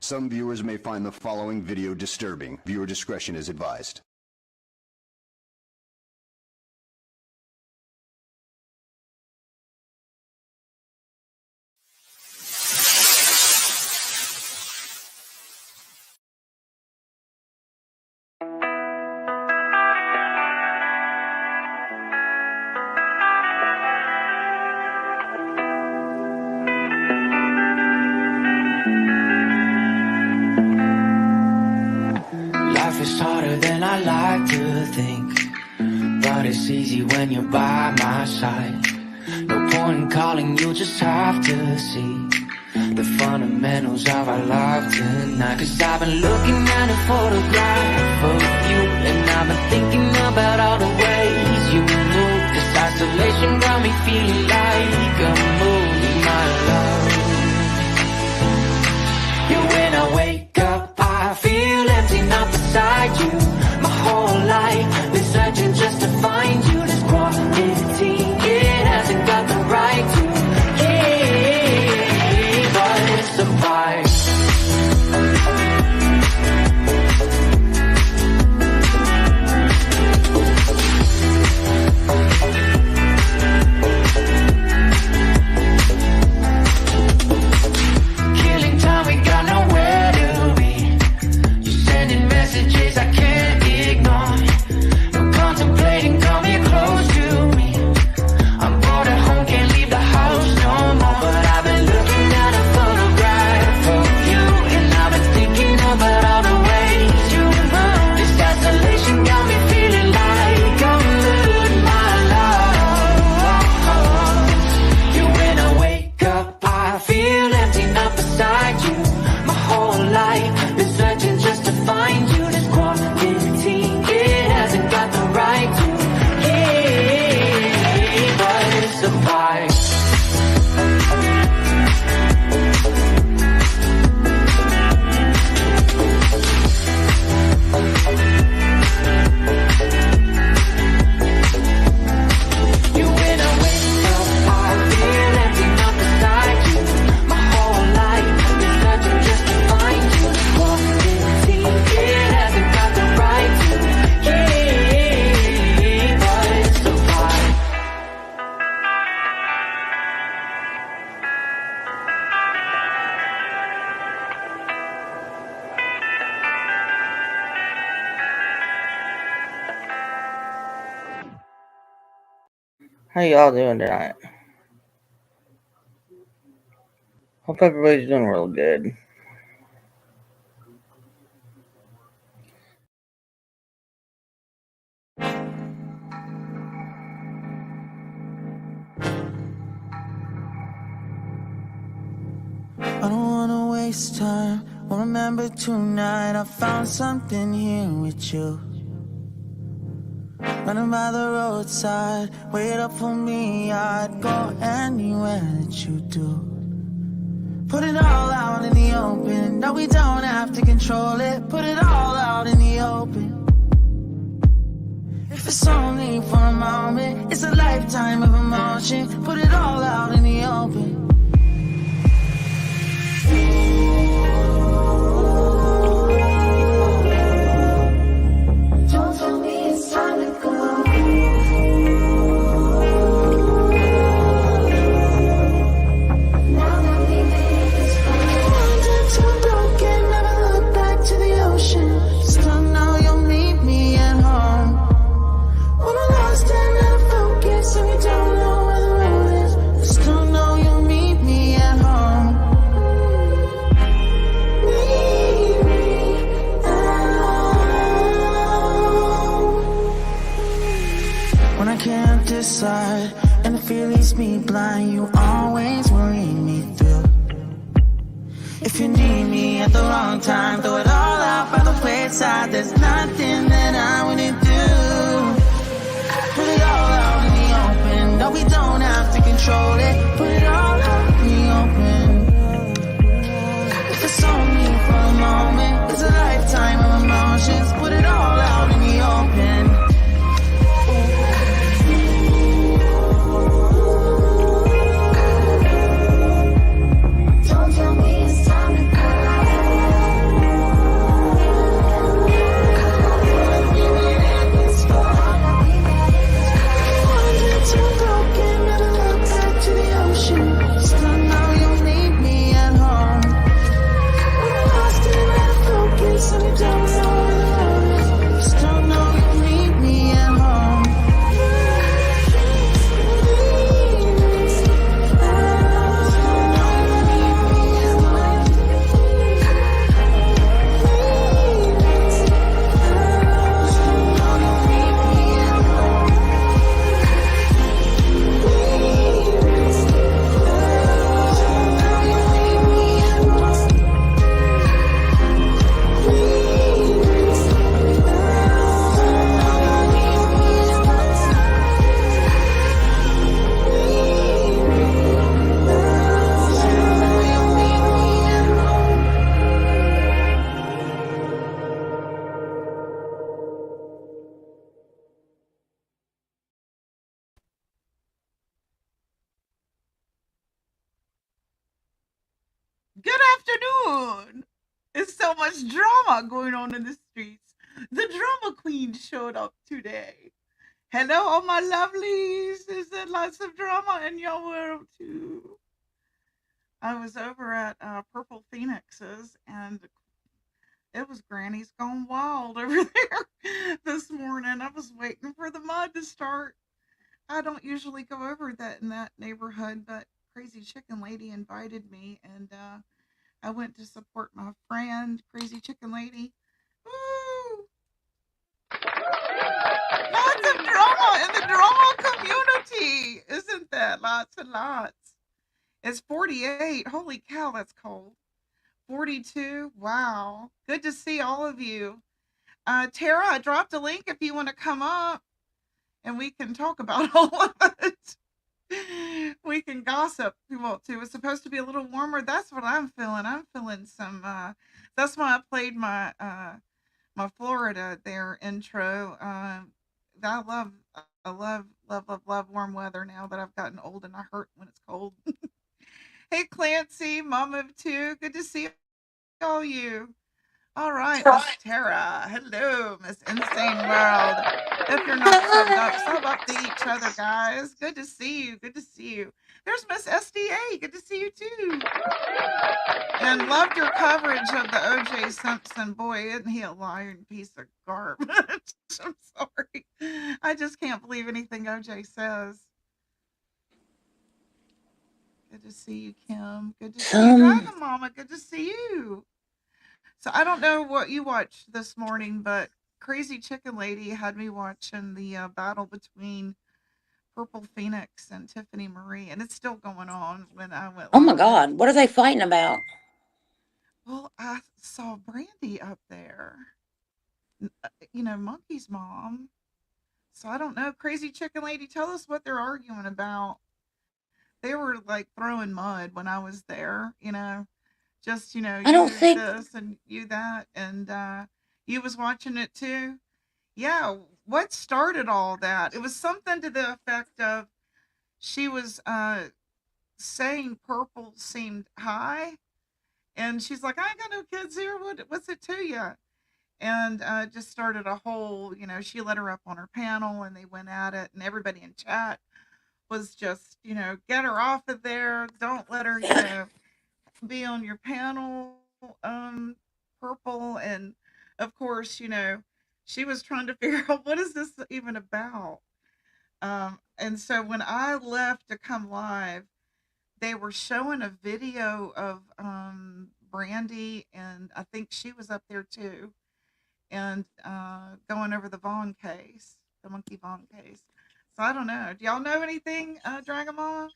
Some viewers may find the following video disturbing. Viewer discretion is advised. Life is harder than I like to think, but it's easy when you're by my side. No point in calling, you just have to see the fundamentals of our life tonight. Cause I've been looking at a photograph of you, and I've been thinking about all the ways you move. This isolation got me feeling like I'm moving my love. Yeah, when I wake up I feel empty, not beside you. My whole life been searching just to find you. This quarantine, it hasn't got the right to. Yeah, but it's a vibe. Killing time, we got nowhere to be. You sending messages I can't ignore. No contemplating, come here close to me. I'm bored at home, can't leave the house no more. But I've been looking at a photograph of you, and I've been thinking about all the ways you move. This isolation got me feeling like I'm losing my love. Yeah, when I wake up I feel empty, not beside you. My whole life been searching just to find you. This quarantine, it hasn't got the right to. Yeah, but it's a vibe. You, when I wake up I feel empty, not beside you. My whole life been searching just to find you. Quarantine, it hasn't got the right to. Yeah, but it's a vibe. How y'all doing tonight? Hope everybody's doing real good. I don't wanna waste time. Well, remember tonight I found something here with you. Running by the roadside, wait up for me. I'd go anywhere that you do. Put it all out in the open. No, we don't have to control it. Put it all out in the open. If it's only for a moment, it's a lifetime of emotion. Put it all out in the open. Don't tell me it's time to go. Now that we made this far, wandered too broken, never look back to the ocean. Still know you'll meet me at home. When we're lost and out of focus, and we don't know where the road is, I still know you'll meet me at home. Meet me at home. When I can't decide and the fear leaves me blind, you always worry me through. If you need me at the wrong time, throw it all out by the wayside. There's nothing that I wouldn't do. Put it all out in the open. No, we don't have to control it. Put it all out in the open. If it's only for a moment, it's a lifetime of emotions. Put it all out in the open. Don't tell me it's time to go. afternoon. There's so much drama going on in the streets. The drama queen showed up today. Hello, all my lovelies. Is there lots of drama in your world too? I was over at Purple Phoenix's and it was Granny's Gone Wild over there this morning. I was waiting for the mud to start. I don't usually go over that in that neighborhood, but Crazy Chicken Lady invited me, and I went to support my friend, Crazy Chicken Lady. Woo! Lots of drama in the drama community, isn't that? Lots and lots. It's 48. Holy cow, that's cold. 42. Wow. Good to see all of you. Tara, I dropped a link if you want to come up and we can talk about all of it. We can gossip if you want to. It's supposed to be a little warmer. That's what I'm feeling. I'm feeling some that's why I played my Florida there intro. I love warm weather now that I've gotten old and I hurt when it's cold. Hey Clancy, mom of two. Good to see all you. All right, Miss Tara. Hello, Miss Insane World. If you're not sub up to each other, guys. Good to see you. Good to see you. There's Miss SDA. Good to see you too. And loved your coverage of the OJ Simpson. Boy, isn't he a lying piece of garbage? I'm sorry. I just can't believe anything OJ says. Good to see you, Kim. Good to see you, Some, Dragon Mama. Good to see you. So I don't know what you watched this morning, but Crazy Chicken Lady had me watching the battle between Purple Phoenix and Tiffany Marie, and it's still going on when I went oh my live. God, what are they fighting about? Well, I saw Brandy up there, Monkey's mom. So I don't know. Crazy Chicken Lady, tell us what they're arguing about. They were like throwing mud when I was there. Just, I don't you think, this and you that, and you was watching it too. Yeah, what started all that? It was something to the effect of she was saying purple seemed high, and she's like, I ain't got no kids here. What's it to you? And just started a whole, she let her up on her panel, and they went at it, and everybody in chat was just, get her off of there. Don't let her, be on your panel, purple. And of course, she was trying to figure out what is this even about. And so when I left to come live, they were showing a video of Brandy, and I think she was up there too, and going over the Vaughn case, the Monkey Vaughn case. So I don't know. Do y'all know anything, Dragon Mama?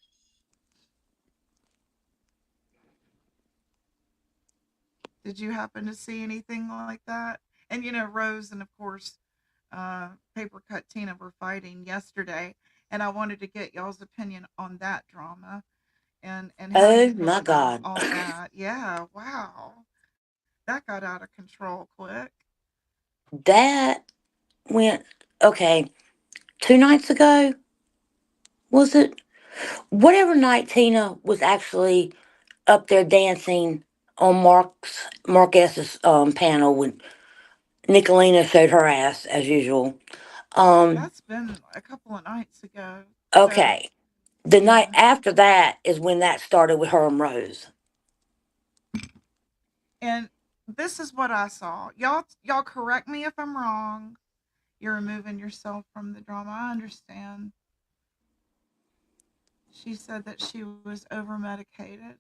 Did you happen to see anything like that? And Rose and of course Paper Cut Tina were fighting yesterday, and I wanted to get y'all's opinion on that drama and how you oh feel my about God, all that. Yeah, wow, that got out of control quick. that went, okay, 2 nights ago, was it? Whatever night Tina was actually up there dancing on Mark S's panel when Nicolina showed her ass as usual. Um, That's been a couple of nights ago. So okay. The night yeah, after that is when that started with her and Rose. and this is what I saw. Y'all correct me if I'm wrong. You're removing yourself from the drama. I understand. She said that she was over medicated.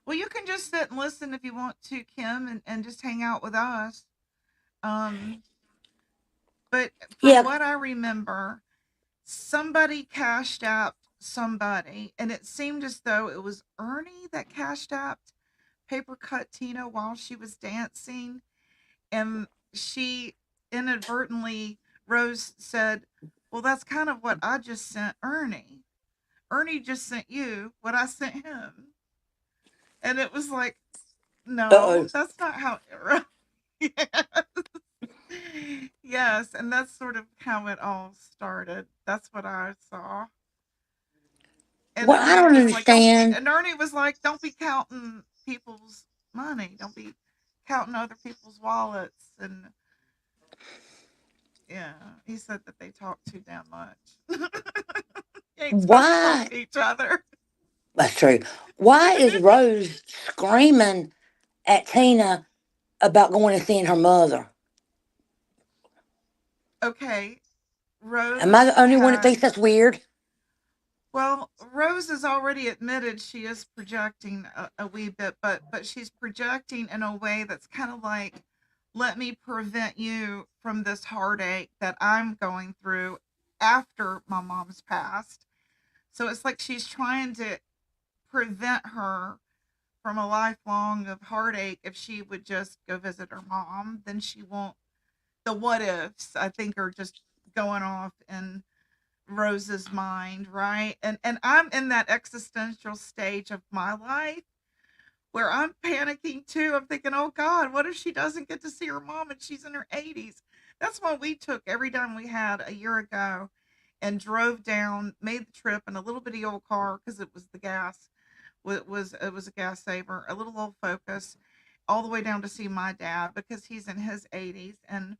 Well, you can just sit and listen if you want to, Kim, and just hang out with us. Um, but from Yeah. what I remember, somebody cashed out somebody, and it seemed as though it was Ernie that cashed out Paper Cut Tina while she was dancing, and she inadvertently, Rose said, "Well, that's kind of what I just sent Ernie. Ernie just sent you what I sent him." And it was like, Uh no, oh. that's not how yes. Yes, and that's sort of how it all started. That's what I saw. And What I Ernie don't was like, "Don't." understand. And Ernie was like, "Don't be counting people's money. Don't be counting other people's wallets." And yeah, he said that they talk too damn much. You ain't supposed to talk Why? to each other. That's true. Why is Rose screaming at Tina about going and seeing her mother? Okay, Am I Rose the only one that had. thinks that's weird? Well, Rose has already admitted she is projecting a wee bit, but she's projecting in a way that's kind of like, let me prevent you from this heartache that I'm going through after my mom's passed. So it's like she's trying to prevent her from a lifelong of heartache. If she would just go visit her mom, then she won't. The what ifs, I think, are just going off in Rose's mind, right? And I'm in that existential stage of my life where I'm panicking too. I'm thinking, oh God, what if she doesn't get to see her mom and she's in her 80s? That's what we took every time we had a year ago and drove down, made the trip in a little bitty old car because it was the gas. It was a gas saver, a little old Focus, all the way down to see my dad because he's in his 80s, and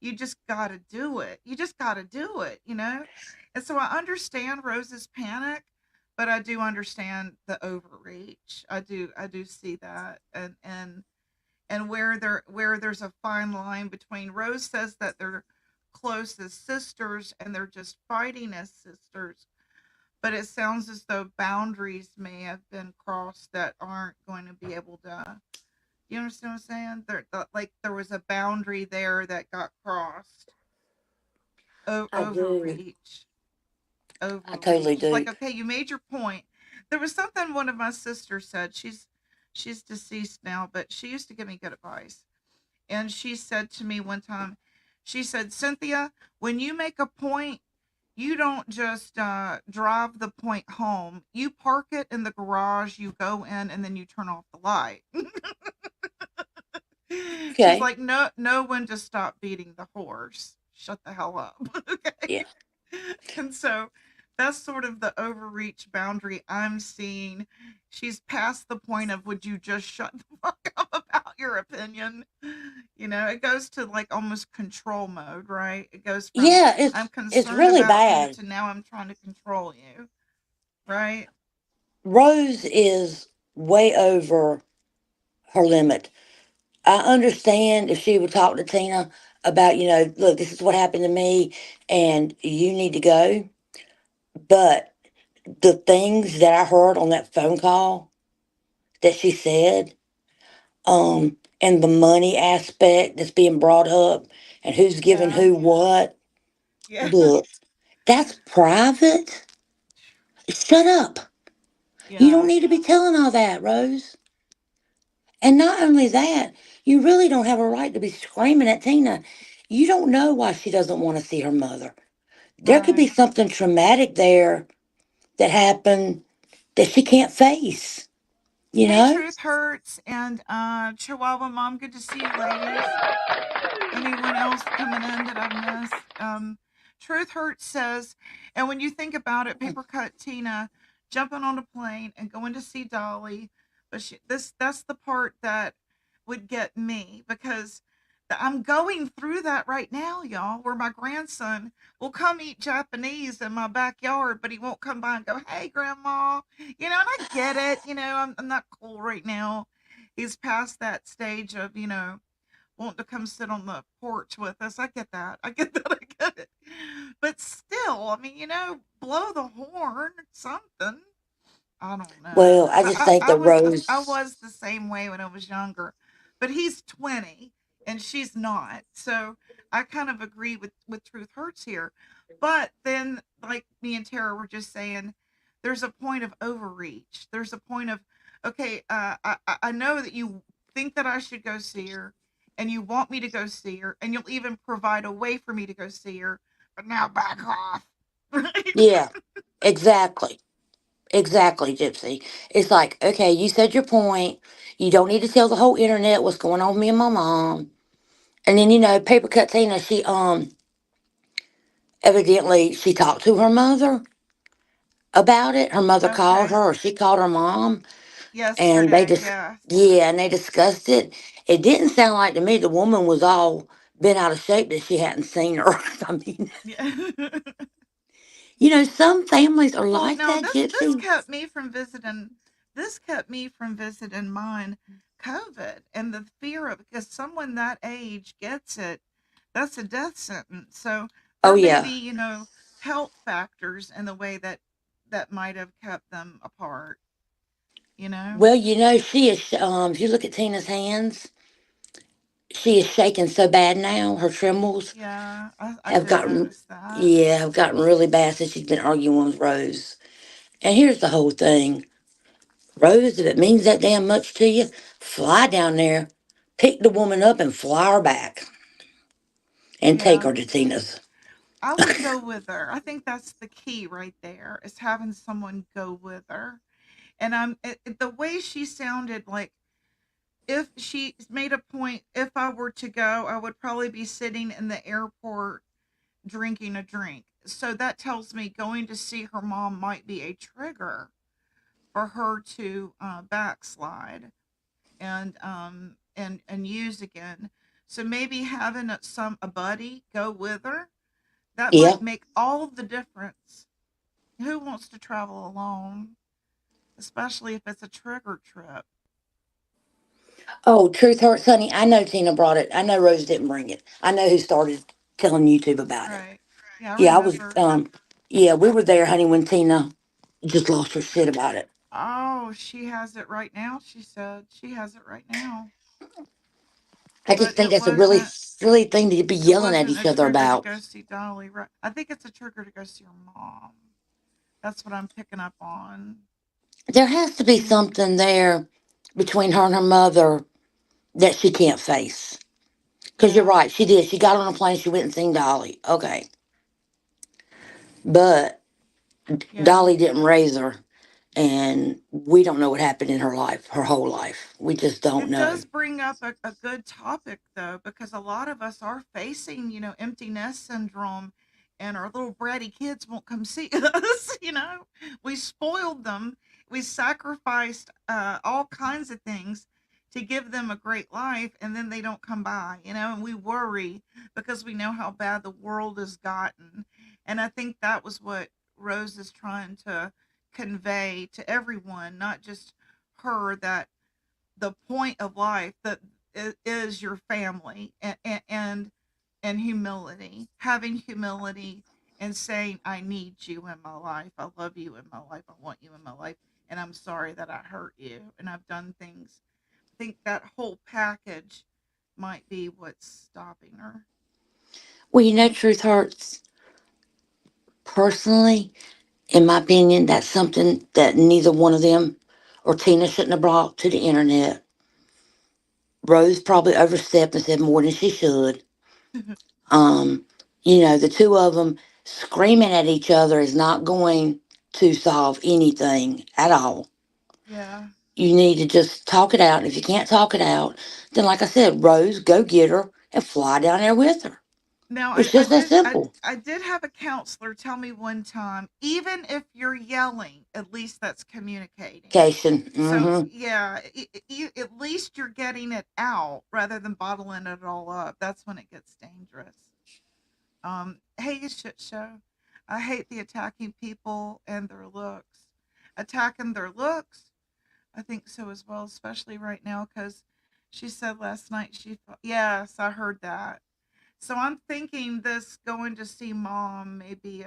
you just got to do it. You just got to do it, you know? And so I understand Rose's panic, but I do understand the overreach. I do see that. And where there's a fine line between Rose says that they're close as sisters and they're just fighting as sisters, but it sounds as though boundaries may have been crossed that aren't going to be able to. You understand what I'm saying? Like there was a boundary there that got crossed. I do. Overreach, I totally overreach. It's like, do. okay, you made your point. There was something one of my sisters said. She's deceased now, but she used to give me good advice. And she said to me one time, she said, Cynthia, when you make a point, you don't just drive the point home. You park it in the garage, you go in, and then you turn off the light. She's Okay. like, know when to stop beating the horse. Shut the hell up. Okay. Yeah. And so that's sort of the overreach boundary I'm seeing. She's past the point of would you just shut the fuck up about your opinion? It goes to like almost control mode, right? It goes from Yeah, I'm it's concerned really about you bad. to now I'm trying to control you, right? Rose is way over her limit. I understand if she would talk to Tina about, look, this is what happened to me and you need to go. But the things that I heard on that phone call that she said, and the money aspect that's being brought up and who's giving Yeah. who what, Yeah. look, that's private. Shut up. You don't Yeah. need to be telling all that, Rose. And not only that, you really don't have a right to be screaming at Tina. You don't know why she doesn't want to see her mother. There could be Right. something traumatic there that happened that she can't face, you Hey, know? Truth Hurts and Chihuahua Mom, good to see you, ladies. Anyone else coming in that I've missed? Truth Hurts says, and when you think about it, Paper Cut Tina jumping on a plane and going to see Dolly, but that's the part that would get me because I'm going through that right now, y'all, where my grandson will come eat Japanese in my backyard, but he won't come by and go, hey, grandma. And I get it. I'm not cool right now. He's past that stage of, wanting to come sit on the porch with us. I get that. I get that. I get it. But still, I mean, blow the horn, something. I don't Well, know. I just I, think I, I that was I Rose, was the same way when I was younger, but he's 20 and she's not. So I kind of agree with Truth Hurts here. But then, like me and Tara were just saying, there's a point of overreach. There's a point of okay. I know that you think that I should go see her, and you want me to go see her, and you'll even provide a way for me to go see her. But now back off, right? yeah, exactly. Exactly, Gypsy. It's like, okay, you said your point. You don't need to tell the whole internet what's going on with me and my mom. And then, Paper Cut Tina, she evidently she talked to her mother about it. Her mother called Okay. her, or she called her mom, and they Yesterday, just, yes. yeah, and they discussed it. It didn't sound like to me the woman was all bent out of shape that she hadn't seen her. I mean, Yeah. some families are Well, like no, that, this Gypsy. kept me from visiting. This kept me from visiting mine, COVID, and the fear of, because someone that age gets it, that's a death sentence. So Oh there may yeah. be, health factors in the way that might have kept them apart. You know. Well, she is. If you look at Tina's hands, she is shaking so bad now. Her trembles Yeah, I have did gotten, notice that. yeah, have gotten really bad since she's been arguing with Rose. And here's the whole thing. Rose, if it means that damn much to you, fly down there, pick the woman up and fly her back and take Yeah, her to Tina's. I would go with her. I think that's the key right there, is having someone go with her. And the way she sounded, like, if she made a point, if I were to go, I would probably be sitting in the airport drinking a drink. So that tells me going to see her mom might be a trigger for her to backslide and use again. So maybe having a buddy go with her, that Yeah. might make all the difference. Who wants to travel alone, especially if it's a trigger trip? Oh, truth hurts, honey. I know Tina brought it. I know Rose didn't bring it. I know who started telling YouTube about it. Right. Yeah, I Yeah, I was, remember. yeah, we were there, honey, when Tina just lost her shit about it. Oh, she has it right now. She said she has it right now. I just But think that's a really silly thing to be it yelling at wasn't a each other trigger to about. go see Dolly, right? I think it's a trigger to go see her mom. That's what I'm picking up on. There has to be something there between her and her mother that she can't face. Because you're Yeah. right, she did. She got on a plane, she went and seen Dolly. Okay. But Yeah. Dolly didn't raise her, and we don't know what happened in her life, her whole life. We just don't It know. does bring up a good topic, though, because a lot of us are facing, empty nest syndrome, and our little bratty kids won't come see us. We spoiled them. We sacrificed all kinds of things to give them a great life, and then they don't come by, and we worry because we know how bad the world has gotten. And I think that was what Rose is trying to convey to everyone, not just her, that the point of life that is your family, and humility, having humility, and saying, I need you in my life, I love you in my life, I want you in my life, and I'm sorry that I hurt you and I've done things. I think that whole package might be what's stopping her. Well, truth hurts. Personally, in my opinion, that's something that neither one of them or Tina shouldn't have brought to the internet. Rose probably overstepped and said more than she should. Um, the two of them screaming at each other is not going to solve anything at all. Yeah. You need to just talk it out. And if you can't talk it out, then like I said, Rose, go get her and fly down there with her. Now, It's I just that did I simple. I did have a counselor tell me one time, even if you're yelling, at least that's communicating. Cation. So Mm-hmm. yeah, at least you're getting it out rather than bottling it all up. That's when it gets dangerous. Hey, shit show. I hate the attacking people and their looks. Attacking their looks, I think so as well, especially right now, because she said last night yes, I heard that. So I'm thinking this going to see mom may be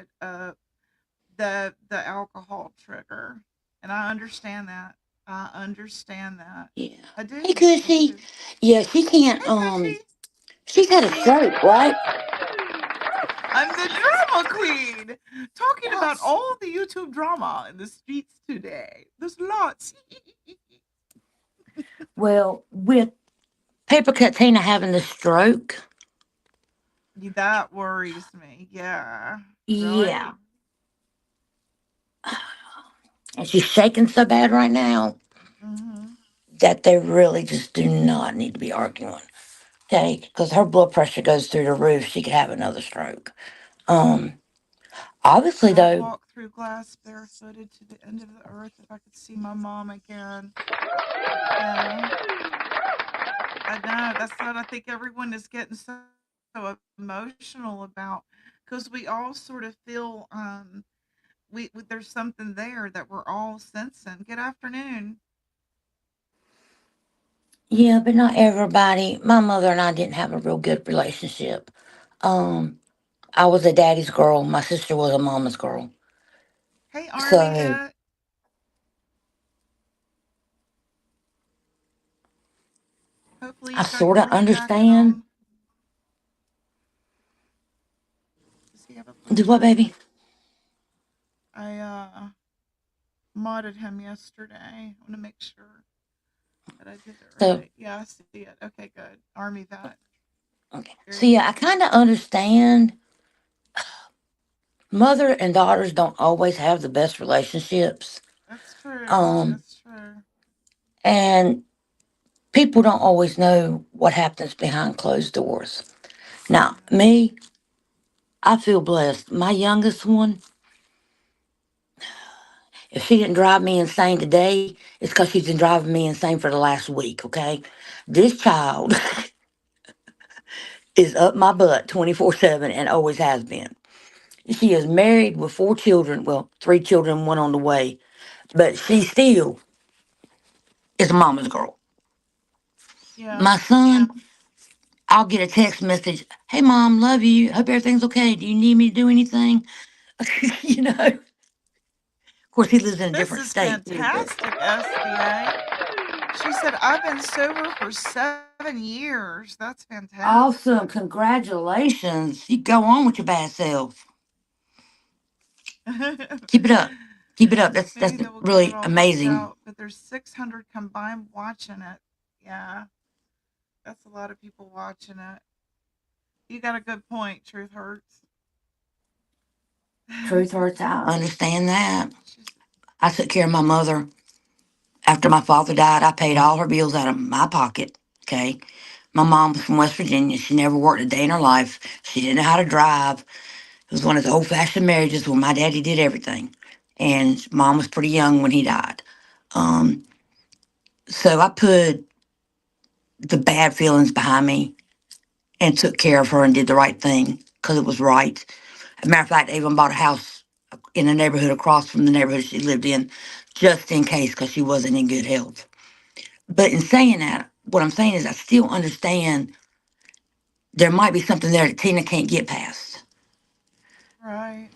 the alcohol trigger, and I understand that. I understand that. Yeah. I Hey, do. I Cushy. do. Yeah, she can't. Hey, Cushy. She's had a stroke, right? I'm the drama queen. Talking about all the YouTube drama in the streets today. There's lots. Well, with Paper Cut Tina having the stroke, That worries me. Yeah. yeah, Right? and she's shaking so bad right now Mm-hmm. that they really just do not need to be arguing. Okay, because her blood pressure goes through the roof. She could have another stroke. Um, Obviously, I'd though, walk through glass barefooted to the end of the earth if I could see my mom again. Yeah, I know. That's what I think everyone is getting so emotional about because we all sort of feel there's something there that we're all sensing. Good afternoon. yeah, but not everybody. My mother and I didn't have a real good relationship. Um, I was a daddy's girl. My sister was a mama's girl. Hey, So Armita. Hopefully I you got sort your of blue jacket understand. on. Does he have a blue Do what, jacket? baby? I modded him yesterday. I want to make sure that I did it So, right. Yeah, I see it. Okay, good. Army that. okay. Very So yeah, good. I kind of understand. Mother and daughters don't always have the best relationships. That's true. Um, That's true. and people don't always know what happens behind closed doors. Now, Yeah. me, I feel blessed. My youngest one, if she didn't drive me insane today, it's because she's been driving me insane for the last week, okay? This child is up my butt 24/7 and always has been. She is married with 4 children, well, 3 children, one on the way, but she still is a mama's girl. Yeah. My son, I'll get a text message, "Hey, mom, love you. Hope everything's okay. Do you need me to do anything?" Of course, he lives in a This different is state, too, but fantastic, SDA. She said, I've been sober for 7 years. That's fantastic. awesome. Congratulations. You go on with your bad self. Keep it up. Keep it up. That's Maybe they will get it really all worked amazing. out, but there's 600 combined watching it. Yeah, that's a lot of people watching it. You got a good point. Truth hurts. Truth hurts. I understand that. She's, I took care of my mother. After my father died, I paid all her bills out of my pocket. Okay. My mom was from West Virginia. She never worked a day in her life. She didn't know how to drive. It was one of those old fashioned marriages where my daddy did everything. And mom was pretty young when he died. Um, so I put the bad feelings behind me and took care of her and did the right thing because it was right. As a matter of fact, I even bought a house in a neighborhood across from the neighborhood she lived in just in case because she wasn't in good health. But in saying that, what I'm saying is I still understand there might be something there that Tina can't get past. right,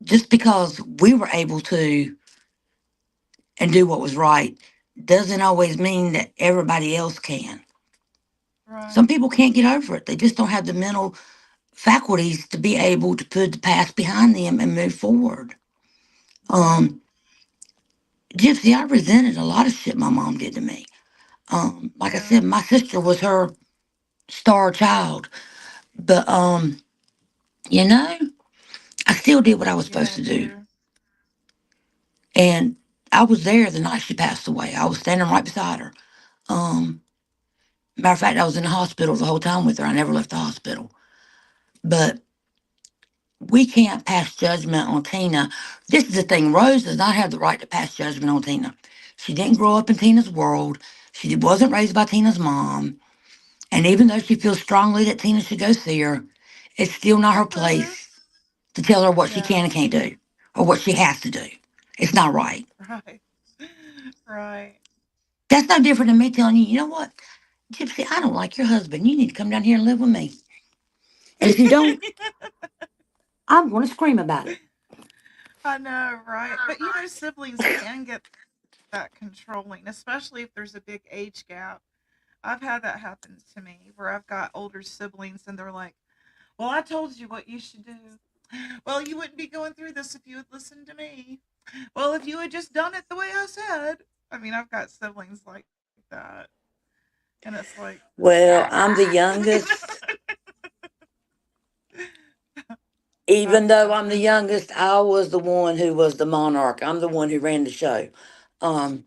Just because we were able to and do what was right doesn't always mean that everybody else can. Some right, people can't get over it. They just don't have the mental faculties to be able to put the past behind them and move forward. right. Um, Gypsy, I resented a lot of shit my mom did to me. Like I Yeah, said, my sister was her star child, but you know, I still did what I was yeah, supposed I to do. do. And I was there the night she passed away. I was standing right beside her. Um, Matter of fact, I was in the hospital the whole time with her. I never left the hospital. But we can't pass judgment on Tina. This is the thing. Rose does not have the right to pass judgment on Tina. She didn't grow up in Tina's world. She wasn't raised by Tina's mom. And even though she feels strongly that Tina should go see her, it's still not her True. place to tell her what she can Yeah, and can't do or what she has to do. It's not right. right, right. That's no different than me telling you, you know what, Gypsy, I don't like your husband. You need to come down here and live with me. And if you don't, I'm going to scream about it. I know, right? But siblings can get that controlling, especially if there's a big age gap. I've had that happen to me where I've got older siblings and they're like, well, I told you what you should do. Well, you wouldn't be going through this if you had listened to me. Well, if you had just done it the way I said. I mean, I've got siblings like that. And it's like, Well, I'm the youngest. Even that's though I'm the funny. youngest, I was the one who was the monarch. I'm the one who ran the show. Um,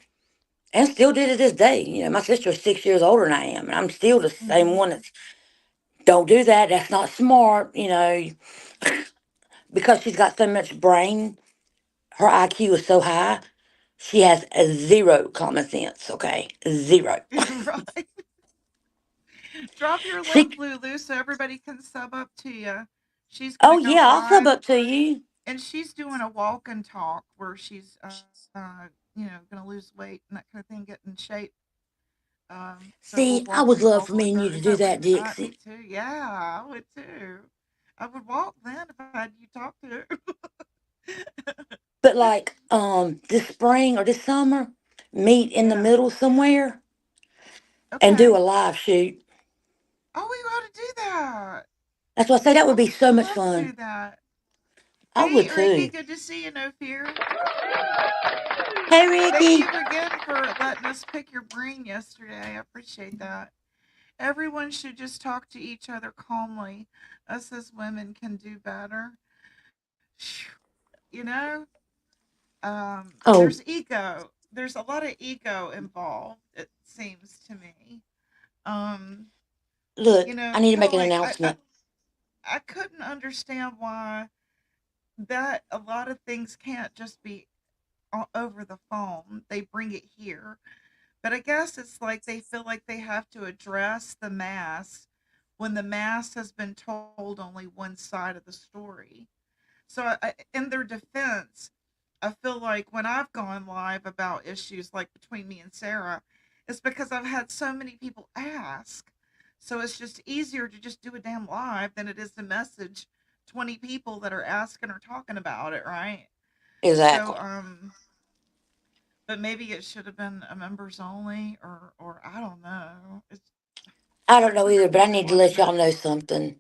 and still did it this day. My sister is 6 years older than I am, and I'm still the same Hmm. one that's, don't do that. That's not smart. because she's got so much brain, her IQ is so high, she has a zero common sense, okay? Zero. Right. Drop your link, She, Lulu, so everybody can sub up to you. She's oh gonna go yeah, I'll sub live, up to you. and she's doing a walk and talk where she's, gonna lose weight and that kind of thing, get in shape. So we'll See, I walk would and love talk for with me and her. you to Is do that what? that, Me Dixie. too. Yeah, I would too. I would walk then if I had you talk to. But like this spring or this summer, meet in the Yeah. middle somewhere and do Okay. a live shoot. Oh, we got to do that. That's what I say. That would I be would so much love to do fun. that. I Hey, would Ricky, too. good to see you. No fear. Hey, Thank Ricky. you again for letting us pick your brain yesterday. I appreciate that. Everyone should just talk to each other calmly. Us as women can do better. You know, there's Oh, ego. There's a lot of ego involved. It seems to me. Um, look, I need to Kind make of an like announcement. I couldn't understand why that a lot of things can't just be over the phone. They bring it here. But I guess it's like they feel like they have to address the mass when the mass has been told only one side of the story. So, in their defense, I feel like when I've gone live about issues like between me and Sarah, it's because I've had so many people ask. So it's just easier to just do a damn live than it is to message 20 people that are asking or talking about it, right? So, Exactly. but maybe it should have been a members only, or I don't know. I don't It's know either, but I need to let unfortunate. y'all know something.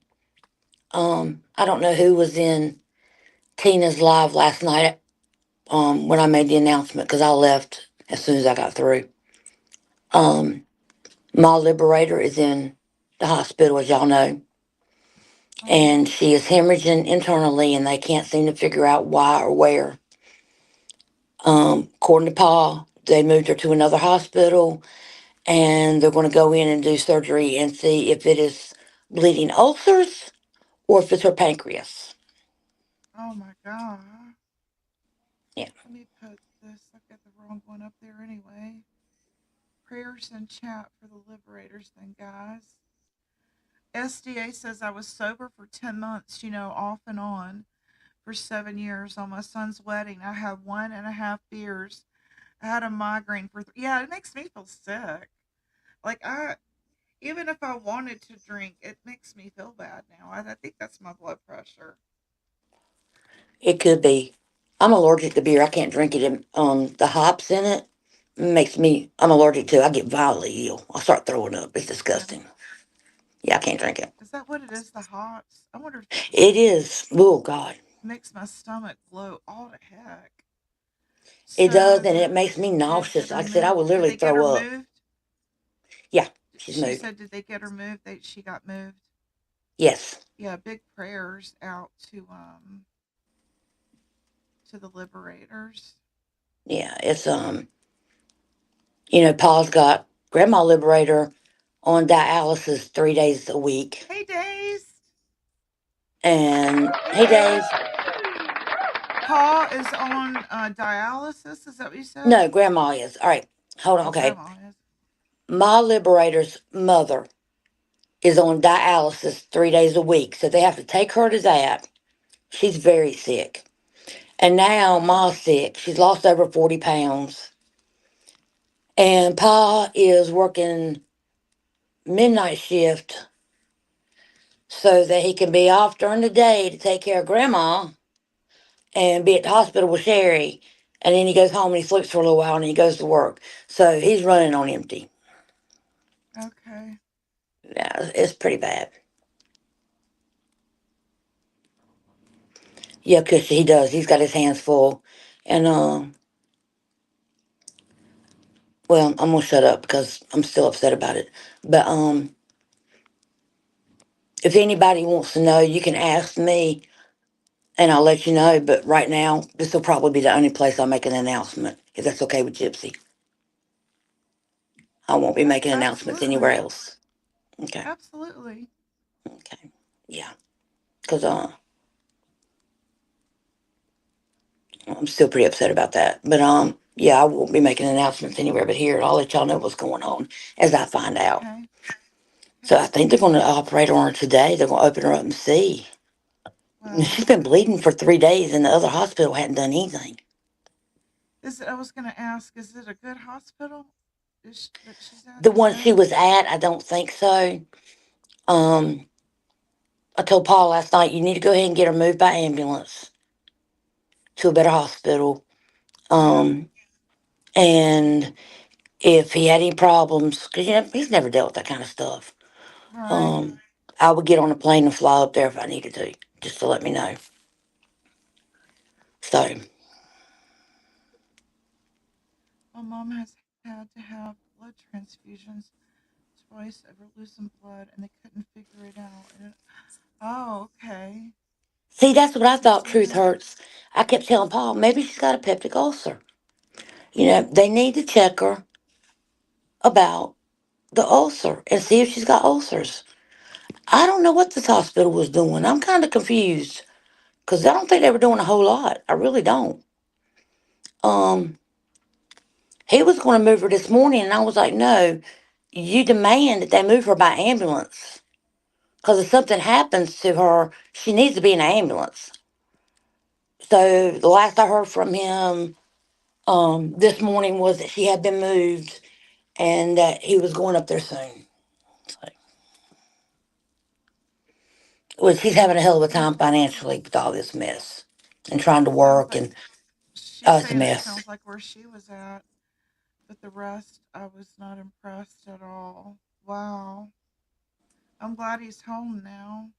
I don't know who was in Tina's live last night. When I made the announcement, because I left as soon as I got through. Um, my liberator is in the hospital, as y'all know, and Oh, she is hemorrhaging internally, and they can't seem to figure out why or where. According to Paul, they moved her to another hospital, and they're going to go in and do surgery and see if it is bleeding ulcers or if it's her pancreas. oh my God. Yeah, Let me put this. I've got the wrong one up there anyway. Prayers and chat for the liberators, then, guys. SDA says I was sober for 10 months, off and on for 7 years. On my son's wedding, I had 1.5 beers. I had a migraine for, yeah, it makes me feel sick. Like, even if I wanted to drink, it makes me feel bad now. I think that's my blood pressure. it could be. I'm allergic to beer. I can't drink it. The hops in it makes me. I'm allergic to. I get violently ill. I start throwing up. It's Yeah. disgusting. Yeah, I can't drink it. Is that what it is? The hops? I wonder if that's what It it is. is. Oh God, Makes my stomach blow all to heck. it does, So and did it makes me they get nauseous. her Like I said, I moved? would Did literally they get throw her up. moved? Yeah, she's She moved. said, did they get her moved? She got moved. Yes. Yeah, big prayers out to the liberators. Yeah, it's Paul's got Grandma Liberator on dialysis 3 days a week. Hey, Days. And Hey, hey, Days. Days. Paul is on dialysis. Is that what you said? No, Grandma is. All right, hold on. Oh, Okay, Grandma is. my Liberator's mother is on dialysis 3 days a week, so they have to take her to that. She's very sick, and now Ma's sick. She's lost over 40 pounds, and Pa is working midnight shift so that he can be off during the day to take care of Grandma and be at the hospital with Sherry. And then he goes home and he sleeps for a little while and he goes to work. So he's running on empty. Okay. Yeah, it's pretty bad. Yeah, because he does. He's got his hands full. And, well, I'm going to shut up because I'm still upset about it. But, if anybody wants to know, you can ask me and I'll let you know. But right now, this will probably be the only place I'll make an announcement, if that's okay with Gypsy. I won't be making announcements anywhere Absolutely. else. Okay. Absolutely. Okay. Yeah. Because, I'm still pretty upset about that. But yeah, I won't be making announcements anywhere but here. I'll let y'all know what's going on as I find out. Okay. So Okay. I think they're going to operate on her today. They're going to open her up and see. She's Well, been bleeding for 3 days, and the other hospital hadn't done anything. is it, I was gonna ask, is it a good hospital? That she's at? The Do you one she know? was at, I don't think so. Um, I told Paul last night, you need to go ahead and get her moved by ambulance to a better hospital. Yeah. And if he had any problems, because he's never dealt with that kind of stuff. Right. Um, I would get on a plane and fly up there if I needed to, just to let me know. So, My mom has had to have blood transfusions twice over losing blood, and they couldn't figure it out. Oh, okay. see, that's what I So thought. see Truth that? hurts. I kept telling Paul, maybe she's got a peptic ulcer. They need to check her about the ulcer and see if she's got ulcers. I don't know what this hospital was doing. I'm kind of confused because I don't think they were doing a whole lot. I really don't. Um, he was going to move her this morning, and I was like, no, you demand that they move her by ambulance because if something happens to her, she needs to be in an ambulance. So the last I heard from him this morning was that she had been moved and that he was going up there soon. So, which he's having a hell of a Yeah. time financially with all this mess and trying to Sounds work like and she's it's a saying it mess. sounds like where she was at, but the rest, I was not impressed at all. Wow. I'm glad he's home now.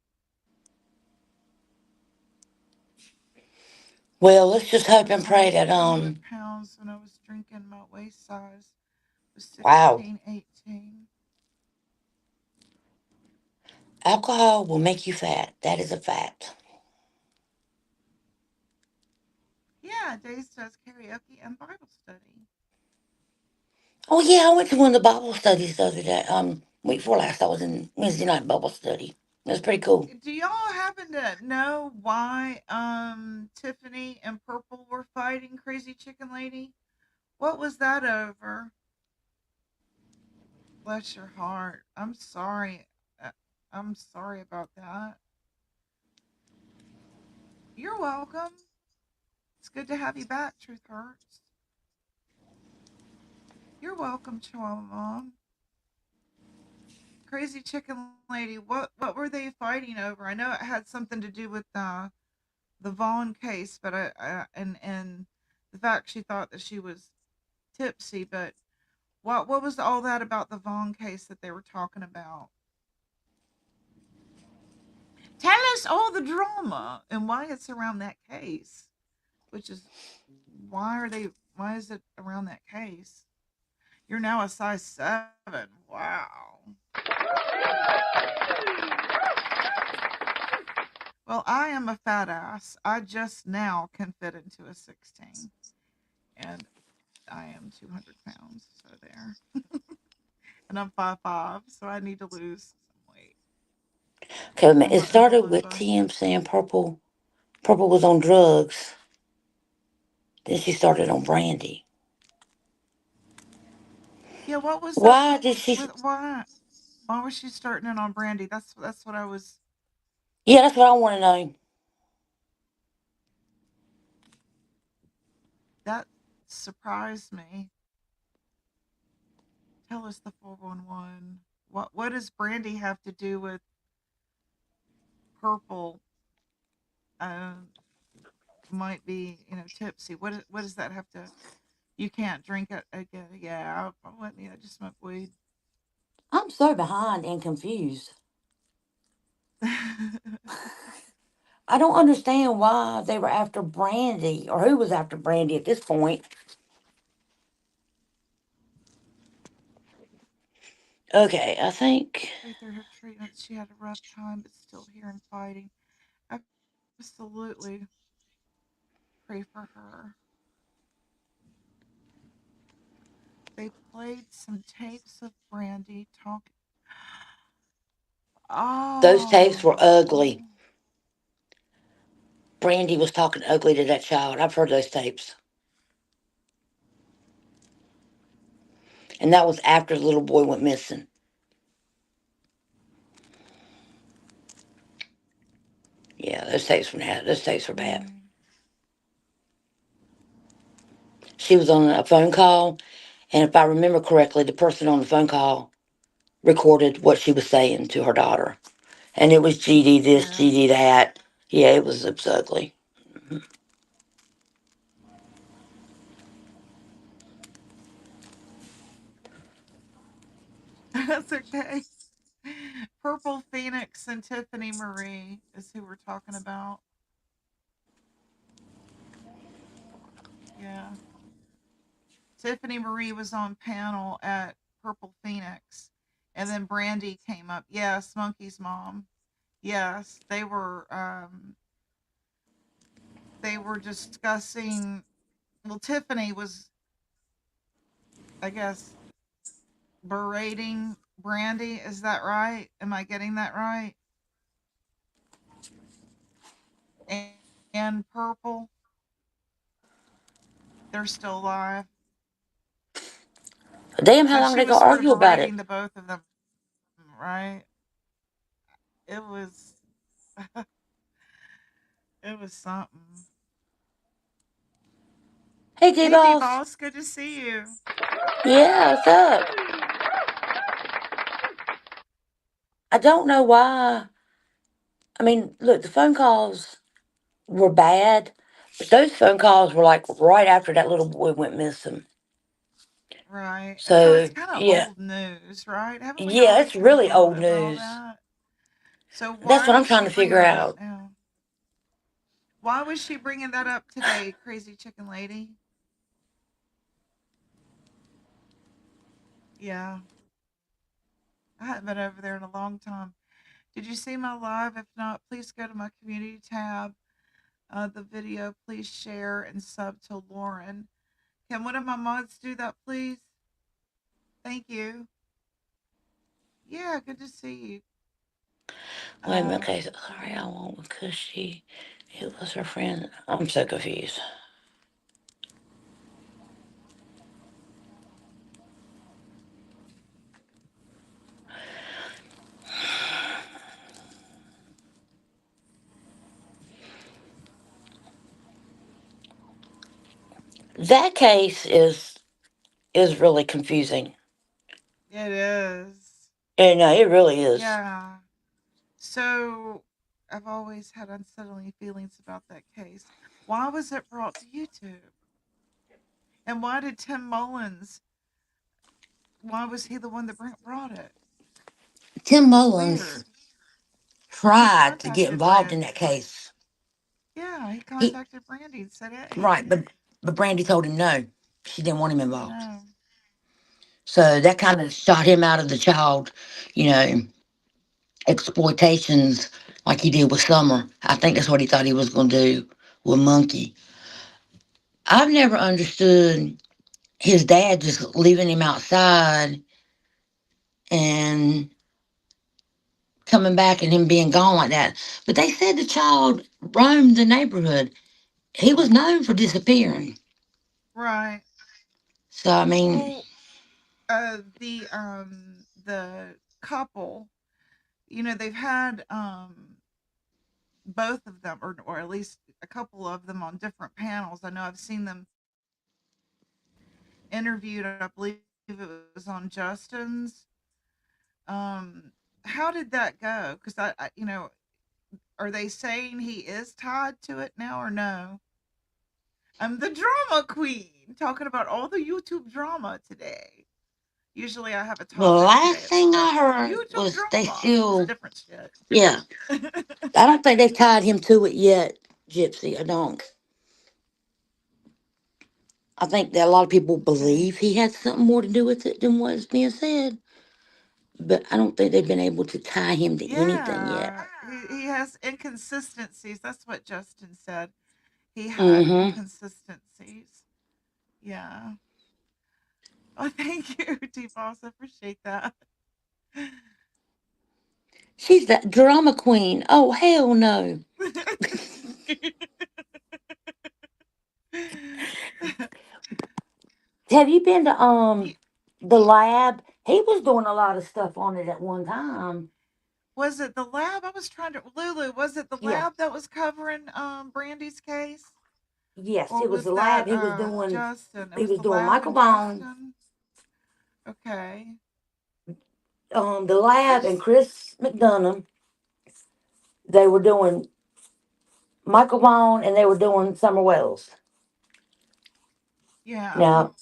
Well, let's just I hope was and pray almost that 200 pounds when I was drinking. My waist size was wow, 16, 18. alcohol will make you fat. That is a fact. Yeah, Days does karaoke and Bible study. Oh yeah, I went to one of the Bible studies the other day. Week before last, I was in Wednesday night Bible study. It was pretty cool. Do y'all happen to know why Tiffany and Purple were fighting Crazy Chicken Lady? What was that over? Bless your heart. I'm sorry. Uh, I'm sorry about that. You're welcome. It's good to have you back, Truth Hurts. You're welcome, Chihuahua Mom. Crazy Chicken Lady, what were they fighting over? I know it had something to do with the Vaughn case, but and the fact she thought that she was tipsy, but what was all that about the Vaughn case that they were talking about? Tell us all the drama and why it's around that case, which is why is it around that case? You're now a size 7. Wow. Well, I am a fat ass. I just now can fit into a 16, and I am 200 pounds. So there, and I'm 5'5", so I need to lose some weight. Okay, wait a minute. I'm It a started with Melissa. TM saying Purple. Purple was on drugs. Then she started on brandy. Yeah, what was up Why did she? with why was she starting it on Brandy? That's what I was. Yeah, that's what I want to know. That surprised me. Tell us the 411. What does Brandy have to do with Purple? Uh, might be tipsy. What does that have to? You can't drink it again. Yeah, I wouldn't. I just smoke weed. I'm so behind and confused. I don't understand why they were after Brandy or who was after Brandy at this point. Okay, I think. Pray through her treatment. She had a rough time, but still here and fighting. Absolutely pray for her. They played some tapes of Brandy talking. Those tapes were Oh, ugly. Brandy was talking ugly to that child. I've heard those tapes. And that was after the little boy went missing. Yeah, those tapes were bad. Mm. She was on a phone call, and if I remember correctly, the person on the phone call recorded what she was saying to her daughter. And it was GD this, Yeah. GD that. Yeah, it was ugly. That's okay. Purple Phoenix and Tiffany Marie is who we're talking about. Yeah. Tiffany Marie was on panel at Purple Phoenix. And then Brandy came up. Yes, Monkey's mom. Yes, they were discussing, well, Tiffany was, I guess, berating Brandy. Is that right? Am I getting that right? And, and Purple, they're still alive. Damn, how So long she they was gonna sort of argue about berating it? the both of them, right? It was it was something. Hey, T Hey D Boss. Boss, good to see you. Yeah, what's up? I don't know why. I mean, look, the phone calls were bad, but those phone calls were like right after that little boy went missing. Right. So it's So, kind of yeah. old news, right? Haven't we Yeah, already it's kind of really gone old over all news. that? So That's why what I'm was trying she to figure bringing that up out. now? Why was she bringing that up today, crazy chicken lady? Yeah, I haven't been over there in a long time. Did you see my live? If not, please go to my community tab. The video, please share and sub to Lauren. Can one of my mods do that, please? Thank you. Yeah, good to see you. Wait a minute, Uh, okay, sorry, I won't because it was her friend. I'm so confused. That case is really confusing. it is. And it really is. Yeah. So I've always had unsettling feelings about that case. Why was it brought to YouTube? And why did Tim Mullins? Why was he the one that brought it? Tim It's Mullins weird. He tried to get contacted involved in that Brandy. case. Yeah, he He contacted Brandy and said, "Hey, right, but Brandy told him no. She didn't want him involved. no, So that kind of shot him out of the child, you know, exploitations like he did with Summer. I think that's what he thought he was going to do with Monkey. I've never understood his dad just leaving him outside and coming back and him being gone like that. But they said the child roamed the neighborhood. He was known for disappearing. right." So I mean, Well, the couple, they've had both of them, or at least a couple of them on different panels. I know I've seen them interviewed. I believe it was on Justin's. Um, how did that go? Because are they saying he is tied to it now or no? I'm the drama queen, talking about all the YouTube drama today. Usually I have a the topic. last Today it's thing about I heard YouTube was they drama. It's still, different shit. yeah. I don't think they've tied him to it yet, Gypsy. I don't. I think that a lot of people Okay. believe he had something more to do with it than what's being said, but I don't think they've been able to tie him to anything yet. Yeah, he has inconsistencies. That's what Justin said. He had Mm-hmm. inconsistencies. Yeah. Oh, thank you, T Boss. I appreciate that. She's that drama queen. Oh hell no. Have you been to Ye- the lab? He was doing a lot of stuff on it at one time. Was it the lab? I was trying to Lulu. Was it the Yeah. lab that was covering Brandy's case, Yes, or it was was the lab. that He was doing. Justin? It He was was the doing lab Michael and Bone. Justin. Okay. The I lab and just Chris McDonough. They were doing Michael Bone and they were doing Summer Wells. yeah. Now,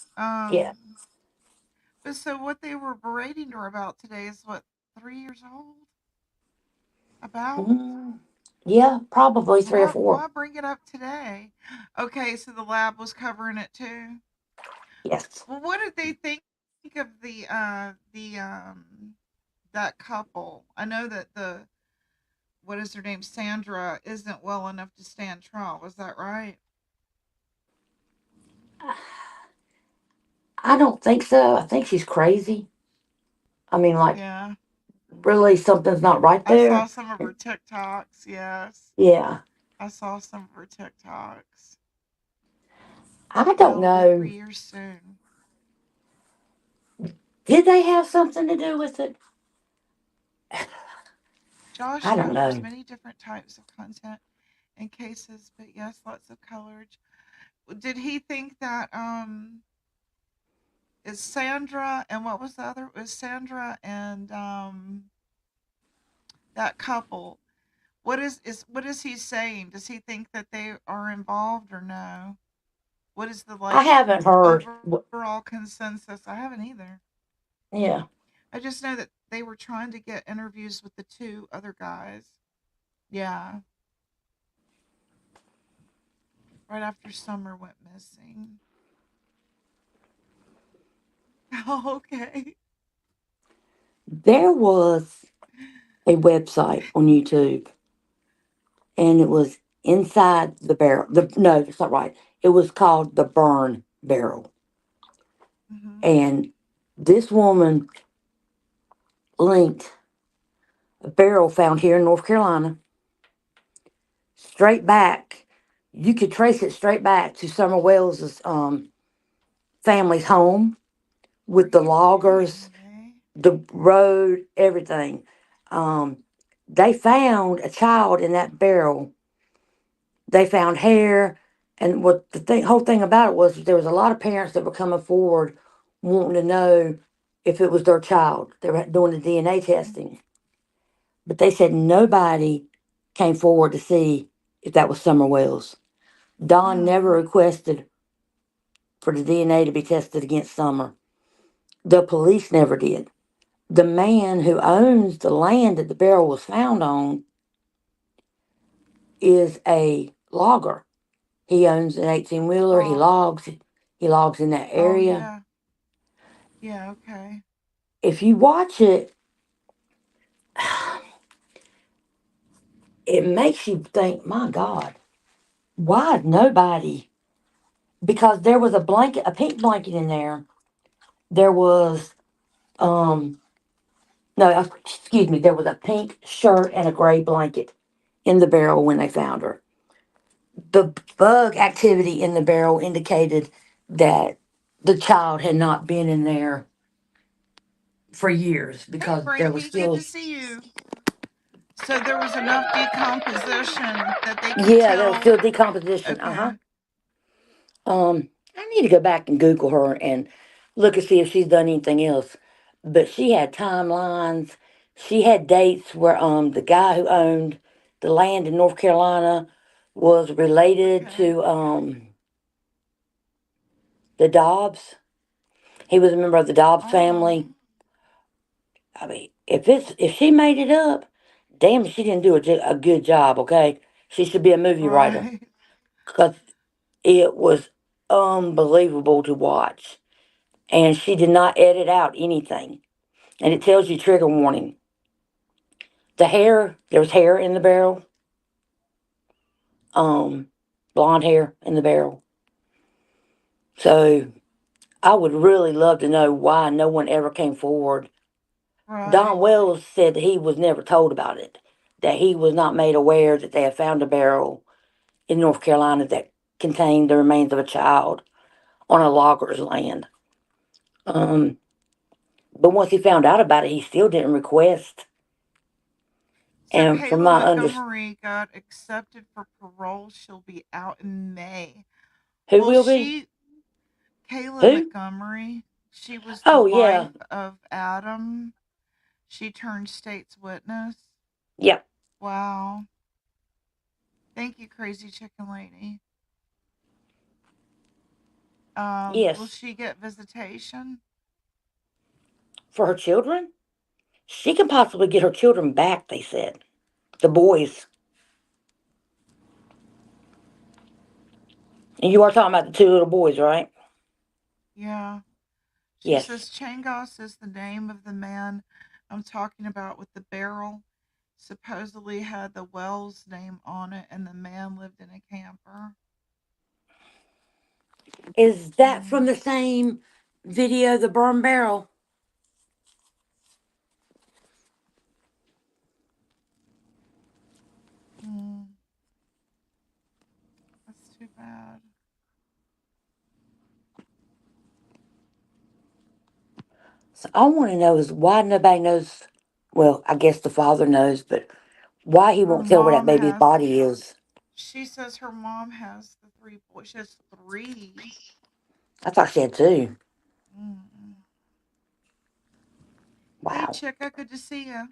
yeah. Um. But so what they were berating her about today is what 3 years old about. Mm, yeah, probably three or four. Why bring it up today? Okay, so the lab was covering it too. Yes. Well, what did they think of the that couple? I know that the what is her name, Sandra, isn't well enough to stand trial. Was that right? I don't think so. I think she's crazy. I mean, like, Yeah. really, something's not right I saw there. some of her TikToks. Yes, Yeah. I saw some of her TikToks. I Yeah, don't it'll be know. 3 years soon. Did they have something to do with it? Josh I don't covers know. many different types of content and cases, but yes, lots of coverage. Did he think that is Sandra and what was the other? It was Sandra and that couple. What is he saying? Does he think that they are involved or no? What is the I haven't heard. overall consensus? I haven't either. Yeah. I just know that they were trying to get interviews with the two other guys. Yeah, right after Summer went missing. Oh, okay. There was a website on YouTube, and it was inside the barrel. No, that's not right. It was called the Burn Barrel, Hmm. and this woman linked a barrel found here in North Carolina straight back. You could trace it straight back to Summer Wells's family's home Are with the you loggers, kidding me? the road, everything. Um, they found a child in that barrel. They found hair, and what whole thing about it was there was a lot of parents that were coming forward wanting to know if it was their child. They were doing the DNA testing, but they said nobody came forward to see if that was Summer Wells. Don never Hmm. requested for the DNA to be tested against Summer. The police never did. The man who owns the land that the barrel was found on is a logger. He owns an 18 wheeler. He Oh, logs. He logs in that oh area. yeah, yeah. Okay. If you watch it, it makes you think, my God, why nobody? Because there was a blanket, a pink blanket in there. There was, um, no, excuse me, there was a pink shirt and a gray blanket in the barrel when they found her. The bug activity in the barrel indicated that the child had not been in there for years Hey, because there was Brandy, good still, to see you. So there was enough decomposition that they could yeah, there was tell. still decomposition. Uh huh. Okay. I need to go back and Google her and look and see if she's done anything else. But she had timelines. She had dates where the guy who owned the land in North Carolina was related Okay. to the Dobbs. He was a member of the Dobbs Oh, family. I mean, if she made it up, damn, she didn't do a good job. Okay, she should be a movie writer right. because it was unbelievable to watch, and she did not edit out anything. And it tells you trigger warning. The hair, there was hair in the barrel, um, blonde hair in the barrel. So I would really love to know why no one ever came forward. Don Right. Wells said that he was never told about it, that he was not made aware that they had found a barrel in North Carolina that contained the remains of a child on a logger's land. Um, but once he found out about it, he still didn't request. So And from Kayla my under, Montgomery got accepted for parole. She'll be out in May. who Well, will be? Kayla Who? Montgomery, she was the Oh wife yeah, of Adam. She turned state's witness. yep, Wow. Thank you, crazy chicken lady. Will yes. she get visitation? For her children, she can possibly get her children back. They said the boys, and you are talking about the two little boys, right? Yeah. She Yes. says Changos is the name of the man I'm talking about with the barrel. Supposedly had the Wells name on it, and the man lived in a camper. Is that from Mm, the same video, the burn barrel? mm, that's too bad. So I want to know is why nobody knows. Well, I guess the father knows, but why he Her won't tell where that mom baby's has, body is. she says her mom has the three boys. She has three. I thought she had two. Mm. Hey, Wow. Chica, good to see you.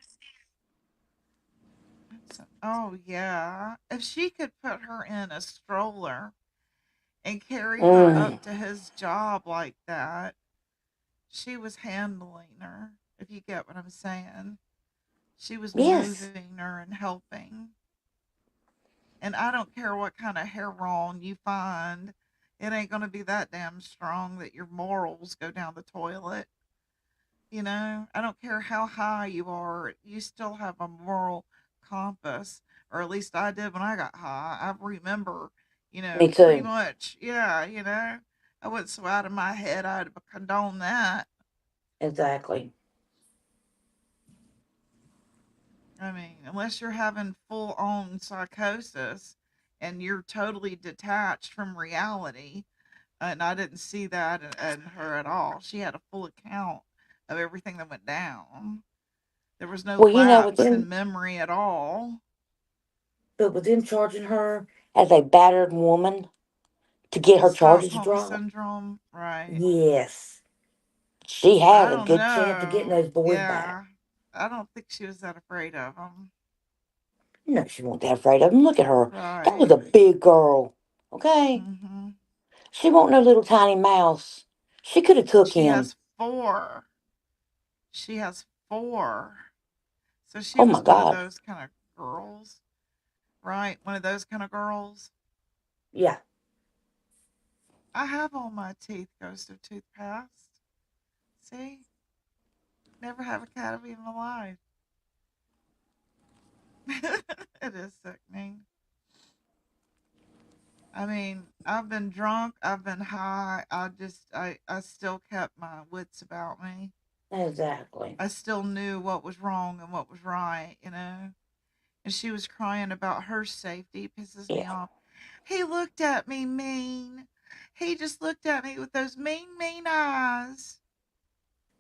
Oh, yeah. If she could put her in a stroller and carry her Mm, up to his job like that, she was handling her, if you get what I'm saying. She was yes, moving her and helping. And I don't care what kind of hair wrong you find, it ain't going to be that damn strong that your morals go down the toilet. I don't care how high you are, you still have a moral compass, or at least I did when I got high. I remember, me pretty too. much, yeah, I wasn't so out of my head I'd condone that. Exactly. I mean, unless you're having full on psychosis and you're totally detached from reality. And I didn't see that in her at all. She had a full account of everything that went down. There was no Well, with lapse in them, memory at all. but with them charging her as a battered woman to get her charges Stockholm dropped, syndrome, right? yes, she I had a don't good chance of getting know. those boys back. Yeah. I don't think she was that afraid of them. No, she won't be afraid of them. Look at her. That was Right. a big girl. Okay, Mm-hmm. she won't no little tiny mouse. She could have took She him. has four. She has four. So she Oh my was one of God. those kind of girls, right? One of those kind of girls. Yeah. I have all my teeth ghost of toothpaste. See? Never have a cavity in my life. It is sickening. I mean, I've been drunk, I've been high. I still kept my wits about me. Exactly. I still knew what was wrong and what was right. And she was crying about her safety, pisses me Yeah. off. He looked at me mean. He just looked at me with those mean, mean eyes.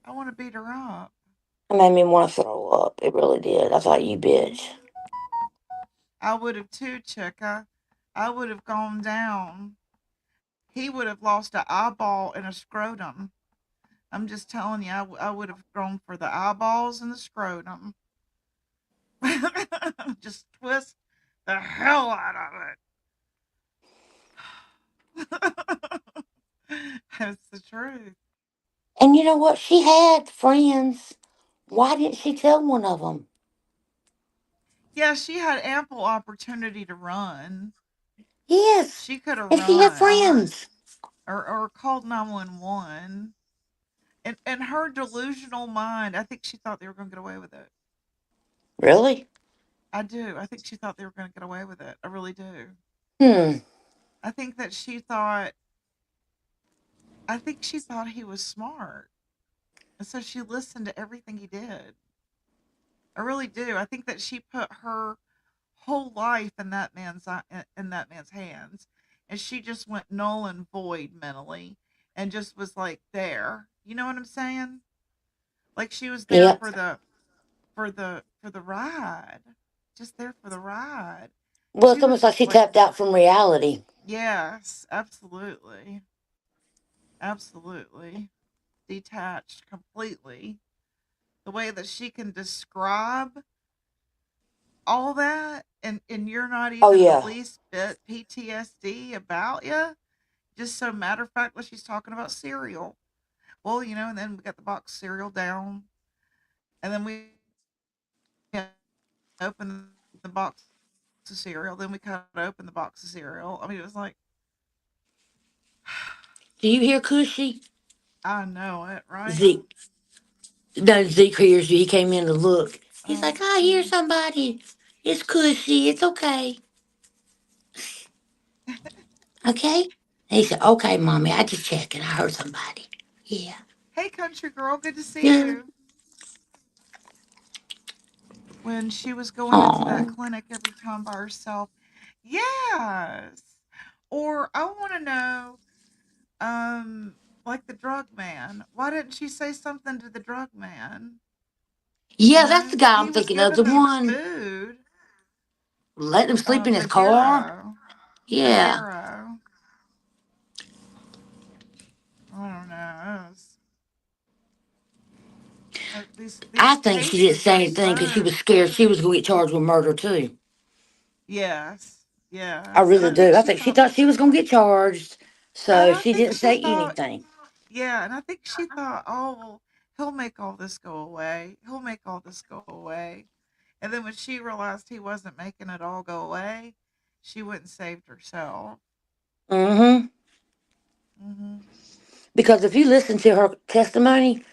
I want to beat her up. It made me want to throw up. It really did. I thought, you bitch. Mhm. I would have too, Chica. I would have gone down. He would have lost an eyeball and a scrotum. I'm just telling you, I would have gone for the eyeballs and the scrotum. Just twist the hell out of it. That's the truth. And you know what? She had friends. Why didn't she tell one of them? Yeah, she had ample opportunity to run. Yes. She could have And she had run friends. or called 911. In her delusional mind, I think she thought they were going to get away with it. Really? I do. I think she thought they were going to get away with it. I really do. Hmm. I think that she thought he was smart. And so she listened to everything he did. I really do. I think that she put her whole life in that man's hands, and she just went null and void mentally, and just was like there. You know what I'm saying? Like she was there Yep. for the ride. Just there for the ride. Well, She it's almost was like she like, tapped out from reality. yes, absolutely. Absolutely. Detached completely. The way that she can describe all that, and you're not Oh even the yeah. least bit PTSD about you. Just so matter of factly, she's talking about cereal. Well, and then we got the box of cereal down, and then we open the box of cereal. Then we cut open the box of cereal. I mean, it was like, Do you hear Cushy? I know it, right? Zeke. No, Zeke hears you. He came in to look. He's Oh, like, I hear geez. somebody. It's Cushy. It's okay. Okay? And he said, okay, mommy. I just checking. I heard somebody. Yeah. Hey, country girl, good to see Yeah. you. When she was going into that Oh. clinic every time by herself. Yes. Or I want to know, like the drug man. Why didn't she say something to the drug man? Yeah, that's the guy I'm He was thinking of. The giving them one food. letting him sleep in his car. Figaro. Yeah. Figaro. I don't know. I These think she didn't cases say are anything because she so. was scared she was going to get charged with murder, too. Yes. I Yes. And really I think do. I she think she thought. thought she was going to get charged. And So I she think didn't she say thought. anything. Yeah, and I think she thought, oh, well, he'll make all this go away. He'll make all this go away. And then when she realized he wasn't making it all go away, she went and saved herself. Mm-hmm. Hmm. Because if you listen to her testimony,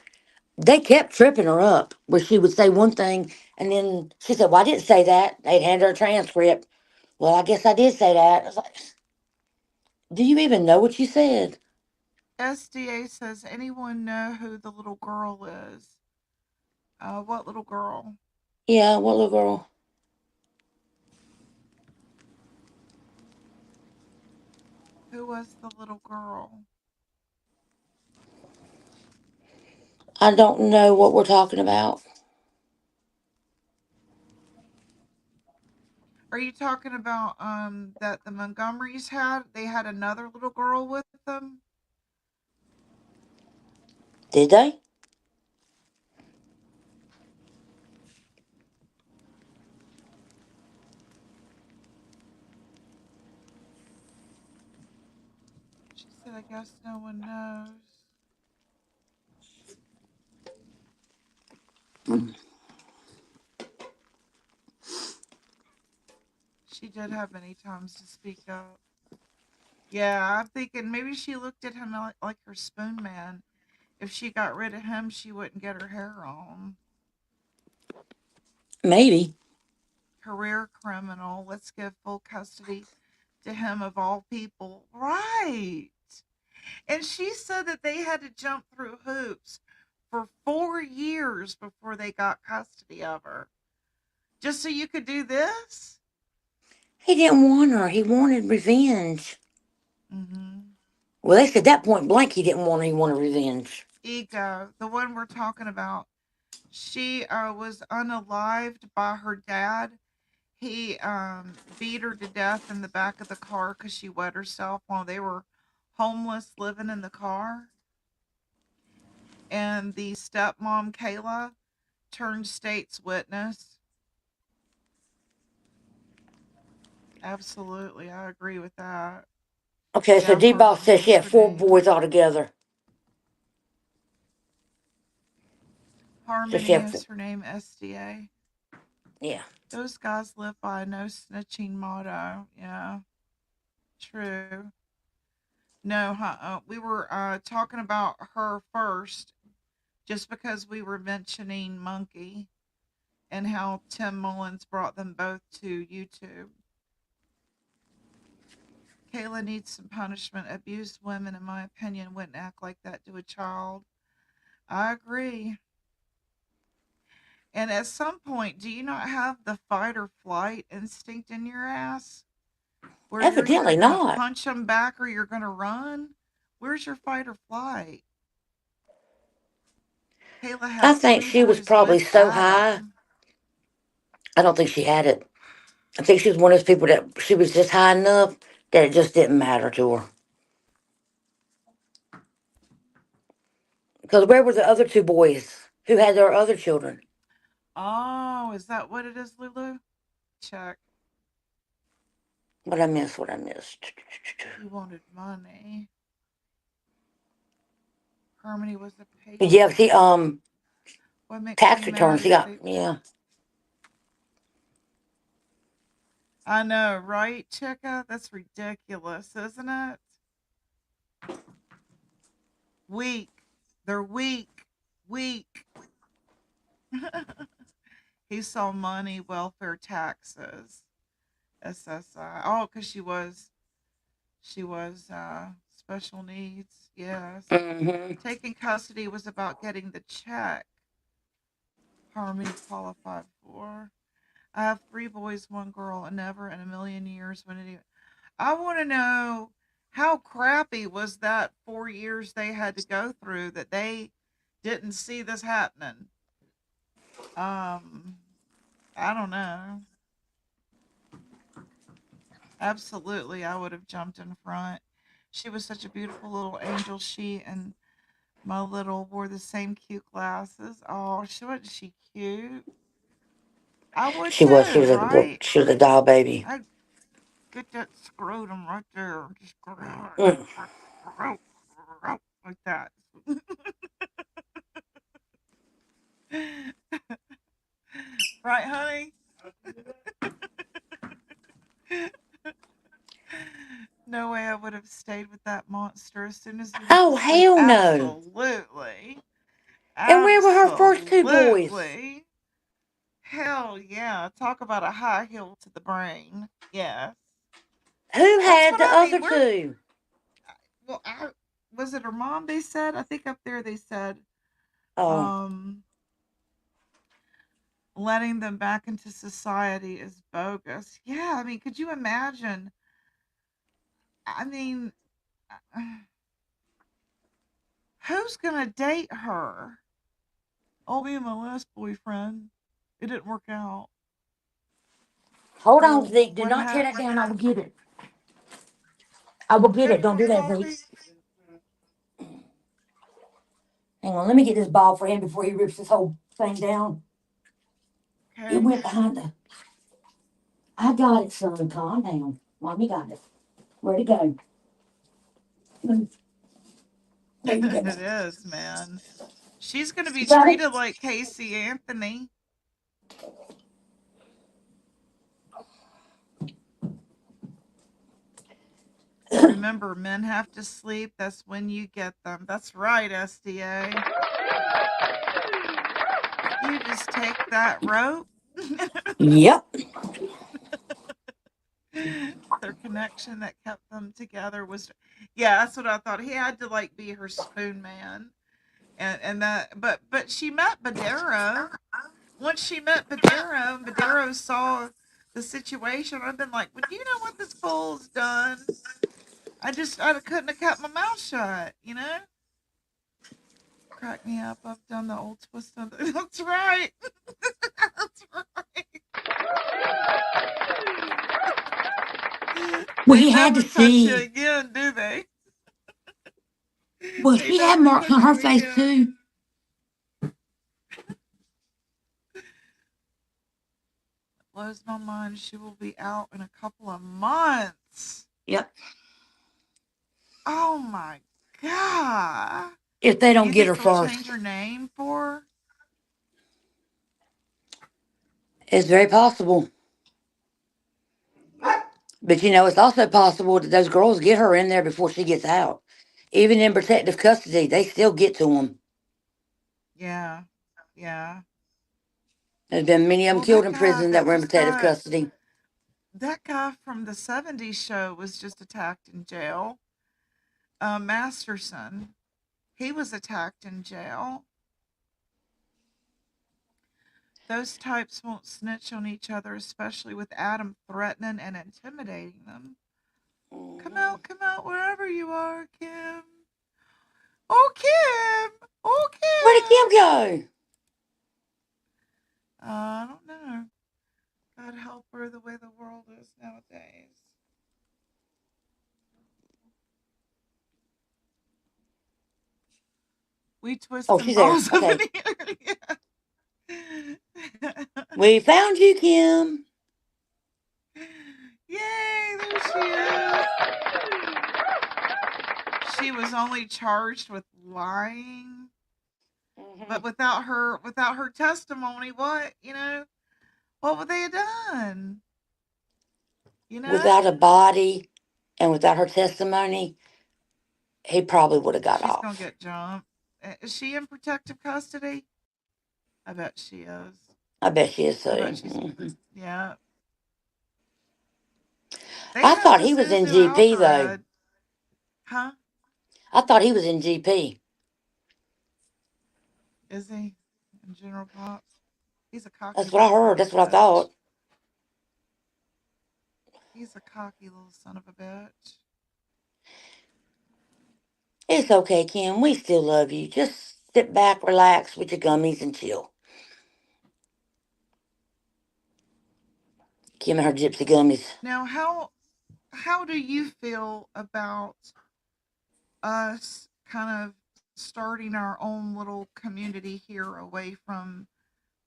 they kept tripping her up where she would say one thing and then she said, well, I didn't say that. They'd hand her a transcript. Well, I guess I did say that. I was like, do you even know what you said? SDA says, anyone know who the little girl is? What little girl? Yeah, what little girl? Who was the little girl? I don't know what we're talking about. Are you talking about that the Montgomerys had? They had another little girl with them. Did they? She said, I guess no one knows. She did have many times to speak up. Yeah, I'm thinking maybe she looked at him like her spoon man. If she got rid of him, she wouldn't get her hair on. Maybe. Career criminal. Let's give full custody to him of all people. Right. And she said that they had to jump through hoops for 4 years before they got custody of her. Just so you could do this? He didn't want her. He wanted revenge. Mm-hmm. Well, they said that point blank he didn't want her. He wanted revenge. Ego, the one we're talking about. She was unalived by her dad. He beat her to death in the back of the car because she wet herself while they were homeless living in the car. And the stepmom, Kayla, turned state's witness. Absolutely, I agree with that. Okay, so Yeah, D-Ball Harmony says she is had her four name. boys altogether. So she Harmony had four. is her name, SDA. Yeah. Those guys live by a no snitching motto. Yeah, true. No, we were talking about her first just because we were mentioning Monkey and how Tim Mullins brought them both to YouTube. Kayla needs some punishment. Abused women, in my opinion, wouldn't act like that to a child. I agree. And at some point, do you not have the fight or flight instinct in your ass? Where you're either Evidently going to not. punch them back or you're going to run? Where's your fight or flight? Kayla I had think 3 she was boys probably with so high. Adam. I don't think she had it. I think she was one of those people that she was just high enough that it just didn't matter to her. Because where were the other two boys who had their other children? Oh, is that what it is, Lulu? Check. What I missed? What I missed? He wanted money. Harmony was a Yeah, patient. she What makes tax you mad returns. She is got they. yeah. I know, right, Chicka? That's ridiculous, isn't it? Weak. They're weak. Weak. He saw money, welfare, taxes, SSI. Oh, because she was special needs. Yes. Mm-hmm. Taking custody was about getting the check Harmony qualified for. I have 3 boys, 1 girl, and never in a million years when any. I want to know how crappy was that 4 years they had to go through that they didn't see this happening. Um, I don't know. Absolutely, I would have jumped in front. She was such a beautiful little angel. She and my little wore the same cute glasses. Oh, wasn't she cute? I would She was. too, right? She was a doll baby. I'd get that scrotum right there. Just grab Mm. it. Like that. Right, honey? No way I would have stayed with that monster as soon as he went to Oh sleep. hell no! Absolutely. And where were her first two boys? Absolutely. Hell yeah. Talk about a high heel to the brain. Yes. Who That's had what the I other mean. two? Well, was it her mom they said? I think up there they said Oh, um letting them back into society is bogus. Yeah, I mean, could you imagine? I mean, who's gonna date her? Oh, me and my last boyfriend, it didn't work out. hold on, Well, Zeke. Do what not tear that happened? down. I will get it. I will get Ready it. for Don't do that, Zeke. coffee? Hang on. Let me get this ball for him before he rips this whole thing down. It Okay. went behind the. I got it, son. Calm down. Mommy got it. Where'd it go? There you go. It is, man. She's gonna be You got treated it? like Casey Anthony. Remember, men have to sleep. That's when you get them. That's right, SDA. You just take that rope. Yep. Their connection that kept them together was, yeah, that's what I thought. He had to like be her spoon man, and that, but she met Badero. Once she met Badero, and Badero saw the situation. I've been like, well, do you know what this fool's done? I couldn't have kept my mouth shut, you know. Crack me up. I've done the old twist. That's right. That's right. Well, They he had to never touch you see. again, do they? Well, They she had never marks on touch her you face again. too. Blows my mind. She will be out in a couple of months. Yep. Oh my god. If they don't You get think her they'll change first, her name for her? it's very possible. But it's also possible that those girls get her in there before she gets out. Even in protective custody, they still get to them. Yeah. Yeah. There's been many of them Well, killed that in guy prison that that were in just protective got custody. that guy from the '70s show was just attacked in jail. Masterson, he was attacked in jail. Those types won't snitch on each other, especially with Adam threatening and intimidating them. Mhm. Come out wherever you are, Kim. Oh, Kim. Oh, Where did Kim Kim. go? I don't know. God help her the way the world is nowadays. We twist Oh, some she's there. balls up in Okay. here. We found you, Kim. Yay, there she is. She was only charged with lying, Hmm. but without her testimony, what would they have done? You Without know? a body and without her testimony, he probably would have got She's gonna off. get jumped. Is she in protective custody? I bet she is. I bet she is I too. bet she's Hmm. yeah. They I have thought the he was in Zuzu GP though. algorithm, huh? I thought he was in GP. Is he in General Pops? He's a cocky That's what I little son heard. of a That's what I bitch. thought. He's a cocky little son of a bitch. It's okay, Kim. We still love you. Just sit back, relax with your gummies, and chill. Kim and her gypsy gummies. Now, how do you feel about us kind of starting our own little community here away from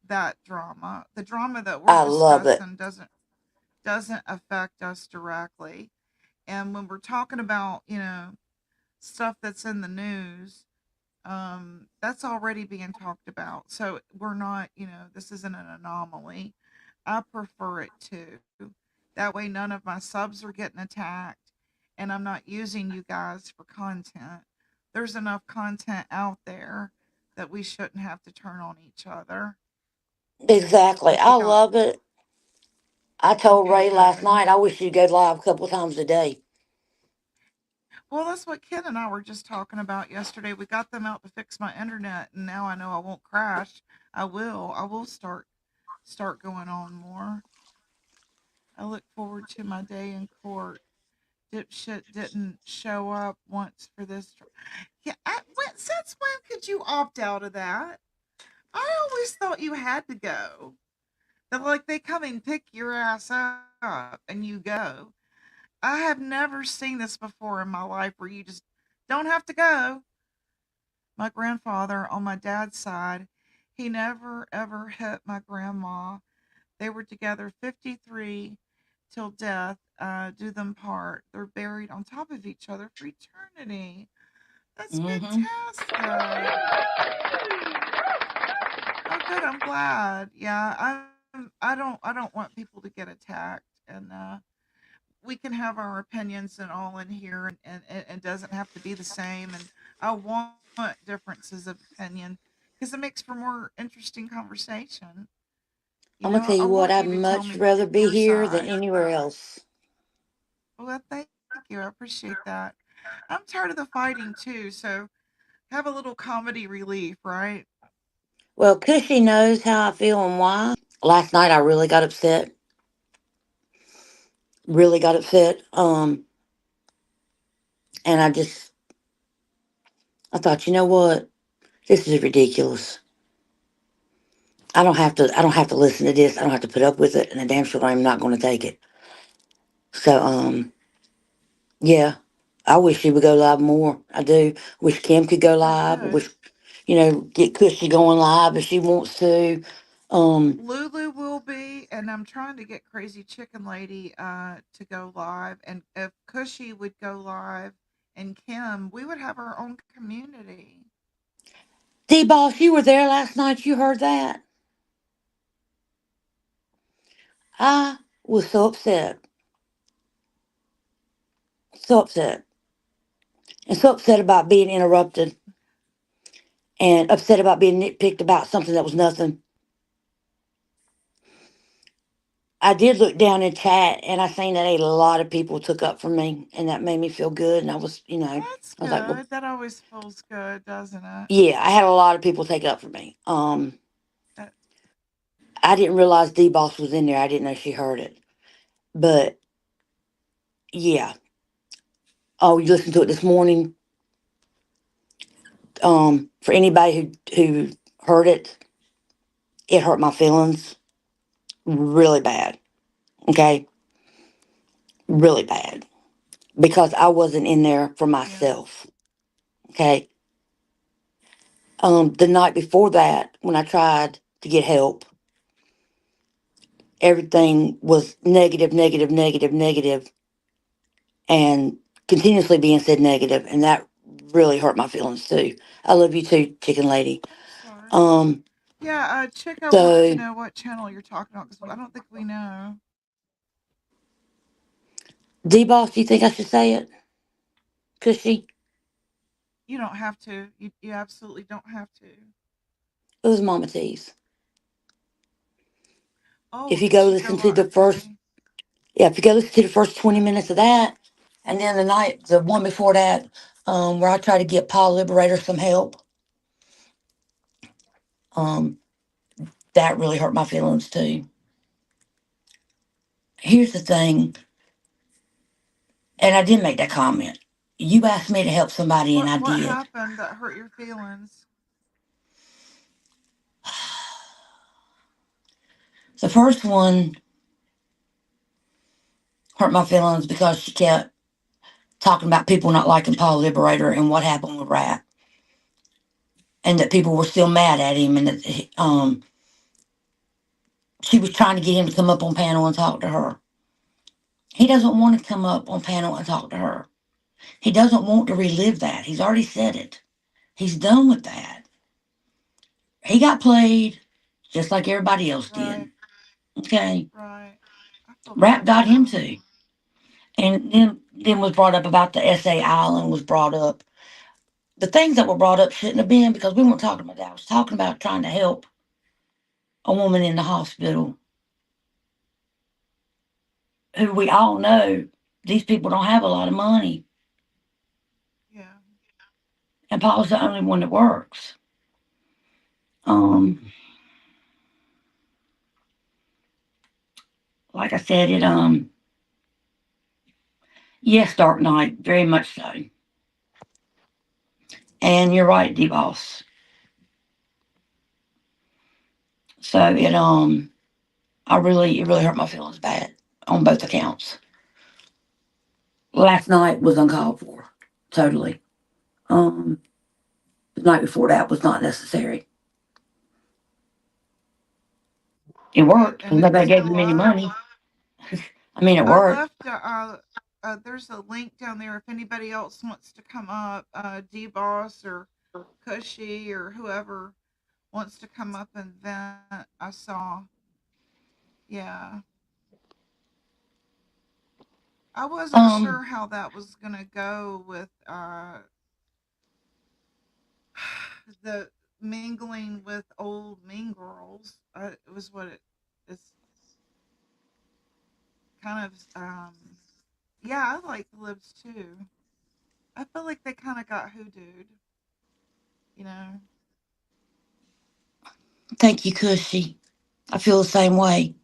that drama? The drama that we're I love it. discussing doesn't affect us directly. And when we're talking about, stuff that's in the news, that's already being talked about. So we're not, this isn't an anomaly. I prefer it too. That way, none of my subs are getting attacked, and I'm not using you guys for content. There's enough content out there that we shouldn't have to turn on each other. Exactly. I I think I love it. I told okay, Ray last good. night I wish you'd go live a couple times a day. Well, that's what Ken and I were just talking about yesterday. We got them out to fix my internet, and now I know I won't crash. I will start going on more. I look forward to my day in court. Dipshit didn't show up once for this. Yeah, since when could you opt out of that? I always thought you had to go. That like they come and pick your ass up and you go. I have never seen this before in my life where you just don't have to go. My grandfather on my dad's side, he never ever hit my grandma. They were together 53 till death, do them part. They're buried on top of each other for eternity. That's Hmm. fantastic. Oh, good. I'm glad. Yeah, I don't want people to get attacked, and we can have our opinions and all in here, and it doesn't have to be the same. And I want differences of opinion because it makes for more interesting conversation. I'm gonna tell I you what, want you I'd to tell much me rather your be here than side. anywhere else. Well, thank you. I appreciate that. I'm tired of the fighting too, so have a little comedy relief, right? Well, Cushy knows how I feel and why. Last night I really got upset. Really got upset. And I thought, you know what? This is ridiculous. I don't have to listen to this. I don't have to put up with it, and I damn sure I'm not gonna take it. So, yeah. I wish she would go live more. I do. Wish Kim could go Good, live. I good. wish, get Cushy going live if she wants to. Um, Lulu will be, and I'm trying to get Crazy Chicken Lady to go live. And if Cushy would go live and Kim, we would have our own community. D Boss, you were there last night. You heard that? I was so upset. So upset. And so upset about being interrupted and upset about being nitpicked about something that was nothing. I did look down in chat and I seen that a lot of people took up for me and that made me feel good. And I was, That's I was like, well, good. That always feels good, doesn't it? yeah, I had a lot of people take up for me. That, I didn't realize D Boss was in there. I didn't know she heard it. But yeah. Oh, you listened to it this morning? For anybody who heard it, it hurt my feelings really bad. Okay, really bad because I wasn't in there for Yeah. myself. Okay. The night before that, when I tried to get help, everything was negative, negative, negative, negative, and continuously being said negative, and that really hurt my feelings too. I love you too, chicken lady. I'm sorry. Um, Yeah, Chica wants to so know what channel you're talking about because I don't think we know. D boss, do you think I should say it? Cushy? You don't have to. You absolutely don't have to. It was Mama T's. Oh, If you did go she listen go to on? the first, Okay. yeah, if you go listen to the first 20 minutes of that, and then the one before that, where I try to get Paul Liberator some help, um, that really hurt my feelings too. Here's the thing, and I did make that comment. You asked me to help somebody, and I What did. happened that hurt your feelings? The first one hurt my feelings because she kept talking about people not liking Paul Liberator and what happened with Rap, and that people were still mad at him, and that she was trying to get him to come up on panel and talk to her. He doesn't want to come up on panel and talk to her. He doesn't want to relive that. He's already said it. He's done with that. He got played just like everybody else Right, did. Okay. right. I feel Rap bad for got him him. too. And then was brought up about the SA Island was brought up. The things that were brought up shouldn't have been because we weren't talking about that. I was talking about trying to help a woman in the hospital who we all know these people don't have a lot of money. Yeah. And Paul's the only one that works. Um, like I said, yes, Dark Knight, very much so. And you're right, D Boss. So it really hurt my feelings bad on both accounts. Last night was uncalled for, totally. Um, the night before that was not necessary. It worked because And it was nobody gave still him any up. money. I mean, it I worked. left. There's a link down there if anybody else wants to come up. D Boss or Cushy or whoever wants to come up and vent. I saw. Yeah. I wasn't sure Um, how that was gonna go with the mingling with old mean girls. It was what it's kind of. Yeah, I like the Libs too. I feel like they kind of got hoodooed. You know. thank you, Cushy. I feel the same way.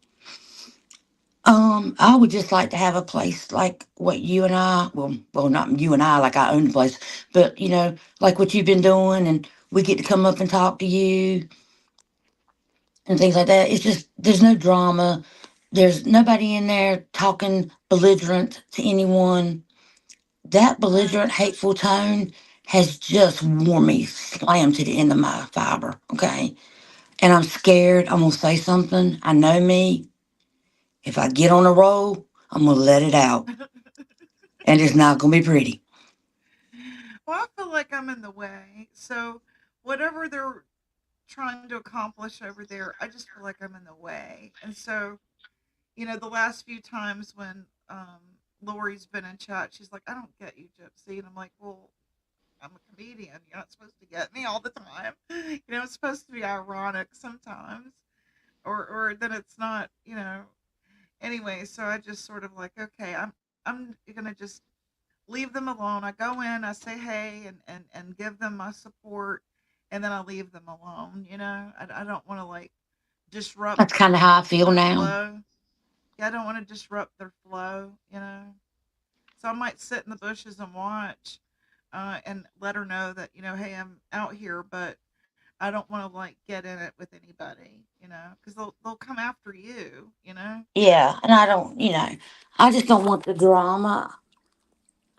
I would just like to have a place like what you and I, well, not you and I, like I own the place, but like what you've been doing, and we get to come up and talk to you and things like that. It's just there's no drama. There's nobody in there talking belligerent to anyone. That Right. belligerent, hateful tone has just worn me slammed to the end of my fiber. Okay, and I'm scared. I'm gonna say something. I know me. If I get on a roll, I'm gonna let it out. And it's not gonna be pretty. Well, I feel like I'm in the way. So, whatever they're trying to accomplish over there, I just feel like I'm in the way. And so, the last few times when Lori's been in chat, she's like, "I don't get you, Gypsy," and I'm like, "Well, I'm a comedian. You're not supposed to get me all the time. It's supposed to be ironic sometimes, or then it's not. Anyway, so I just sort of like, okay, I'm gonna just leave them alone. I go in, I say hey, and give them my support, and then I leave them alone. I don't want to like disrupt That's kind of how I feel their now. flow. Yeah, I don't want to disrupt their flow. So I might sit in the bushes and watch. and let her know that, hey, I'm out here, but I don't want to like get in it with anybody, because they'll come after you. Yeah, and I don't, I just don't want the drama.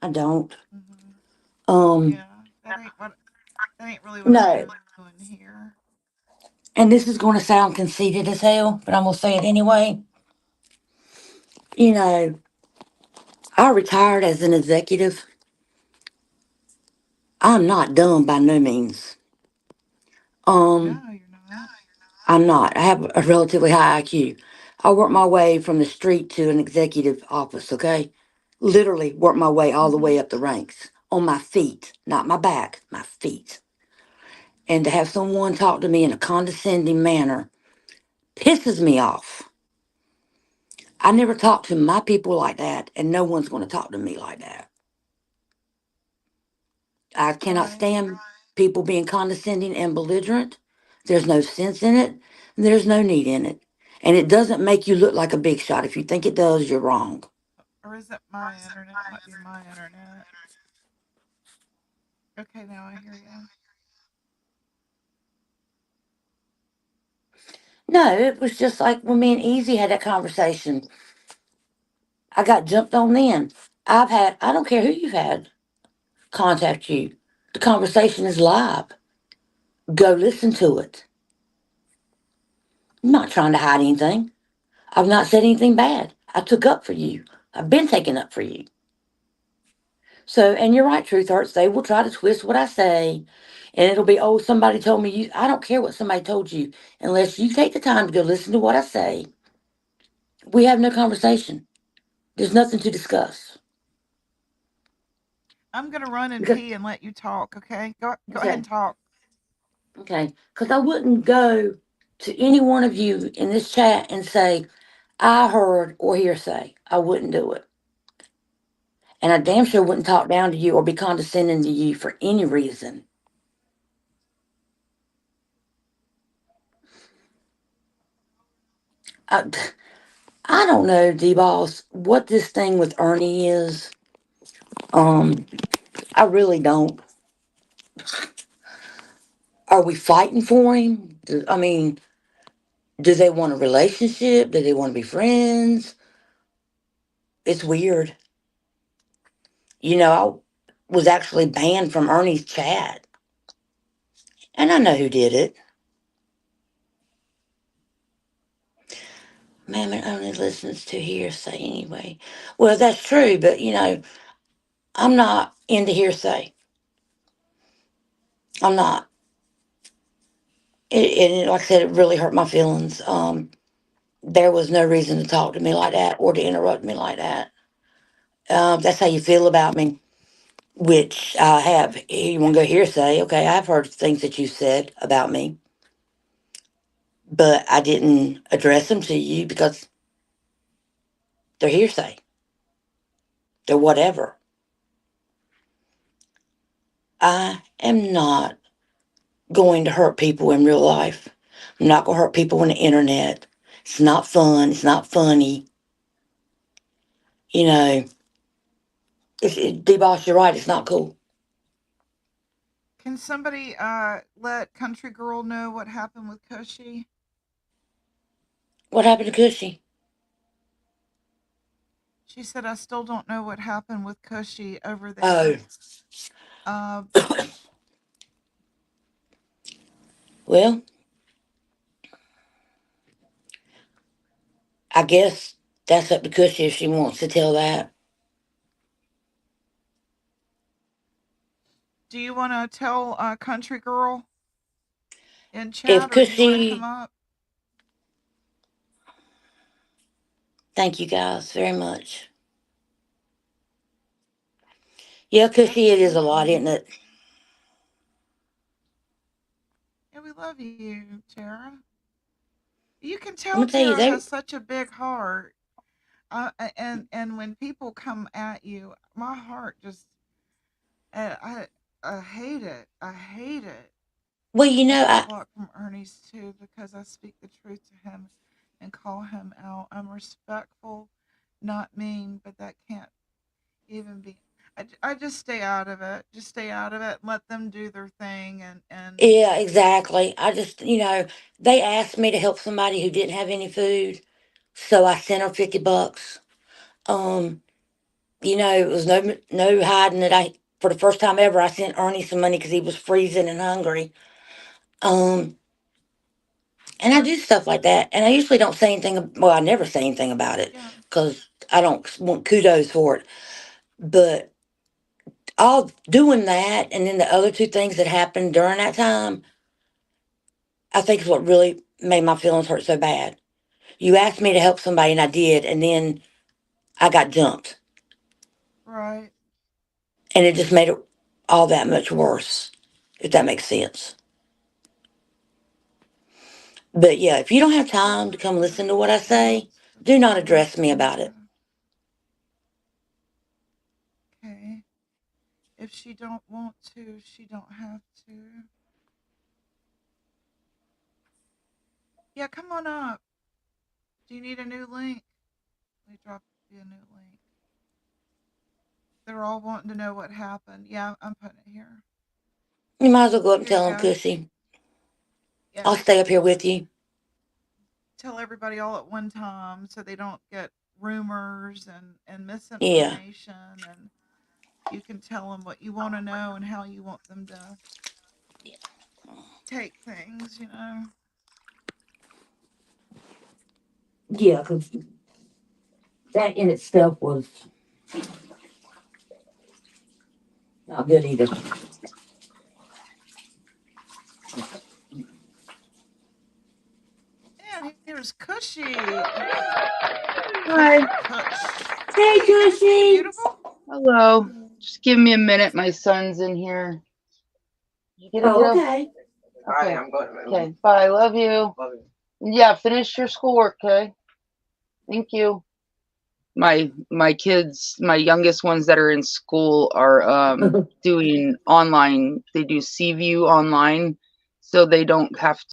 I don't. Hmm. Um, Yeah, that ain't really what I'm no. doing here. And this is going to sound conceited as hell, but I'm going to say it anyway. You know, I retired as an executive. I'm not dumb by no means. Um, No, you're not. I'm not. I have a relatively high IQ. I worked my way from the street to an executive office, okay? Literally worked my way all the Hmm. way up the ranks on my feet, not my back, my feet. And to have someone talk to me in a condescending manner pisses me off. I never talk to my people like that, and no one's going to talk to me like that. I cannot Right. stand people being condescending and belligerent. There's no sense in it. There's no need in it. And it doesn't make you look like a big shot. If you think it does, you're wrong. Or is it my internet? It might be my internet. Okay, now I hear you. No, it was just like when me and Easy had that conversation. I got jumped on then. I don't care who you've had contact you. The conversation is live. Go listen to it. I'm not trying to hide anything. I've not said anything bad. I took up for you. I've been taking up for you. So, and you're right, Truth Hurts. They will try to twist what I say, and it'll be, oh, somebody told me you. I don't care what somebody told you, unless you take the time to go listen to what I say. We have no conversation. There's nothing to discuss. I'm gonna run and Because pee and let you talk. Okay, go ahead and okay, talk. okay, because I wouldn't go to any one of you in this chat and say I heard or hearsay. I wouldn't do it, and I damn sure wouldn't talk down to you or be condescending to you for any reason. I, I don't know, D-Boss, what this thing with Ernie is. Um, I really don't. Are we fighting for him? I mean, do they want a relationship? Do they want to be friends? It's weird. I was actually banned from Ernie's chat, and I know who did it. Mammon only listens to hearsay anyway. Well, that's true, but I'm not into hearsay. I'm not. Like I said, it really hurt my feelings. There was no reason to talk to me like that or to interrupt me like that. That's how you feel about me, which I have. You want to go hearsay? Okay, I've heard things that you said about me, but I didn't address them to you because they're hearsay. They're whatever. I am not going to hurt people in real life. I'm not going to hurt people on the internet. It's not fun. It's not funny. You know, D-Boss, you're right. It's not cool. Can somebody let Country Girl know what happened with Cushy? What happened to Cushy? She said I still don't know what happened with Cushy over Oh, there. Uh, well, I guess that's up to Cushy if she wants to tell that. do you want to tell Country Girl in If chat, or do you want to come Cushy, up? thank you guys very much. Yeah, Cushy, it is a lot, Absolutely. isn't it? Yeah, we love you, Tara. You can I'm tell gonna tell you, Tara they. has such a big heart. And when people come at you, my heart just I hate it. I hate it. Well, I got I blocked from Ernie's too because I speak the truth to him and call him out. I'm respectful, not mean, but that can't even be. I just stay out of it. Just stay out of it and let them do their thing and Yeah, exactly. I just, they asked me to help somebody who didn't have any food, so I sent her $50. Um, it was no hiding that for the first time ever, I sent Ernie some money because he was freezing and hungry. Um, and I do stuff like that, and I usually don't say anything. Well, I never say anything about it yeah, because I don't want kudos for it. But all doing that, and then the other two things that happened during that time, I think is what really made my feelings hurt so bad. You asked me to help somebody, and I did, and then I got jumped, right. and it just made it all that much worse. If that makes sense. But yeah, if you don't have time to come listen to what I say, Wants to do not talk address me to about it. you. Okay. If she don't want to, she don't have to. Yeah, come on up. Do you need a new link? Let me drop you a new link. They're all wanting to know what happened. Yeah, I'm putting it here. You might as well go up and Here you tell them, go. Cushy. I'll Yeah. stay up here with you. Tell everybody all at one time so they don't get rumors and Yeah. misinformation, and you can tell them what you want to know and how you want them to take things. Yeah, because that in itself was not good either. And here's Cushy. Hi. Cushy Cush. Hey, Hey, good to see you, Cushy. beautiful. Hello. Just give me a minute. My son's in here. You get it, Oh, kiddo? okay. Okay. Okay. Bye. Love you. Yeah. Finish your schoolwork. Okay. Thank you. My kids, my youngest ones that are in school are doing online. They do CView online, so they don't have to.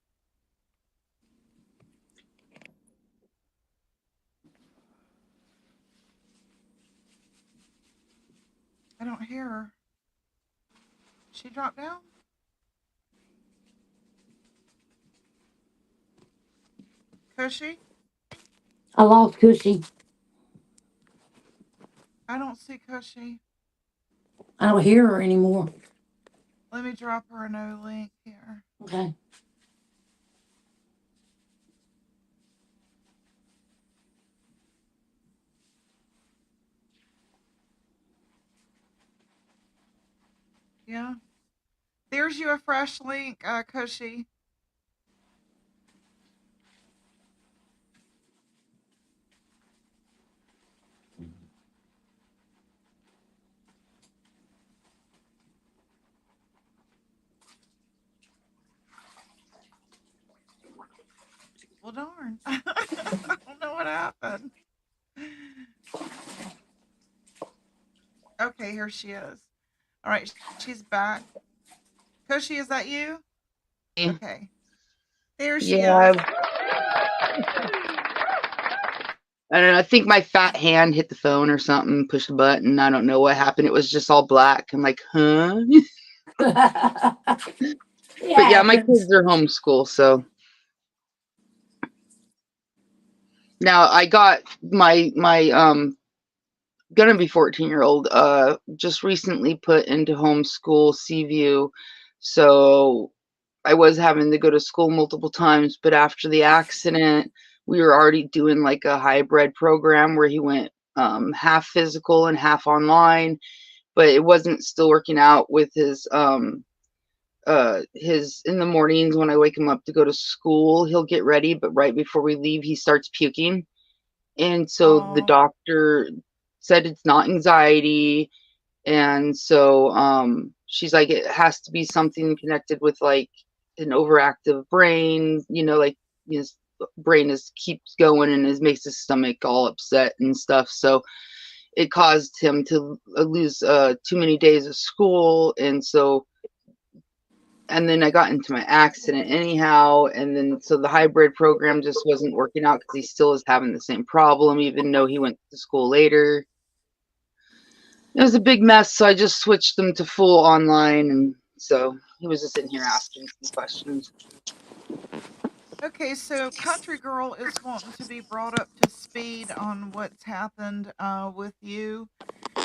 I don't hear her. She dropped down? Cushy? I lost Cushy. I don't see Cushy. I don't hear her anymore. Let me drop her a new link here. Okay. Yeah. There's you a fresh link, Cushy. Well, darn. I don't know what happened. Okay, here she is. All right, she's back. Cushy, is that you? Okay. There she is. Yeah. I don't know. I think my fat hand hit the phone or something, pushed a button. I don't know what happened. It was just all black. I'm like, huh? It But yeah, my happens. kids are homeschool, so now I got my gonna be 14-year-old just recently put into homeschool CView. So I was having to go to school multiple times, but after the accident, we were already doing like a hybrid program where he went half physical and half online, but it wasn't still working out with his in the mornings when I wake him up to go to school, he'll get ready, but right before we leave, he starts puking. And so the Oh, doctor said it's not anxiety. And so she's like, it has to be something connected with like an overactive brain, like his brain is keeps going and it makes his stomach all upset and stuff. So it caused him to lose too many days of school. And then I got into my accident anyhow. And then so the hybrid program just wasn't working out because he still is having the same problem, even though he went to school later. It was a big mess, so I just switched them to full online, and so he was just in here asking some questions. Okay, so Country Girl is wanting to be brought up to speed on what's happened with you.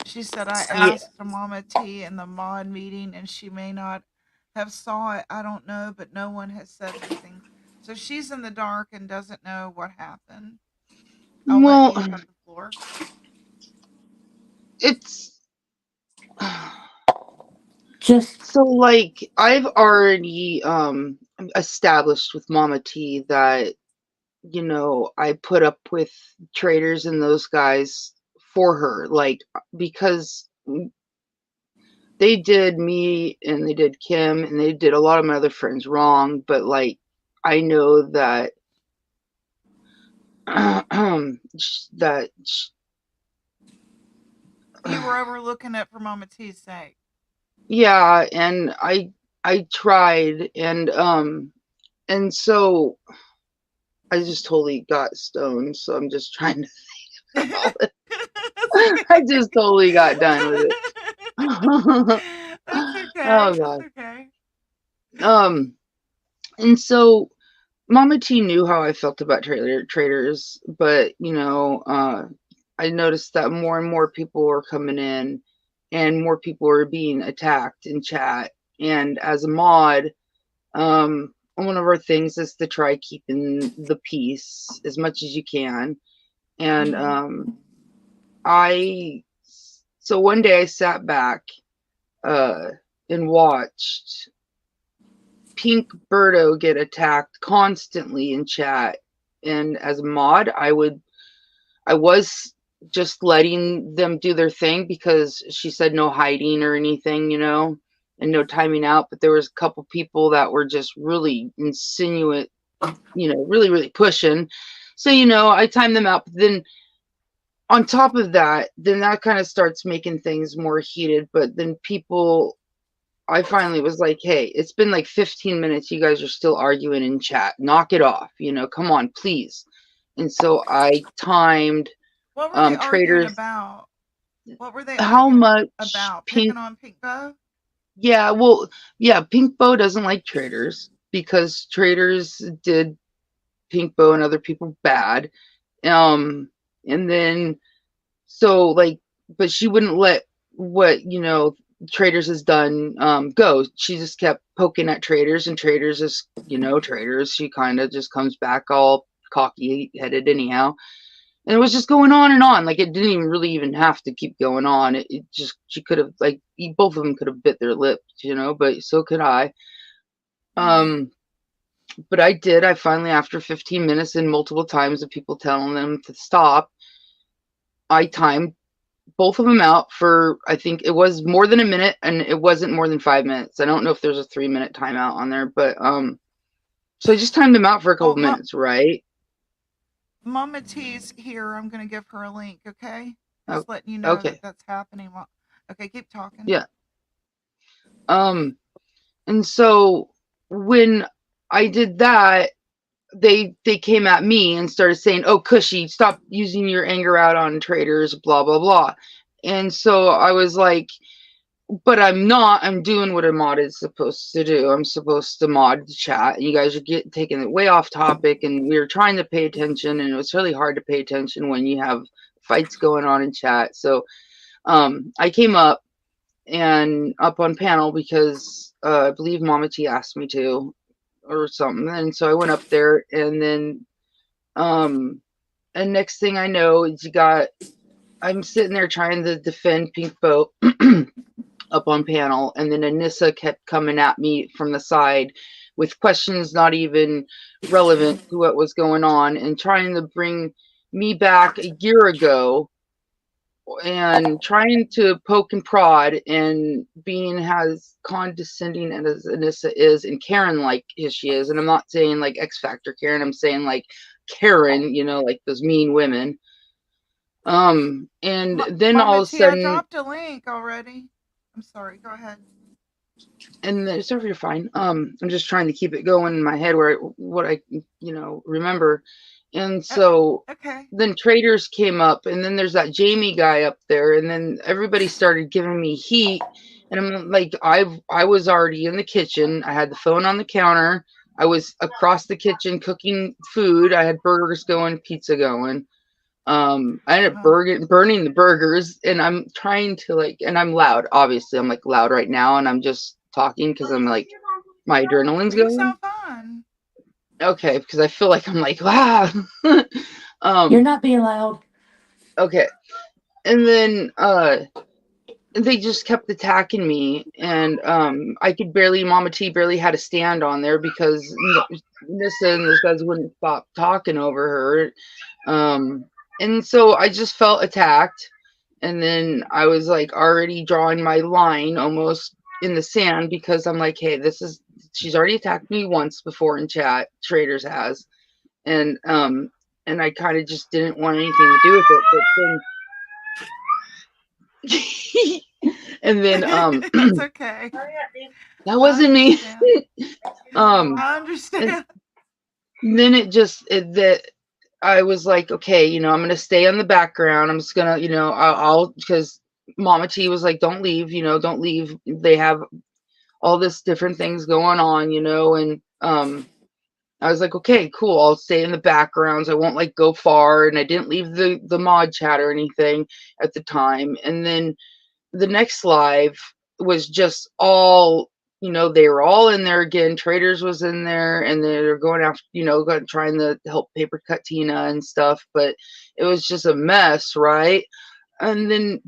She said I Yeah. asked Mama T in the mod meeting, and she may not have saw it. I don't know, but no one has said anything. So she's in the dark and doesn't know what happened. I'll let Well, you have the floor. it's Just so like I've already established with Mama T that I put up with traders and those guys for her, like because they did me and they did Kim and they did a lot of my other friends wrong, but like I know that that You were overlooking it for Mama T's sake. yeah, and I tried and so I just totally got stoned, so I'm just trying to think about it. That's I okay. just totally got done with it. That's okay. Oh That's god. okay. Um and so Mama T knew how I felt about traders, but I noticed that more and more people were coming in and more people were being attacked in chat. And as a mod, one of our things is to try keeping the peace as much as you can. And Mhm. I so one day I sat back uh and watched Pink Birdo get attacked constantly in chat. And as a mod, I was just letting them do their thing because she said no hiding or anything, and no timing out. But there was a couple people that were just really insinuate, really, really pushing. So, I timed them out. But then on top of that, then that kind of starts making things more heated. But then I finally was like, hey, it's been like 15 minutes. You guys are still arguing in chat. Knock it off. Come on, please. And so I timed What were they arguing traders about? What were they how arguing much about? Picking pink on Pink Bow? yeah, well, yeah, Pink Bow doesn't like traders because traders did Pink Bow and other people bad. Um and then so like but she wouldn't let what traders has done go. She just kept poking at traders, and traders is traders. She kind of just comes back all cocky headed anyhow, and it was just going on and on. Like it didn't even really even have to keep going on. It just she could have like both of them could have bit their lips, but so could I. Mm. um but I did. I finally, after 15 minutes and multiple times of people telling them to stop, I timed both of them out for, I think it was more than a minute, and it wasn't more than 5 minutes. I don't know if there's a 3-minute timeout on there, but so I just timed them out for a couple Well, minutes, right? Mama T's here. I'm going to give her a link, okay? Oh, Just letting you know that okay. that's happening. Okay, keep talking. Yeah. um and so when I did that, they came at me and started saying, "Oh, Kushy, stop using your anger out on traders, blah blah blah." And so I was like, "But I'm not. I'm doing what a mod is supposed to do. I'm supposed to mod the chat. And you guys are taking it way off topic, and we were trying to pay attention, and it was really hard to pay attention when you have fights going on in chat." So I came up on panel because I believe Mama T asked me to or something, and so I went up there, and then um and next thing I know is I'm sitting there trying to defend Pink Boat up on panel, and then Anissa kept coming at me from the side with questions not even relevant to what was going on, and trying to bring me back a year ago, and trying to poke and prod, and being as condescending as Anissa is, and Karen like as she is. And I'm not saying like X Factor Karen, I'm saying like Karen, like those mean women. And then all Mama of a T, I sudden, dropped a link already. I'm sorry. Go ahead. and it's over, you're fine. I'm just trying to keep it going in my head where what I remember. And so Okay. then traders came up, and then there's that Jamie guy up there, and then everybody started giving me heat. And I'm like, I was already in the kitchen. I had the phone on the counter. I was across the kitchen cooking food. I had burgers going, pizza going. I ended up burning the burgers, and I'm trying to like, and I'm loud. Obviously, I'm like loud right now, and I'm just talking because I'm like, my adrenaline's You going. sound fun. Okay, because I feel like I'm like, wow. You're not being loud. Okay. And then they just kept attacking me, and I could barely, Mama T barely had a stand on there because Nissa and those guys wouldn't stop talking over her. And so I just felt attacked, and then I was like already drawing my line almost in the sand because I'm like, hey, she's already attacked me once before in chat, Traders has, and I kind of just didn't want anything to do with it, but then and then That's okay. that wasn't me. I understand. Then that I was like, okay, I'm gonna stay in the background. I'm just gonna, I'll because Mama T was like, don't leave, don't leave. They have all this different things going on, and I was like, okay, cool. I'll stay in the backgrounds. I won't like go far, and I didn't leave the mod chat or anything at the time. And then the next live was just all, they were all in there again. Traders was in there, and they're going after, trying to help paper cut Tina and stuff, but it was just a mess, right? And then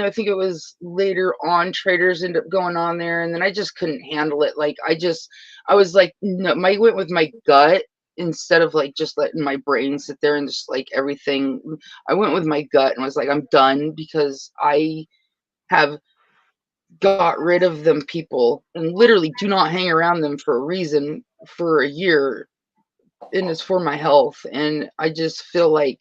I think it was later on traders ended up going on there, and then I just couldn't handle it. Like I was like, no, I went with my gut instead of like just letting my brain sit there and just like everything. I went with my gut and was like, I'm done because I have got rid of them people and literally do not hang around them for a reason for a year, and it's for my health. And I just feel like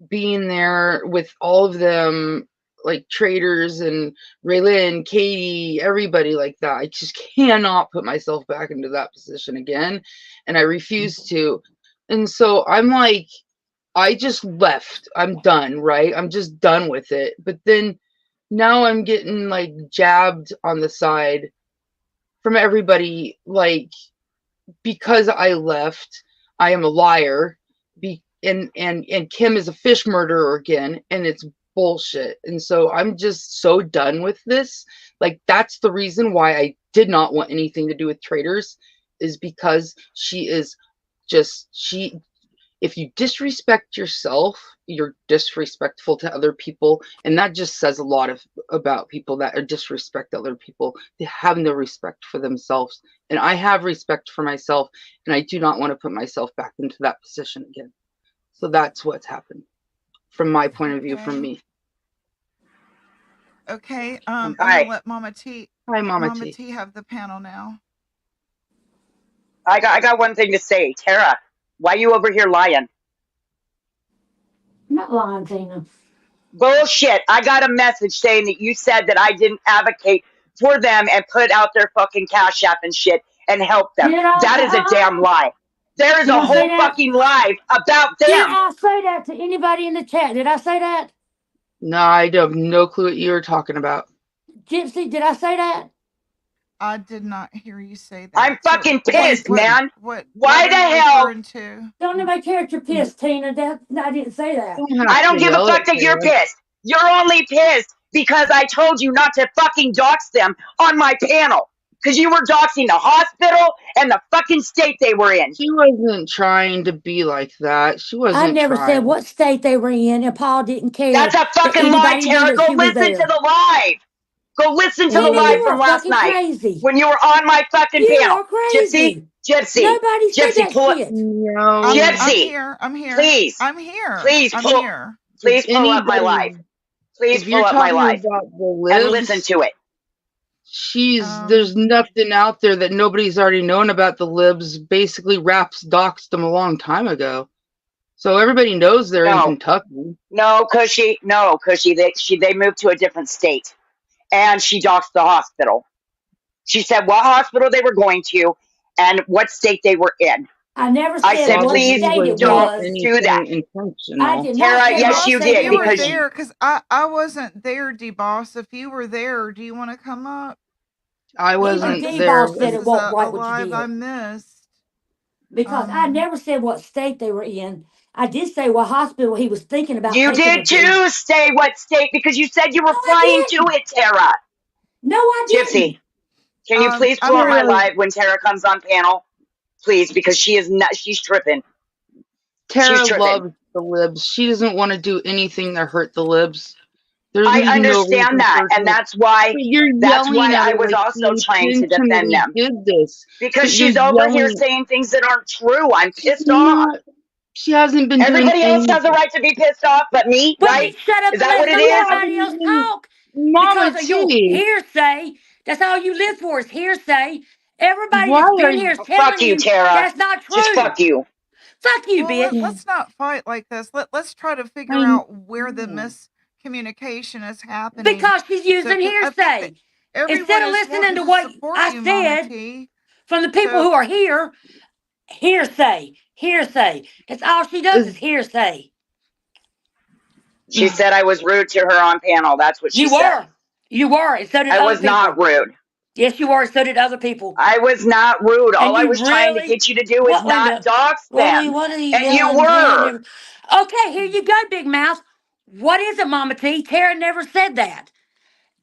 being there with all of them, like traders and Raylyn, Katie, everybody like that, I just cannot put myself back into that position again, and I refuse to. And so I'm like, I just left. I'm done, right? I'm just done with it. But then now I'm getting like jabbed on the side from everybody, like, because I left, I am a liar. And Kim is a fish murderer again, and it's bullshit. And so I'm just so done with this. Like, that's the reason why I did not want anything to do with traders, is because if you disrespect yourself, you're disrespectful to other people, and that just says a lot about people that are disrespect other people. They have no respect for themselves, and I have respect for myself, and I do not want to put myself back into that position again. So that's what's happened from my point of view, from me. Okay, I'm gonna let Mama T. Hi, Mama T have the panel now. I got one thing to say. Tara, why you over here lying? I'm not lying, Tina. Bullshit. I got a message saying that you said that I didn't advocate for them and put out their fucking Cash App and shit and help them. That is a damn lie. There is a whole fucking live about them. Did I say that to anybody in the chat? Did I say that? No, I have no clue what you're talking about. Gypsy, did I say that? I did not hear you say that. I'm fucking pissed, man. Why the hell? Don't nobody care if you're pissed, Tina. I didn't say that. I don't give a fuck that you're pissed. You're only pissed because I told you not to fucking dox them on my panel. Because you were doxing the hospital and the fucking state they were in. She wasn't trying to be like that. She wasn't. I never said what state they were in, and Paul didn't care. That's a fucking lie, Tara. Go listen to the live. Go listen to the live from last night. Crazy. When you were on my fucking panel. Are crazy. Gypsy. Nobody said that shit. No. Gypsy. I'm here. Please. I'm here. Please pull up my live. Please pull up my live and listen to it. There's nothing out there that nobody's already known about the libs. Basically, Raps doxed them a long time ago. So everybody knows they're in Kentucky. No, Kushy. They moved to a different state. And she doxed the hospital. She said what hospital they were going to and what state they were in. I never I said said, what Probably please state it wasn't don't was. do that. anything I intentional. did not Tara, say yes, what Boss, you if state did they you were were because in. there, because I wasn't there, D Boss. If you were there, do you want to come up? I Even wasn't D This is there, Boss but said this it is wasn't a right what you live I did. missed. Because I never said what state they were in. I did say what hospital he was thinking about you taking her did to. too. Stay what state? Because you said you No, were I flying to didn't. it, Tara. No, I Gypsy, didn't. can you please pull I'm up not. my Tara, live when Tara comes on panel, please? Because she is not. She's tripping. She's Tara tripping. loves the libs. She doesn't want to do anything to hurt the libs. There's I no understand reason that, for her and to. But you're that's yelling why at I her was like also she trying to defend intentionally them. did this. Because But you're she's over here yelling. saying things that aren't true. I'm She's pissed off. not. She hasn't been doing Everybody else has a anything. right to be pissed off, but me, Well, right? then shut up Is and that what let it You is? everybody haven't else even, talk Mama because of your T. hearsay. That's all you live for is hearsay. Everybody Why that's are been here is you? Fuck telling you, you Tara. that's not Just true. fuck you. Fuck you, Well, bitch. let's not fight like this. Let's try to figure I out where the miscommunication is happening. Because she's So, using 'cause I think that hearsay. everyone Instead of is listening wanting to to what support I you, Mama said T. from the people So, who are here, hearsay. Hearsay. That's all she does is hearsay. She said I was rude to her on panel. That's what she You said. were. You were, and so did I other was not people. rude. Yes, you were, and so did other people. I was not rude. All And I you was trying to really, get you to do is what, wait a not minute. dox them. What have you And you done? Tara were. never. Okay, here you go, Big Mouth. What is it, Mama T? Tara never said that.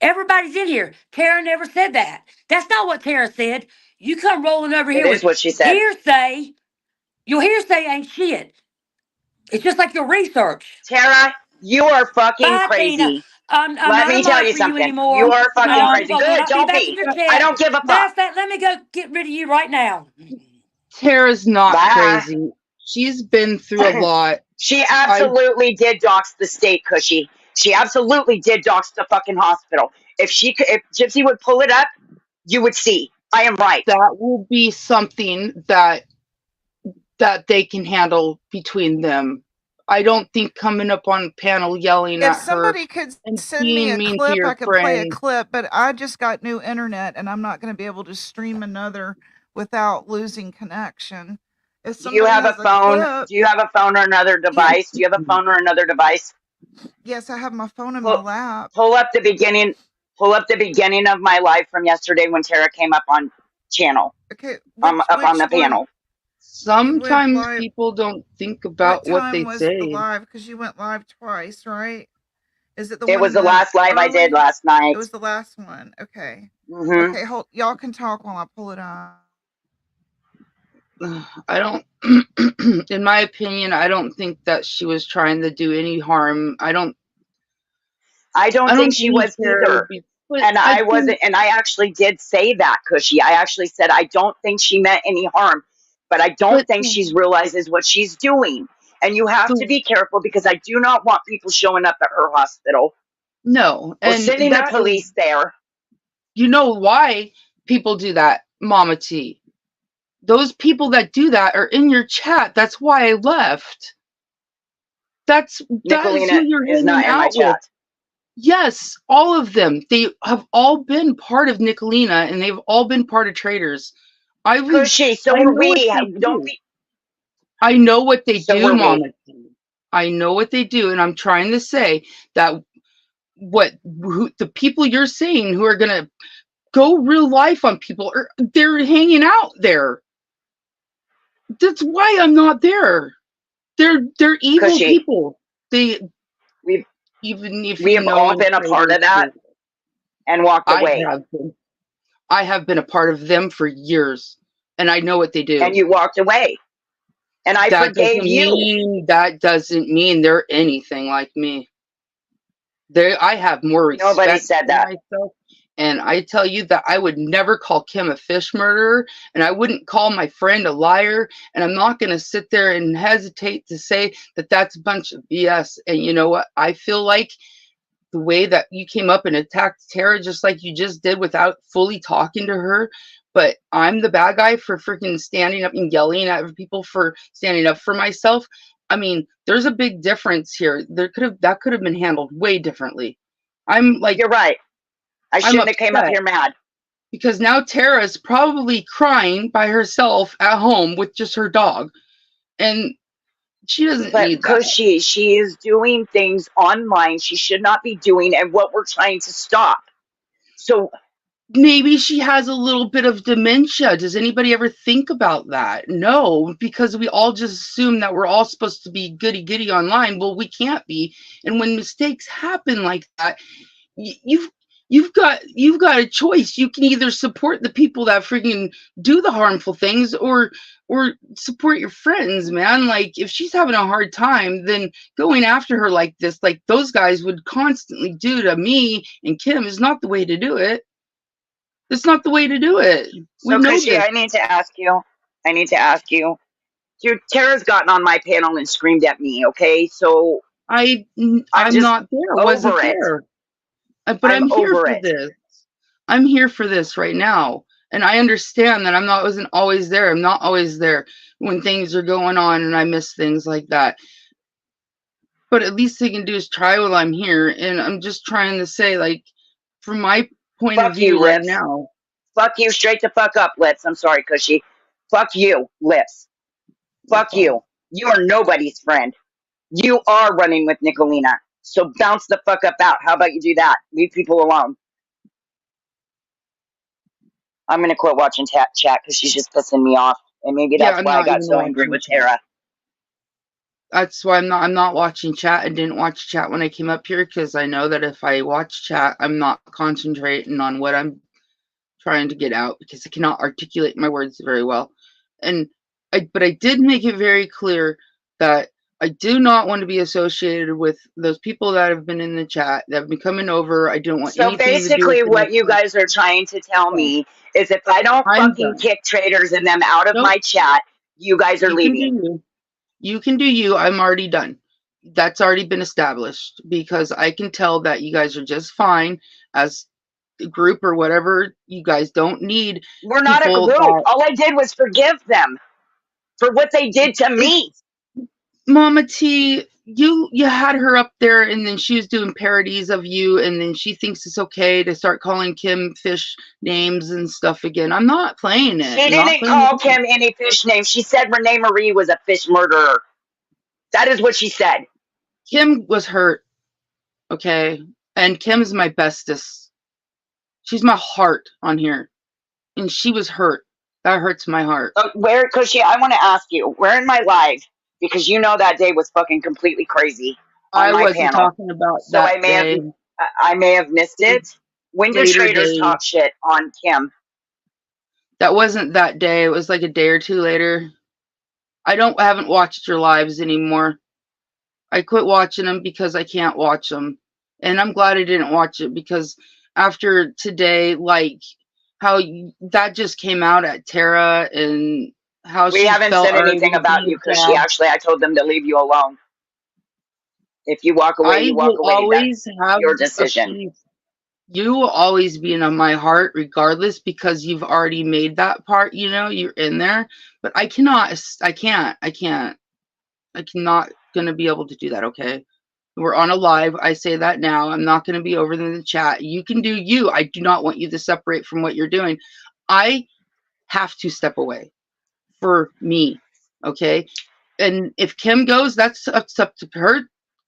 Everybody's in here. Tara never said that. That's not what Tara said. You come rolling over It here is with what she said. hearsay. Your hearsay ain't shit. It's just like your research. Tara, you are fucking Bye, Tina. crazy. I'm Let not a me tell mod you for you something. You anymore. are And fucking crazy. I will Good. not be Don't back in be. your I chat. don't give a Matter fuck. of fact, let me go get rid of you right now. Tara's not Bye. crazy. She's been through a lot. She I absolutely did dox the state, Cushy. She absolutely did dox the fucking hospital. If Gypsy would pull it up, you would see. I am right. That will be something that they can handle between them. I don't think coming up on a panel yelling if at her somebody could and send me being a mean to clip, I your could play a friend. clip, but I just got new internet and I'm not going to be able to stream another without losing connection. If Do you somebody have a has a phone? clip, Do you have a phone or another yeah, device? Do you have a phone or another device? yes, I have my phone in my Pull, lap. pull up the beginning. Pull up the beginning of my live from yesterday when Tara came up on channel. Okay, Up on which the one? panel. You went Sometimes live. people don't think What about what time they was the say. live? Because you went live twice, right? Is it the It one was in the the last live I did early? last It night. was the last one. Okay. Hmm. Okay, hold. Y'all can talk while I pull it up. I don't, in my opinion, I don't think that she was trying to do any harm. I I don't think don't she believe was Tara either. would be, but And I I think wasn't, and I actually did say that, Cushy. I actually said, I don't think she meant any harm, but I don't but think she realizes what she's doing. And you have to the be careful because I do not want people showing up at her hospital no, or and sending the that is, police there. you know why people do that, Mama T. Those people that do that are in your chat. That's why I left. That is who Nicolina you're is hanging not in my out with. chat. Yes, all of them. They have all been part of Nicolina, and they've all been part of Traders. I was, Cushy, I so are know what we. they Don't do. be, I know what they so do, are we. Mama T. I know what they do, and I'm trying to say that the people you're saying who are gonna go real life on people are they're hanging out there. That's why I'm not there. They're evil Cushy, people. They we've, even if we you have know all in been a part Traders of that group, and walked I away. have been. I have been a part of them for years, and I know what they And do. you walked away. And I forgave you. That doesn't mean they're anything like me. I have more Nobody respect said for that. myself, and I tell you that I would never call Kim a fish murderer, and I wouldn't call my friend a liar, and I'm not going to sit there and hesitate to say that that's a bunch of BS. And you know what? I feel like the way that you came up and attacked Tara just like you just did without fully talking to her. But I'm the bad guy for freaking standing up and yelling at people for standing up for myself. I mean, there's a big difference here. That could have been handled way differently. I'm like, You're right. I I'm shouldn't have came up upset. here mad. Because now Tara's probably crying by herself at home with just her dog. And she doesn't But need that. Kushy, she is doing things online she should not be doing, and what we're trying to stop. So Maybe she has a little bit of dementia. Does anybody ever think about that? No, because we all just assume that we're all supposed to be goody goody online. Well, we can't be. And when mistakes happen like that, you've you've got a choice. You can either support the people that freaking do the harmful things, or support your friends, man. Like, if she's having a hard time, then going after her like this, like those guys would constantly do to me and Kim, is not the way to do it. It's not the way to do it. We so know Kushy, this. I need to ask you. I need to ask you. Dude, Tara's gotten on my panel and screamed at me, okay? So I'm I'm just not there. Wasn't over it. there. But I'm I'm here over for it. this. I'm here for this right now. And I understand that wasn't always there. I'm not always there when things are going on and I miss things like that. But at least they can do is try while I'm here. And I'm just trying to say, like, from my point of Fuck you, view right Lips. now. Fuck you straight the fuck up, Lips. I'm sorry, Kushy. Fuck you, Lips. Fuck you. You are nobody's friend. You are running with Nicolina. So bounce the fuck up out. How about you do that? Leave people alone. I'm gonna quit watching chat because she's just pissing me off. And maybe Yeah, that's I'm why I not got even so angry watching with chat. Tara. That's why I'm not watching chat. I didn't watch chat when I came up here because I know that if I watch chat, I'm not concentrating on what I'm trying to get out because I cannot articulate my words very well. But I did make it very clear that I do not want to be associated with those people that have been in the chat that have been coming over. I don't want So anything to do with basically, what you them. guys are trying to tell me is if I don't I'm fucking done. kick traders and them out of Nope. my chat, you guys are You can do leaving. you. You can do you. I'm already done. That's already been established because I can tell that you guys are just fine as a group or whatever. You guys don't need We're not a people group. that All I did was forgive them for what they did to me. Mama T, you had her up there, and then she was doing parodies of you, and then she thinks it's okay to start calling Kim fish names and stuff again. I'm not playing it. She I'm not didn't playing call it. Kim any fish name. She said Renee Marie was a fish murderer. That is what she said. Kim was hurt, okay, and Kim's my bestest. She's my heart on here, and she was hurt. That hurts my heart. Where, Kushy, I want to ask you, where in my live, because you know that day was fucking completely crazy on I my wasn't panel. talking about So that day. I may have missed it. When did Later traders day. talk shit on Kim? That wasn't that day. It was like a day or two later. Haven't watched your lives anymore. I quit watching them because I can't watch them. And I'm glad I didn't watch it because after today, like how that just came out at Tara and how We she haven't felt said anything already about you, being Kushy. stabbed. Actually, I told them to leave you alone. If you walk away, I you walk will away. That's always have your a decision. piece. You will always be in my heart regardless because you've already made that part, you're in there. But I cannot, I cannot gonna be able to do that, okay? We're on a live. I say that now. I'm not going to be over in the chat. You can do you. I do not want you to separate from what you're doing. I have to step away for me. Okay. And if Kim goes, that's up to her.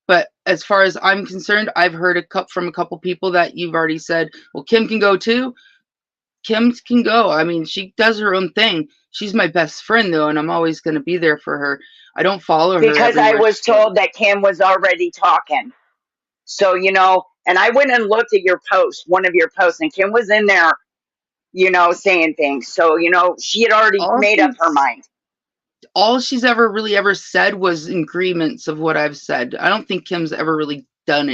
But as far as I'm concerned, I've heard from a couple people that you've already said, well, Kim can go too. Kim can go. I mean, she does her own thing. She's my best friend, though, and I'm always going to be there for her. I don't follow her Because I everywhere was she goes. told that Kim was already talking. So, and I went and looked at your post, one of your posts, and Kim was in there, saying things. So, she had already All made up her she's mind. all she's ever said was agreements of what I've said. I don't think Kim's ever really done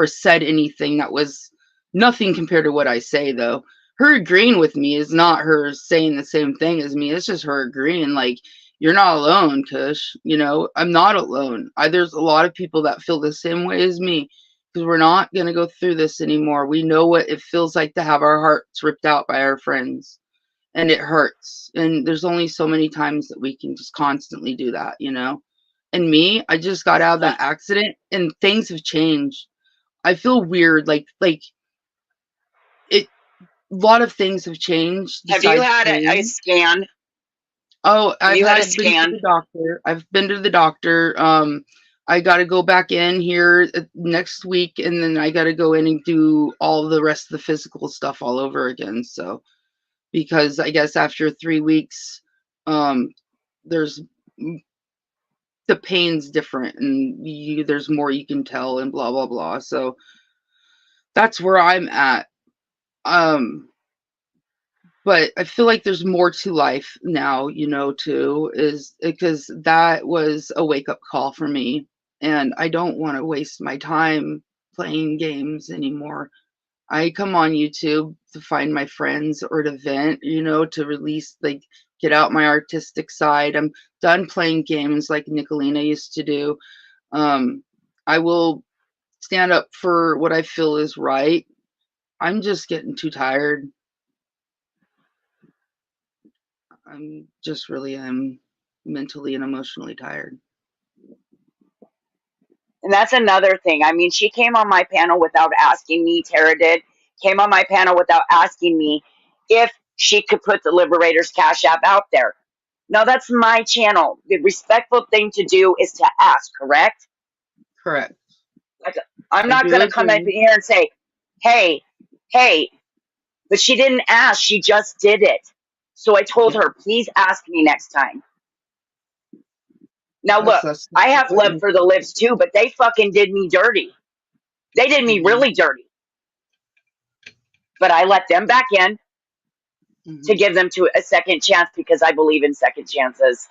said anything that was nothing compared to what I say, though. Her agreeing with me is not her saying the same thing as me. It's just her agreeing, like, you're not alone, Kush. I'm not alone. There's a lot of people that feel the same way as me because we're not going to go through this anymore. We know what it feels like to have our hearts ripped out by our friends, and it hurts, and there's only so many times that we can just constantly do that. And me, I just got out of that accident and things have changed. I feel weird, like it lot of things have changed Have you besides had a pain. scan? Oh, Have I've you had a been to scan? the doctor. I've been to the doctor. I got to go back in here next week, and then I got to go in and do all the rest of the physical stuff all over again. So, because I guess after 3 weeks, there's the pain's different, and there's more you can tell, and blah blah blah. So that's where I'm at. Um, but I feel like there's more to life now, too, is because that was a wake up call for me. And I don't want to waste my time playing games anymore. I come on YouTube to find my friends or to vent, to release, like, get out my artistic side. I'm done playing games like Nicolina used to do. I will stand up for what I feel is right. I'm just getting too tired. I'm just really am mentally and emotionally tired. And that's another thing. I mean, she came on my panel without asking me, Tara did, came on my panel without asking me if she could put the Liberators Cash App out there. No, that's my channel. The respectful thing to do is to ask, correct? Correct. Like, I'm I not do going to come up agree. in here and say, hey, hey, but she didn't ask. She just did it. So I told Yeah, her, please ask me next time. Now, look, that's I have what love for the Lips too, but they fucking did me dirty. They did me mm-hmm, really dirty. But I let them back in to mm-hmm. give them to a second chance because I believe in second chances.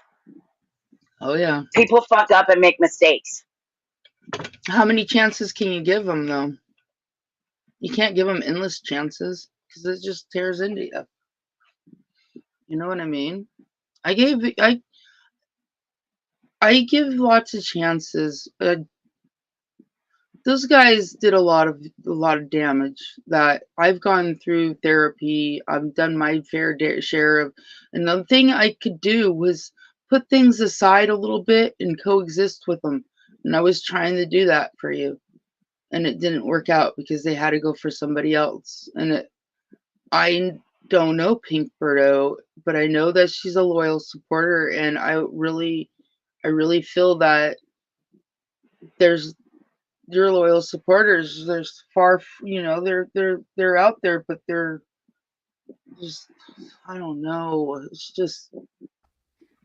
Oh yeah. People fuck up and make mistakes. How many chances can you give them though? You can't give them endless chances because it just tears into you. You know what I mean? I gave I give lots of chances, but those guys did a lot of damage. That I've gone through therapy. I've done my fair share of, and the thing I could do was put things aside a little bit and coexist with them. And I was trying to do that for you, and it didn't work out because they had to go for somebody else. And I don't know Pink Birdo, but I know that she's a loyal supporter, and I really feel that there's your loyal supporters. There's they're out there, but they're just, I don't know. It's just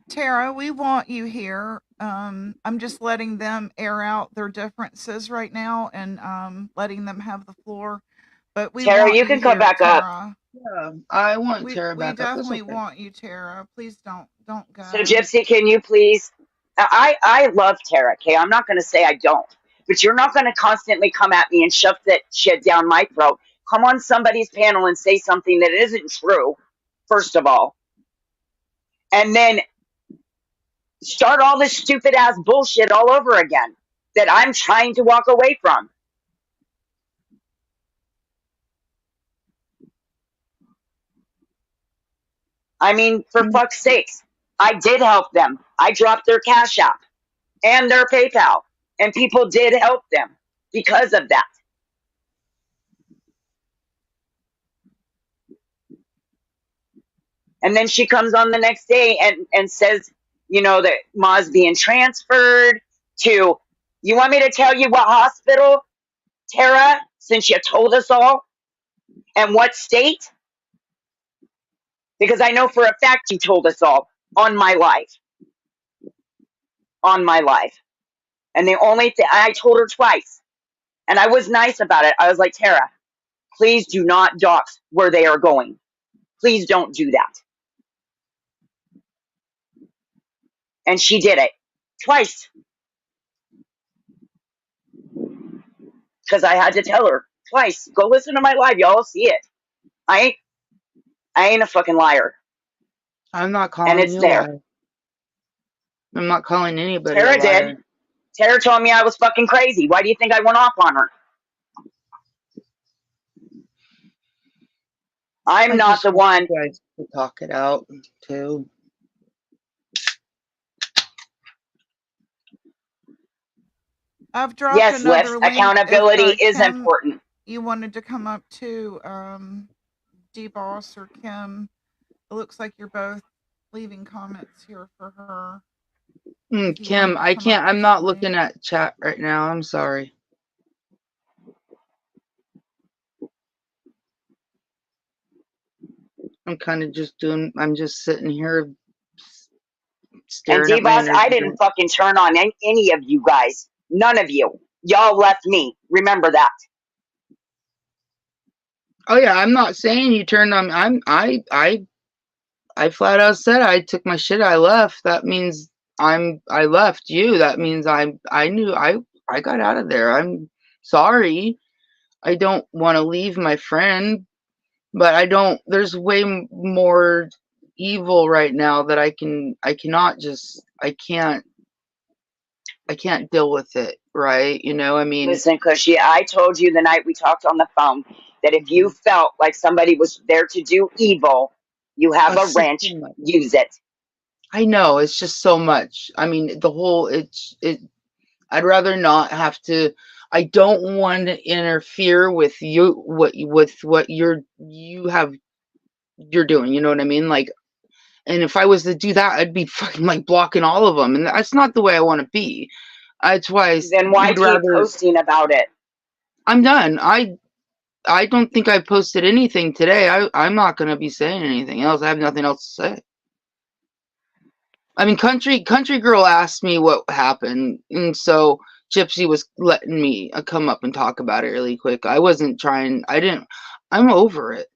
Tara, we want you here. I'm just letting them air out their differences right now and letting them have the floor. But we Tara, want you you can come here, back up. Tara. yeah. I want Tara We back up. That's definitely okay. want you, Tara. Please don't So, go. Gypsy, can you please? I love Tara, okay? I'm not going to say I don't. But you're not going to constantly come at me and shove that shit down my throat. Come on somebody's panel and say something that isn't true, first of all. And then start all this stupid ass bullshit all over again that I'm trying to walk away from. I mean, for fuck's sakes, I did help them. I dropped their Cash App and their PayPal, and people did help them because of that. And then she comes on the next day and says, that Ma's being transferred to, you want me to tell you what hospital, Tara, since you told us all, and what state? Because I know for a fact you told us all on my life. On my life. And the only thing, I told her twice, and I was nice about it. I was like, Tara, please do not dox where they are going. Please don't do that. And she did it twice because I had to tell her twice. Go listen to my live, y'all see it. I ain't a fucking liar, I'm not and calling it's you a there. liar. I'm not calling anybody a Tara did. liar. Tara told me I was fucking crazy. Why do you think I went off on her? I'm I not just the want one. you guys to talk it out too. I've dropped Yes, Lips, another link if accountability is Kim, important. you wanted to come up too. D-Boss or Kim. It looks like you're both leaving comments here for her. If you wanted Kim, to I come up can't. to I'm not speak. looking at chat right now. I'm sorry. I'm kind of just doing. I'm just sitting here And staring at my D-Boss, I energy didn't drink. fucking turn on any of you guys. None of you. Y'all left me. Remember that. Oh yeah, I'm not saying you turned on. I flat out said I took my shit. I left. That means I left you. That means I knew I got out of there. I'm sorry. I don't want to leave my friend, but I don't. There's way more evil right now that I cannot just. I can't deal with it. Right? You know. I mean. Listen, Cushy, I told you the night we talked on the phone that if you felt like somebody was there to do evil, you have a It's just wrench, too much. use it. I know it's just so much. I mean, the whole it. I'd rather not have to. I don't want to interfere with what you're doing. You know what I mean? Like, and if I was to do that, I'd be fucking like blocking all of them, and that's not the way I want to be. That's why Then why would keep rather. posting about it? I'm done. I don't think I posted anything today. I'm not gonna be saying anything else. I have nothing else to say. I mean, country girl asked me what happened, and so Gypsy was letting me come up and talk about it really quick. I wasn't trying. I didn't. I'm over it.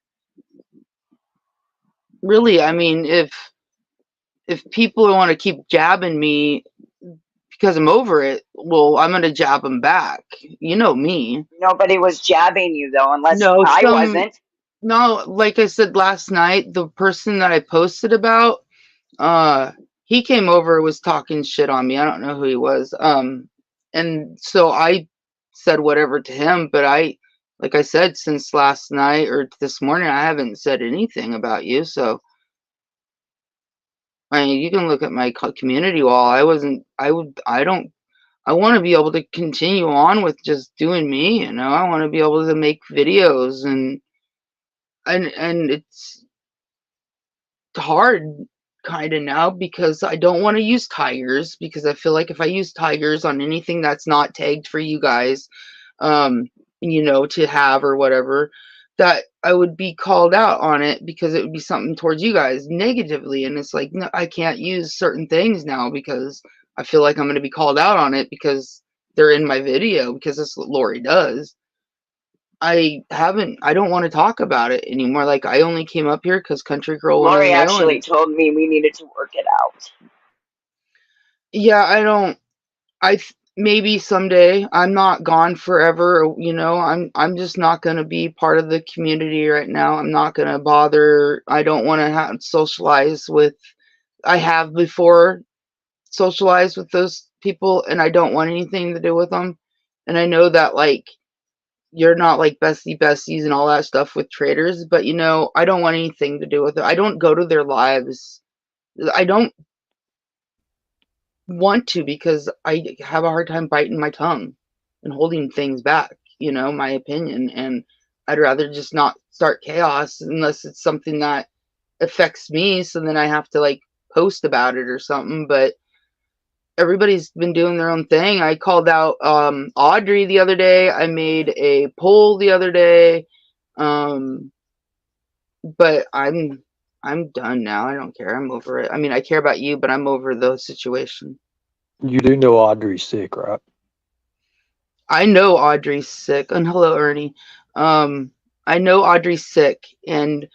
Really, I mean, if people want to keep jabbing me because I'm over it, well, I'm gonna jab them back. You know me. Nobody was jabbing you, though, unless No, I wasn't. no. Like I said last night, the person that I posted about, uh, he came over, was talking shit on me. I don't know who he was. And so I said whatever to him, but like I said, since last night or this morning, I haven't said anything about you. So I mean, you can look at my community wall. I wasn't. I don't. I want to be able to continue on with just doing me. You know, I want to be able to make videos and it's hard kind of now because I don't want to use tigers because I feel like if I use tigers on anything that's not tagged for you guys, um, to have or whatever, that I would be called out on it because it would be something towards you guys negatively. And it's like, no, I can't use certain things now because I feel like I'm going to be called out on it because they're in my video because that's what Lori does. I don't want to talk about it anymore. Like I only came up here because Country Girl wanted to Lori know, actually and told me we needed to work it out. yeah, I don't. Maybe someday. I'm not gone forever. I'm just not gonna be part of the community right now. I'm not gonna bother. I don't want to socialize with. I have before socialized with those people, and I don't want anything to do with them. And I know that like you're not like besties and all that stuff with traders, but I don't want anything to do with it. I don't go to their lives. I don't want to because I have a hard time biting my tongue and holding things back, my opinion. And I'd rather just not start chaos unless it's something that affects me. So then I have to like post about it or something. But everybody's been doing their own thing. I called out Audrey the other day. I made a poll the other day. Um, but I'm done now. I don't care. I'm over it. I mean, I care about you, but I'm over the situation. You do know Audrey's sick, right? I know Audrey's sick. And hello, Ernie. I know Audrey's sick, and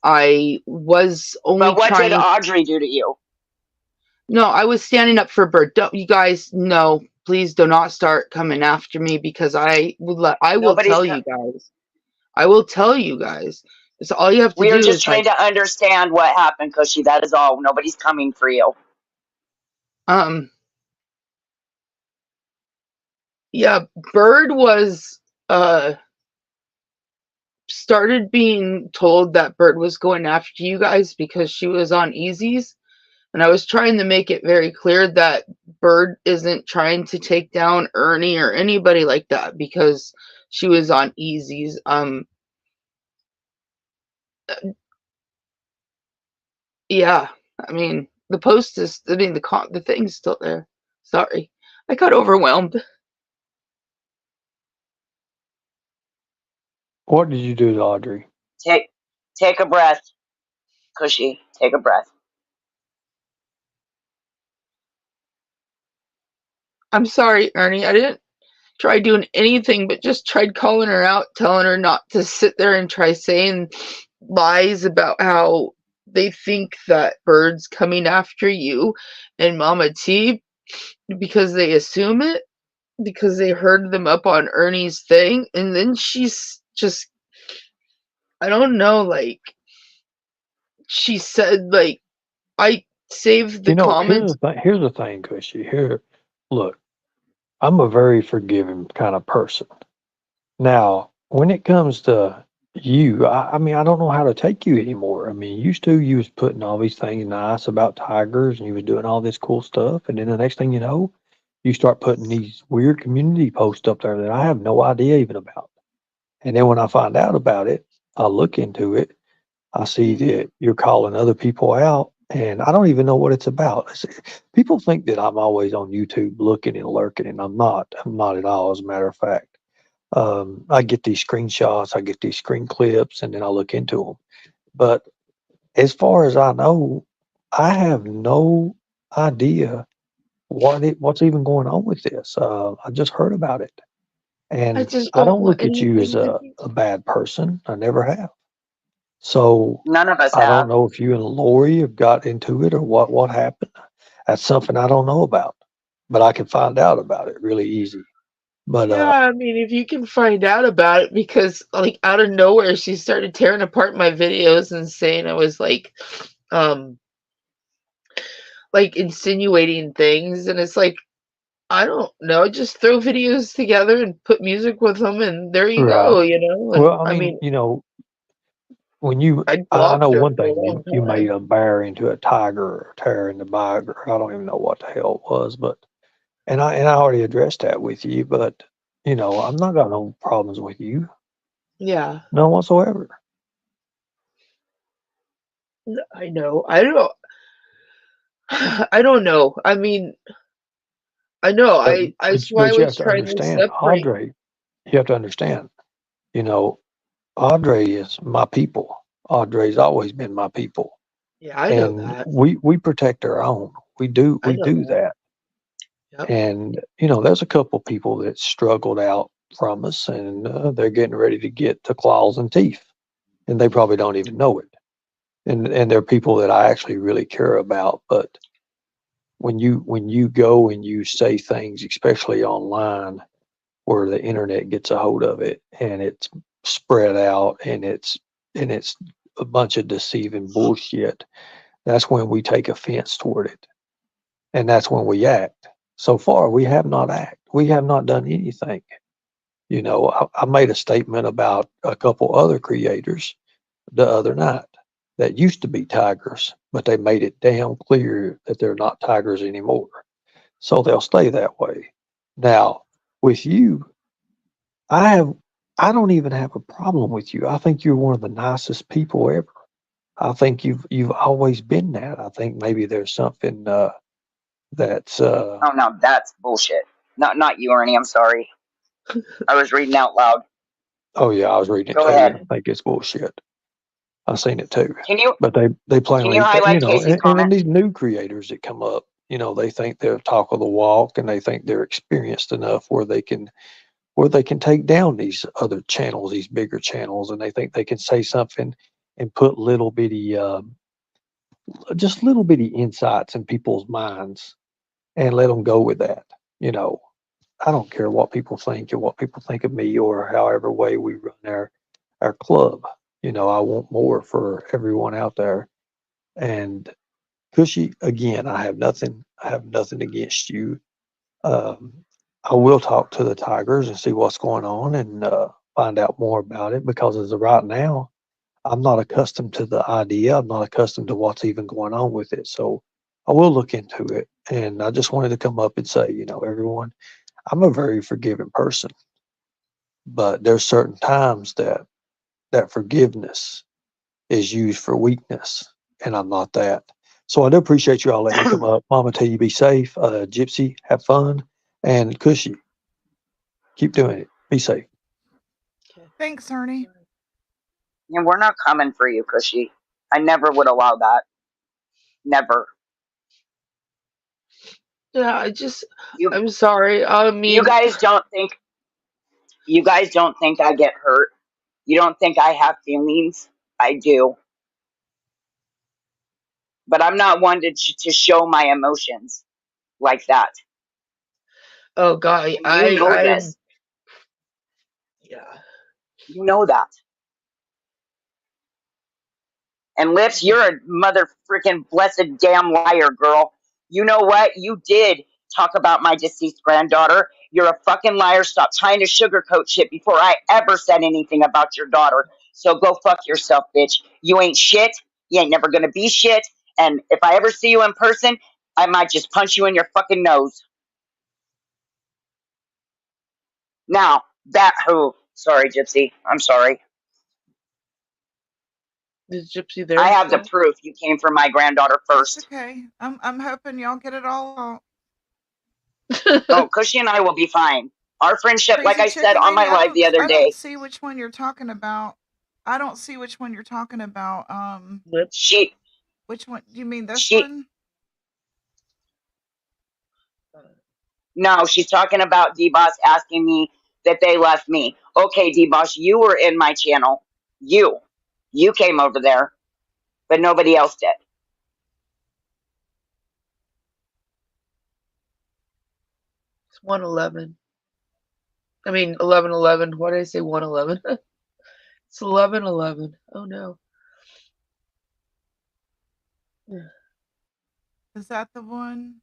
I was only But what did trying. Audrey do to you? No, I was standing up for Bert. Don't you guys? No, please do not start coming after me because I will Nobody's. tell you guys. I will tell you guys. So all you have to We are do just is trying to understand what happened, Cushy. That is all. Nobody's coming for you. um yeah, Bird was started being told that Bird was going after you guys because she was on easies. And I was trying to make it very clear that Bird isn't trying to take down Ernie or anybody like that because she was on easies. Yeah, I mean, the post is, I mean, the thing's still there. Sorry, I got overwhelmed. What did you do to Audrey? Take a breath, Kushy. Take a breath. I'm sorry, Ernie. I didn't try doing anything but just tried calling her out, telling her not to sit there and try saying lies about how they think that Bird's coming after you and Mama T because they assume it, because they heard them up on Ernie's thing, and then she's just, I don't know, like, she said, like, I saved the You know, comments. here's the thing, Cushy. Here, look, I'm a very forgiving kind of person. Now, when it comes to you, I mean, I don't know how to take you anymore. I mean, used to you was putting all these things nice about tigers and you was doing all this cool stuff, and then the next thing you know, you start putting these weird community posts up there that I have no idea even about. And then when I find out about it, I look into it, I see that you're calling other people out, and I don't even know what it's about. People think that I'm always on YouTube looking and lurking, and I'm not. I'm not at all, as a matter of fact. I get these screenshots, I get these screen clips, and then I look into them. But as far as I know, I have no idea what's even going on with this. I just heard about it, I and just I don't don't want look at you as anything to be. a bad person. I never have. So None of us I don't have. know if you and Lori have got into it or what happened. That's something I don't know about, but I can find out about it really easy. But Yeah, I mean, if you can find out about it, because like out of nowhere, she started tearing apart my videos and saying I was um, like insinuating things, and it's like, I don't know, just throw videos together and put music with them, and there you right. go, you know. And Well, I I mean, mean, you know, when you, I I know blocked her one for a thing, long you made time. a bear into a tiger or a tear into tiger. I don't even know what the hell it was, but and I already addressed that with you, but you know, I'm not got no problems with you, Yeah, none whatsoever. I know. I don't. I don't know. I mean, I know. But I but, that's why I but you have was to trying to understand, separate. Audrey. You have to understand. You know, Audrey is my people. Audrey's always been my people, Yeah, I know and that. we protect our own. I We know do that. that. Yep. And you know, there's a couple people that struggled out from us, and they're getting ready to get the claws and teeth, and they probably don't even know it. And they're people that I actually really care about. But when you go and you say things, especially online, where the internet gets a hold of it and it's spread out and it's a bunch of deceiving bullshit, that's when we take offense toward it, and that's when we act. So far, we have not acted. We have not done anything. You know, I made a statement about a couple other creators the other night that used to be tigers, but they made it damn clear that they're not tigers anymore. So they'll stay that way. Now, with you, I have I don't even have a problem with you. I think you're one of the nicest people ever. I think you've always been that. I think maybe there's something that's Oh no, that's bullshit. Not you, Ernie. I'm sorry. I was reading out loud. oh yeah, I was reading it Go too, and ahead. I think it's bullshit. I've seen it too. Can you But they can you plainly, you highlight know, Casey's and then comment? these new creators that come up, you know, they think they're talk of the walk, and they think they're experienced enough where they can take down these other channels, these bigger channels, and they think they can say something and put little bitty, just little bitty insights in people's minds and let them go with that. You know, I don't care what people think and what people think of me or however way we run our club. You know, I want more for everyone out there. And Cushy, again, I have nothing against you. Um, I will talk to the Tigers and see what's going on and find out more about it because as of right now, I'm not accustomed to the idea. I'm not accustomed to what's even going on with it. So I will look into it. And I just wanted to come up and say, you know, everyone, I'm a very forgiving person, but there's certain times that that forgiveness is used for weakness, and I'm not that. So I do appreciate you all letting me come up. Mama, tell you be safe. Gypsy, have fun, and Cushy, keep doing it. Be safe. Thanks, Ernie. And we're not coming for you, Cushy. I never would allow that. Never. Yeah, You I'm sorry. I you mean, guys don't think I get hurt. You don't think I have feelings. I do. But I'm not one to show my emotions like that. oh God, And you know this. yeah. You know that. And Lips, you're a mother freaking blessed damn liar, girl. You know what? You did talk about my deceased granddaughter. You're a fucking liar. Stop trying to sugarcoat shit before I ever said anything about your daughter. So go fuck yourself, bitch. You ain't shit. You ain't never gonna be shit. And if I ever see you in person, I might just punch you in your fucking nose. Now, that who? Sorry, Gypsy. I'm sorry. Is Gypsy I there have the still? proof you came for my granddaughter It's first. okay. I'm hoping y'all get it all out. Oh, Cushy and I will be fine. Our friendship, like Crazy I said chicken on my lady, live the other I don't day, see which one you're talking about. I don't see which one you're talking about. Lips. she Which one? You mean this she one? no, she's talking about D-Boss asking me that they left me. Okay, D-Boss, you were in my channel. You came over there, but nobody else did. It's 111. I mean 1111. Why did I say 111? It's 1111. Oh no. Is that the one?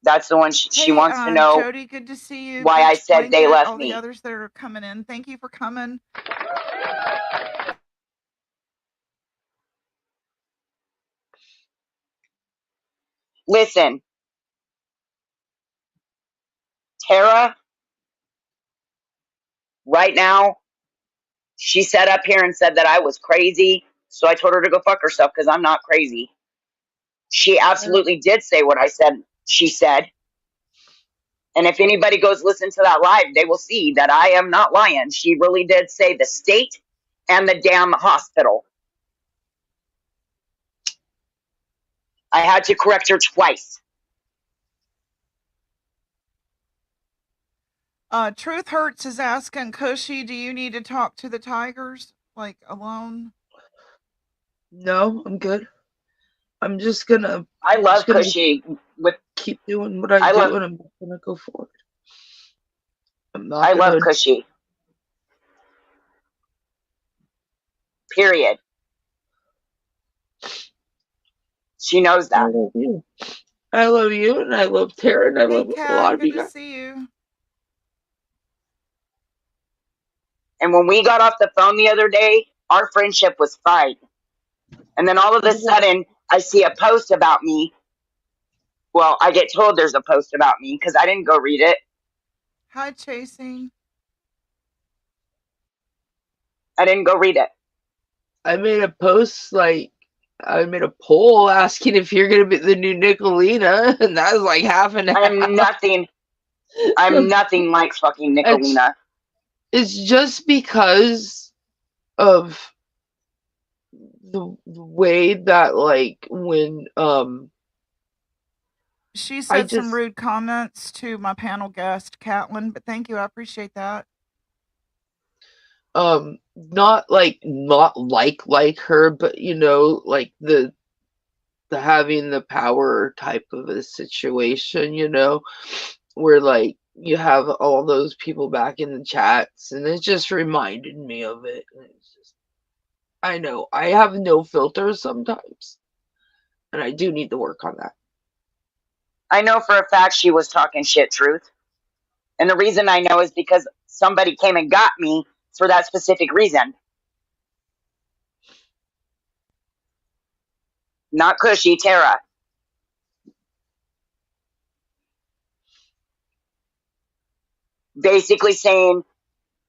That's the one she Hey, wants to know Jody, good to see you. why I Bitch said they Blanket, left all the me. others that are coming in. Thank you for coming. Listen, Tara, right now, she sat up here and said that I was crazy. So I told her to go fuck herself because I'm not crazy. She absolutely did say what I said. She said. And if anybody goes listen to that live, they will see that I am not lying. She really did say the state and the damn hospital. I had to correct her twice. Truth Hurts is asking Cushy, do you need to talk to the tigers? Like alone? No, I'm good. I'm just I love gonna Cushy with keep doing what I I love do, and I'm gonna go forward. I'm not I love gonna. Cushy. Period. She knows I that. love you. I love you, and I love Tara, and I Hey, love a lot Kat, of good you to guys. see you. And when we got off the phone the other day, our friendship was fine. And then all of a sudden, I see a post about me. Well, I get told there's a post about me because I didn't go read it. Hi, Chasing. I didn't go read it. I made a post I made a poll asking if you're gonna be the new Nicolina, and that was like half and I'm half. nothing. I'm nothing like fucking It's Nicolina. it's just because of the way that when She I said some just rude comments to my panel guest, Catlin, but thank you. I appreciate that. not like her, but like the having the power type of a situation, where like you have all those people back in the chats, and it just reminded me of it. And it's just, I know I have no filter sometimes, and I do need to work on that. I know for a fact she was talking shit truth. And the reason I know is because somebody came and got me for that specific reason. Not Cushy, Tara. Basically saying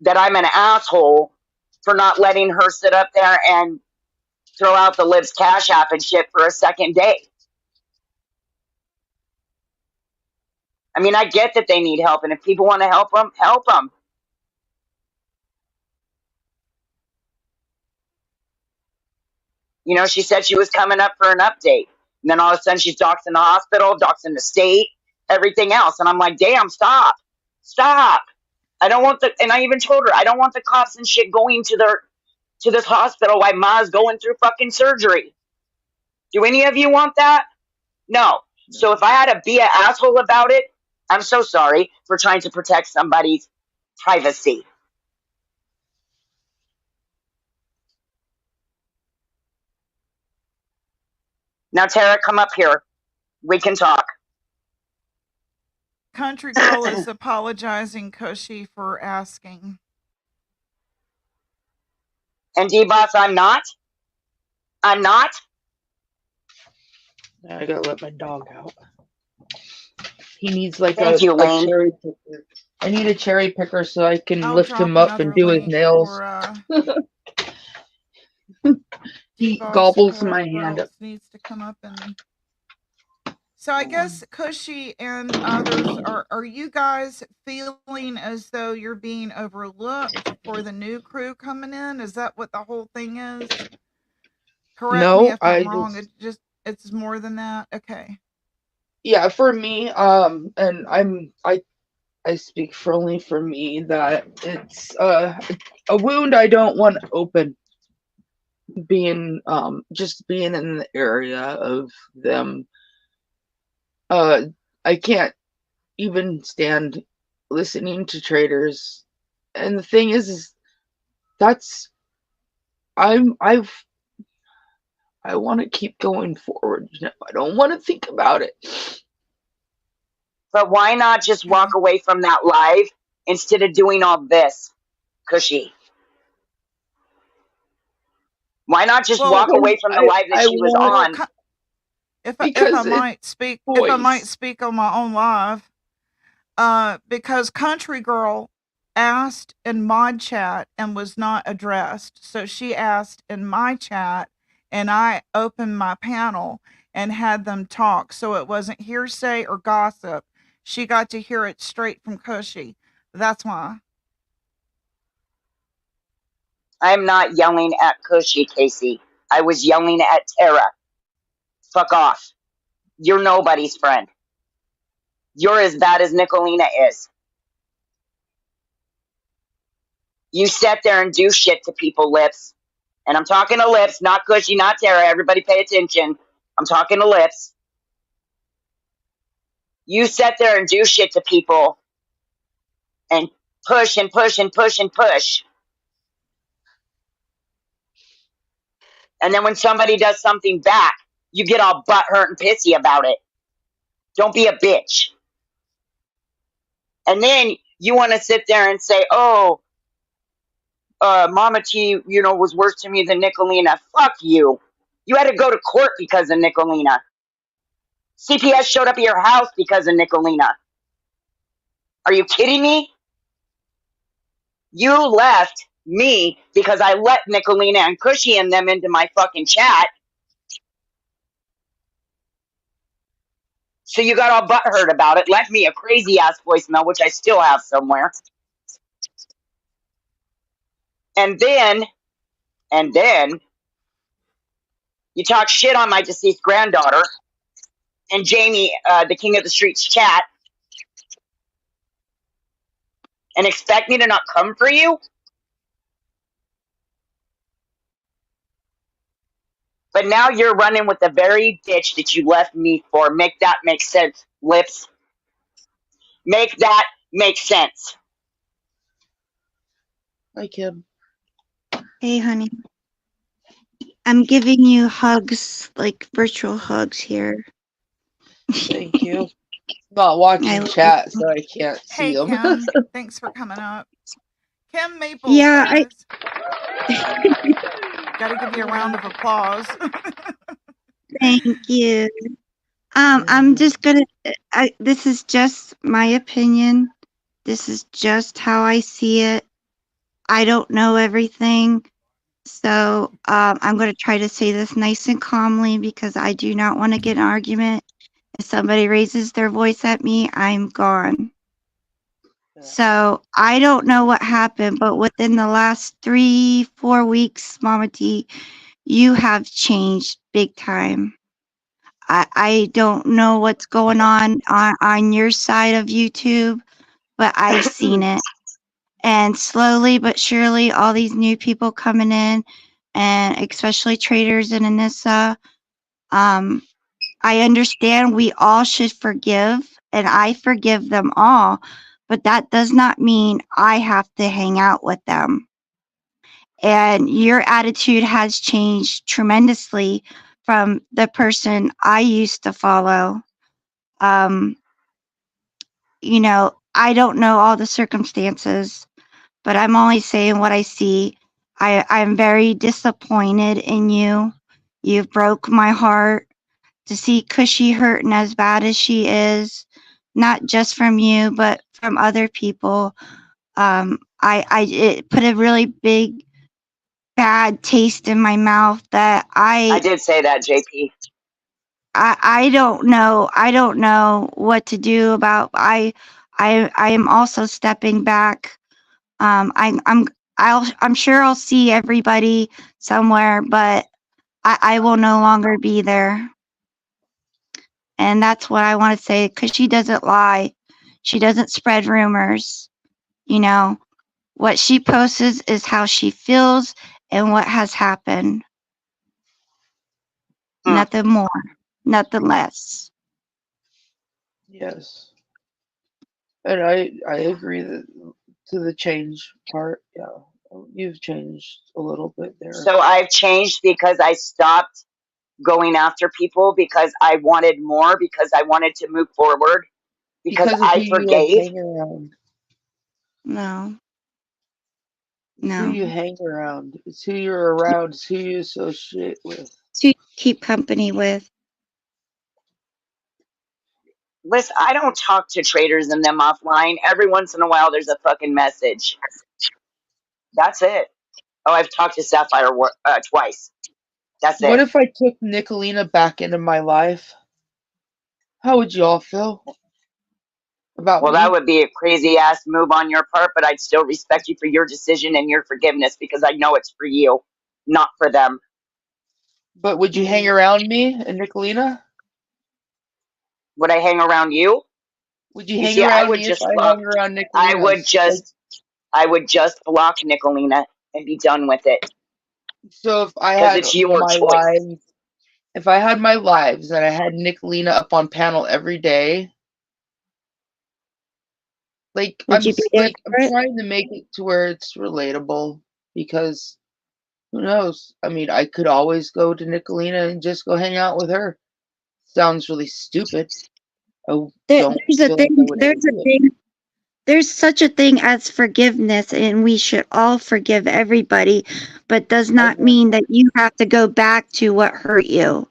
that I'm an asshole for not letting her sit up there and throw out the Lips Cash App and shit for a second day. I mean, I get that they need help, and if people want to help them, help them. You know, she said she was coming up for an update. And then all of a sudden she's doxing the hospital, doxing the state, everything else. And I'm like, damn, stop. Stop. I don't want the, and I even told her, I don't want the cops and shit going to this hospital while Ma's going through fucking surgery. Do any of you want that? No. So if I had to be an asshole about it, I'm so sorry for trying to protect somebody's privacy. Now, Tara, come up here. We can talk. Country Girl is apologizing, Kushy, for asking. And D-Boss, I'm not. I'm not. I gotta let my dog out. He needs like Thank you, a Lane. cherry picker. I need a cherry picker so I can I'll lift drop him up and another do his link nails. for, He D-Boss, gobbles my whoever hand up. else needs to come up and. So I guess Kushy and others, are you guys feeling as though you're being overlooked for the new crew coming in? Is that what the whole thing is? Correct me No, if I'm wrong. It's more than that. Okay. yeah, for me, and I speak for only for me that it's a wound I don't want open. Being just being in the area of them, I can't even stand listening to traders. And the thing is that's I want to keep going forward. I don't want to think about it. But why not just walk away from that live instead of doing all this, Kushy? Why not just Well, walk away from the live that I she was want on? if because I might speak, if I might speak on my own live, because Country Girl asked in mod chat and was not addressed, so she asked in my chat, and I opened my panel and had them talk, so it wasn't hearsay or gossip. She got to hear it straight from Kushy. That's why. I'm not yelling at Kushy, Casey. I was yelling at Tara. Fuck off. You're nobody's friend. You're as bad as Nicolina is. You sit there and do shit to people, Lips. And I'm talking to Lips, not Kushy, not Tara. Everybody pay attention. I'm talking to Lips. You sit there and do shit to people and push and push and push and push. And then when somebody does something back, you get all butthurt and pissy about it. Don't be a bitch. And then you want to sit there and say, oh, Mama T, was worse to me than Nicolina. Fuck you. You had to go to court because of Nicolina. CPS showed up at your house because of Nicolina. Are you kidding me? You left me because I let Nicolina and Kushy and them into my fucking chat. So you got all butthurt about it, left me a crazy ass voicemail, which I still have somewhere. And then you talk shit on my deceased granddaughter and Jamie, the King of the Streets chat, and expect me to not come for you? But now you're running with the very bitch that you left me for. Make that make sense, Lips. Make that make sense. Hi, Kim. Hey, honey. I'm giving you hugs, like virtual hugs here. Thank you. Not watching chat, so I can't see Hey, them. Kim. Thanks for coming up. Kim Maple Yeah, says, gotta give you a round of applause. Thank you. I'm just gonna. This is just my opinion. This is just how I see it. I don't know everything. So I'm going to try to say this nice and calmly because I do not want to get an argument. If somebody raises their voice at me, I'm gone. So I don't know what happened, but within the last 3-4 weeks, Mama T, you have changed big time. I don't know what's going on your side of YouTube, but I've seen it. And slowly but surely, all these new people coming in, and especially traders in Anissa, I understand we all should forgive, and I forgive them all, but that does not mean I have to hang out with them. And your attitude has changed tremendously from the person I used to follow. You know, I don't know all the circumstances, but I'm only saying what I see. I'm very disappointed in you. You've broke my heart to see Kushy hurting as bad as she is, not just from you, but from other people. It put a really big bad taste in my mouth that I did say that, JP. I don't know. I don't know what to do about. I am also stepping back. I'm sure I'll see everybody somewhere, but I will no longer be there. And that's what I want to say, because she doesn't lie. She doesn't spread rumors. You know, what she posts is how she feels and what has happened. Nothing more, nothing less. Yes. And I agree that to the change part, yeah. You've changed a little bit there. So I've changed because I stopped going after people because I wanted more, because I wanted to move forward, because of I who you forgave. hang around. No. It's who No. you hang around. It's who you're around. It's who you associate with. To keep company with. Listen, I don't talk to traders and them offline. Every once in a while, there's a fucking message. That's it. Oh, I've talked to Sapphire twice. That's What it. if I took Nicolina back into my life? How would y'all feel about Well, that me? would be a crazy ass move on your part, but I'd still respect you for your decision and your forgiveness because I know it's for you, not for them. But would you hang around me and Nicolina? Would I hang around you? Would you You hang see, I around would me if just I block. hung around I would Nicolina's? just, I would just block Nicolina and be done with it So if I because had it's your my choice. lives, if I had my lives and I had Nicolina up on panel every day, like Would you be there I'm for it? trying to make it to where it's relatable because who knows? I mean, I could always go to Nicolina and just go hang out with her. Sounds really stupid. I don't There's a feel like I thing. would ever There's a do it. thing. There's such a thing as forgiveness, and we should all forgive everybody, but does I not know. mean that you have to go back to what hurt you.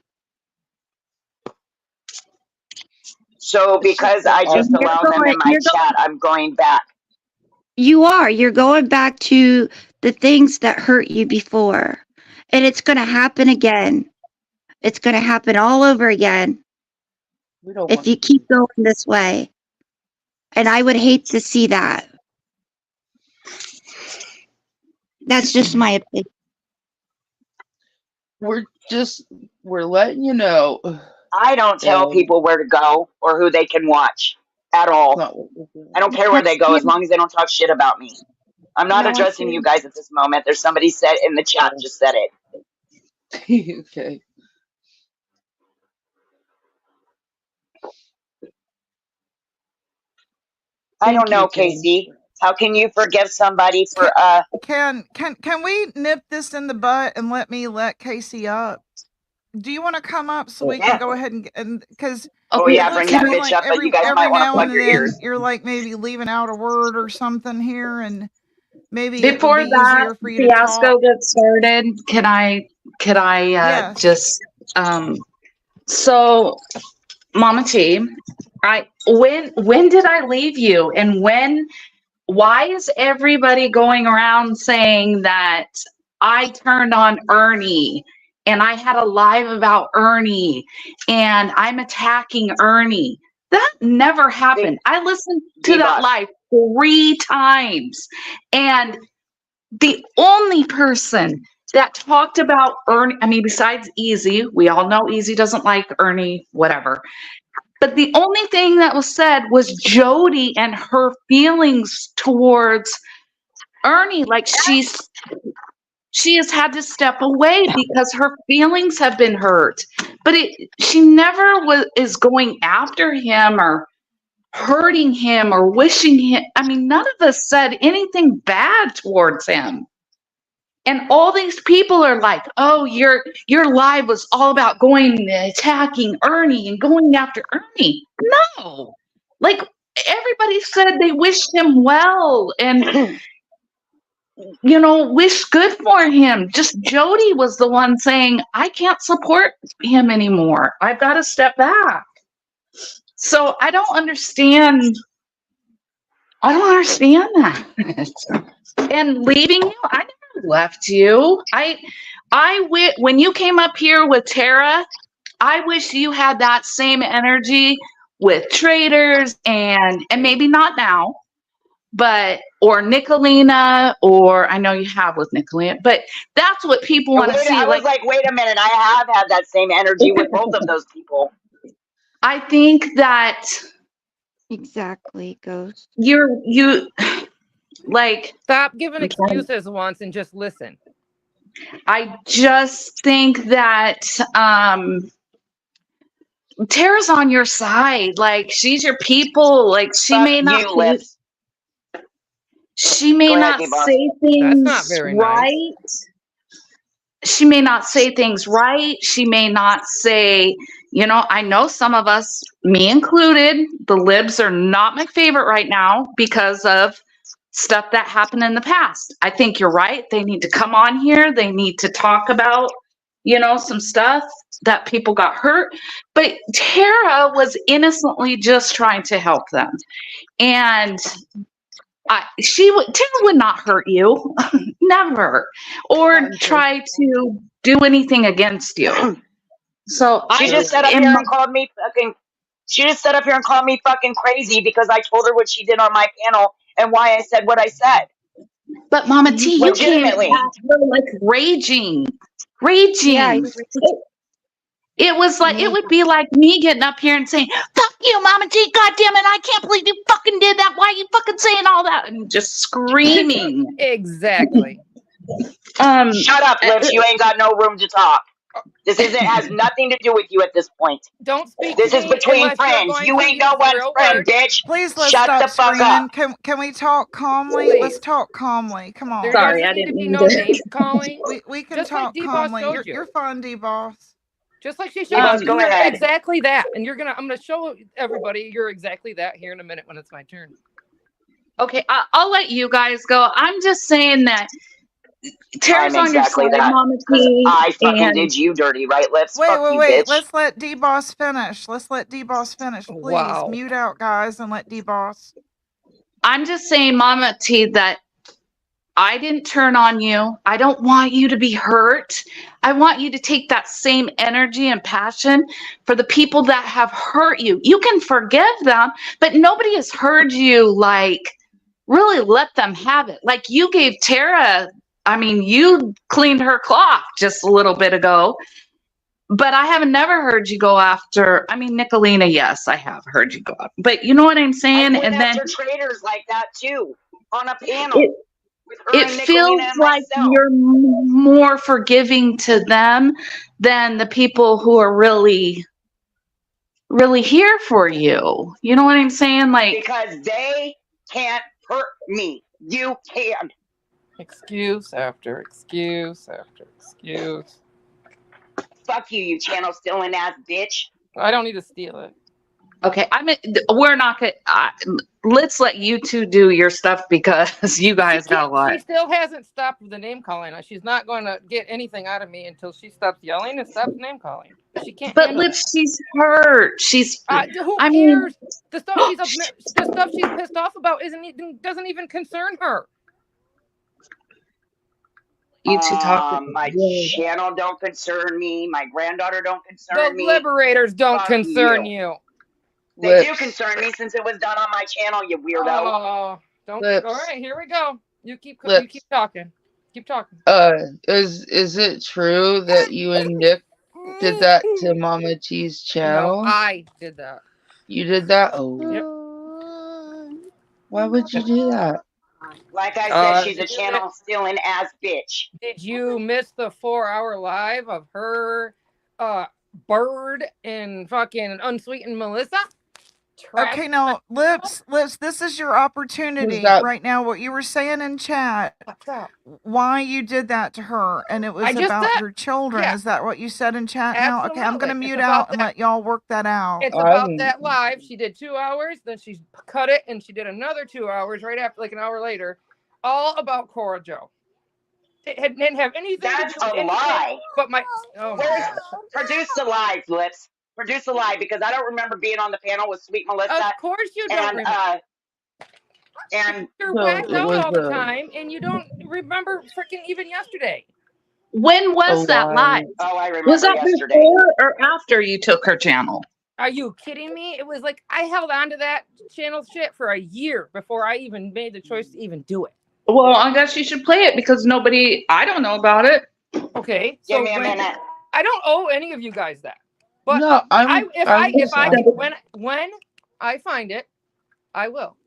So It's just because the I And just allow them in my chat, I'm going back. you're going back to the things that hurt you before. And it's going to happen again. It's going to happen all over again we don't if want you to do keep going this way. And I would hate to see that. That's just my opinion. we're letting you know. I don't tell And people where to go or who they can watch at it's all. not what we're I don't doing. care where they That's go as you. long as they don't talk shit about me. I'm not No, I addressing see. you guys at this moment. There's somebody said in the chat just said it. Okay. I don't Thank you, know, Ken. Casey. How can you forgive somebody for Can we nip this in the butt and let Casey up? Do you want to come up so we can yeah. go ahead and because Oh it yeah, looks bring to that me bitch like up, but you guys every might want to now plug and your then ears. you're like maybe leaving out a word or something here, and maybe it would Before be that easier for you to fiasco talk. gets started, could I Yes. just so Mama T, when did I leave you, and why is everybody going around saying that I turned on Ernie and I had a live about Ernie and I'm attacking Ernie. That never happened. I listened to that D-Boss. live 3 times. And the only person that talked about Ernie, I mean, besides Easy, we all know Easy doesn't like Ernie, whatever. But the only thing that was said was Jody and her feelings towards Ernie. Like she has had to step away because her feelings have been hurt. But she never is going after him or hurting him or wishing him. I mean, none of us said anything bad towards him. And all these people are like, oh, your live was all about going attacking Ernie and going after Ernie. No. Like, everybody said they wished him well and, you know, wish good for him. Just Jody was the one saying, I can't support him anymore. I've got to step back. So I don't understand. I don't understand that. And leaving you, I never left you. When you came up here with Tara, I wish you had that same energy with traders and maybe not now, or Nicolina, or I know you have with Nicolina, but that's what people want to see. I was like, wait a minute, I have had that same energy with both of those people. I think that Exactly, Ghost. you like, stop giving excuses once and just listen. I just think that Tara's on your side. Like, she's your people. Like, she may not say things right. She may not say things right. She may not say, you know, I know some of us, me included, the libs are not my favorite right now because of stuff that happened in the past. I think you're right. They need to come on here. They need to talk about, you know, some stuff that people got hurt. But Tara was innocently just trying to help them. And Tara would not hurt you, never, or try to do anything against you. So she just sat up here and called me fucking. She just sat up here and called me fucking crazy because I told her what she did on my panel and why I said what I said. But Mama T, you came at her like raging. Yeah, it was like, it would be like me getting up here and saying, fuck you, Mama T, God damn it, I can't believe you fucking did that. Why are you fucking saying all that? And just screaming. Exactly. Shut up, Lips. You ain't got no room to talk. This has nothing to do with you at this point. Don't speak. This is between friends. You ain't no one's friend, bitch. Please, let's shut stop the fuck screaming. up. Can we talk calmly? Please. Let's talk calmly. Come on. There doesn't need to be no name calling. We can just talk like D-Boss calmly. showed You're fine, D-Boss. Just like she showed D-Boss, go ahead. Exactly that. And I'm gonna show everybody you're exactly that here in a minute when it's my turn. Okay, I'll let you guys go. I'm just saying that Tara's on your side, Mama T. I fucking did you dirty, right, Lips? Wait. Bitch. Let's let D-Boss finish. Please mute out, guys, and let D-Boss. I'm just saying, Mama T, that I didn't turn on you. I don't want you to be hurt. I want you to take that same energy and passion for the people that have hurt you. You can forgive them, but nobody has heard you, like, really let them have it. Like, you gave Tara, I mean, you cleaned her clock just a little bit ago, but I haven't never heard you go after, I mean, Nicolina, yes, I have heard you go after, but you know what I'm saying? I went after traders like that too, on a panel. It feels like you're more forgiving to them than the people who are really, really here for you. You know what I'm saying? Like, because they can't hurt me. You can. Excuse after excuse after excuse. Fuck you, you channel stealing ass bitch. I don't need to steal it. Okay, we're not gonna. Let's let you two do your stuff because you guys got a lot. She still hasn't stopped the name calling. She's not going to get anything out of me until she stops yelling and stops name calling. She can't. But Lips, she's hurt. She's. Who cares? The stuff she's pissed off about doesn't even concern her. You two talk. My channel don't concern me. My granddaughter don't The concern me. liberators don't Fuck concern you. you. They do concern me since it was done on my channel, you weirdo. Oh, don't. Lips. All right, here we go. You keep Lips. talking. Keep talking. Is it true that you and Nick did that to Mama T's channel? No, I did that. You did that? Oh. Yep. Why would you do that? Like I said, she's a Did you channel stealing ass bitch. Did you miss the 4-hour live of her, Bird, and fucking Unsweetened Melissa? Okay, no, Lips, this is your opportunity Who's that? right now. What you were saying in chat, What's up? why you did that to her, and it was I just about said- your children. yeah. Is that what you said in chat now? Okay, I'm gonna Absolutely. mute It's about out and that. let y'all work that out. It's about that live. She did 2 hours, then she cut it, and she did another 2 hours right after, like an hour later, all about Cora Joe. It didn't have anything That's to do with a anything lie. but my. Oh my Where's God. produce the lies, Lips? Produce the lie, because I don't remember being on the panel with Sweet Melissa. Of course you don't and remember. And You're So whacked it out was all the time, and you don't remember freaking even yesterday. When was a that lie. live? oh, I remember Was that yesterday. before or after you took her channel? Are you kidding me? It was like I held on to that channel shit for a year before I even made the choice to even do it. Well, I guess you should play it because I don't know about it. Okay, Give so me a minute. I don't owe any of you guys that, but No, when I find it, I will.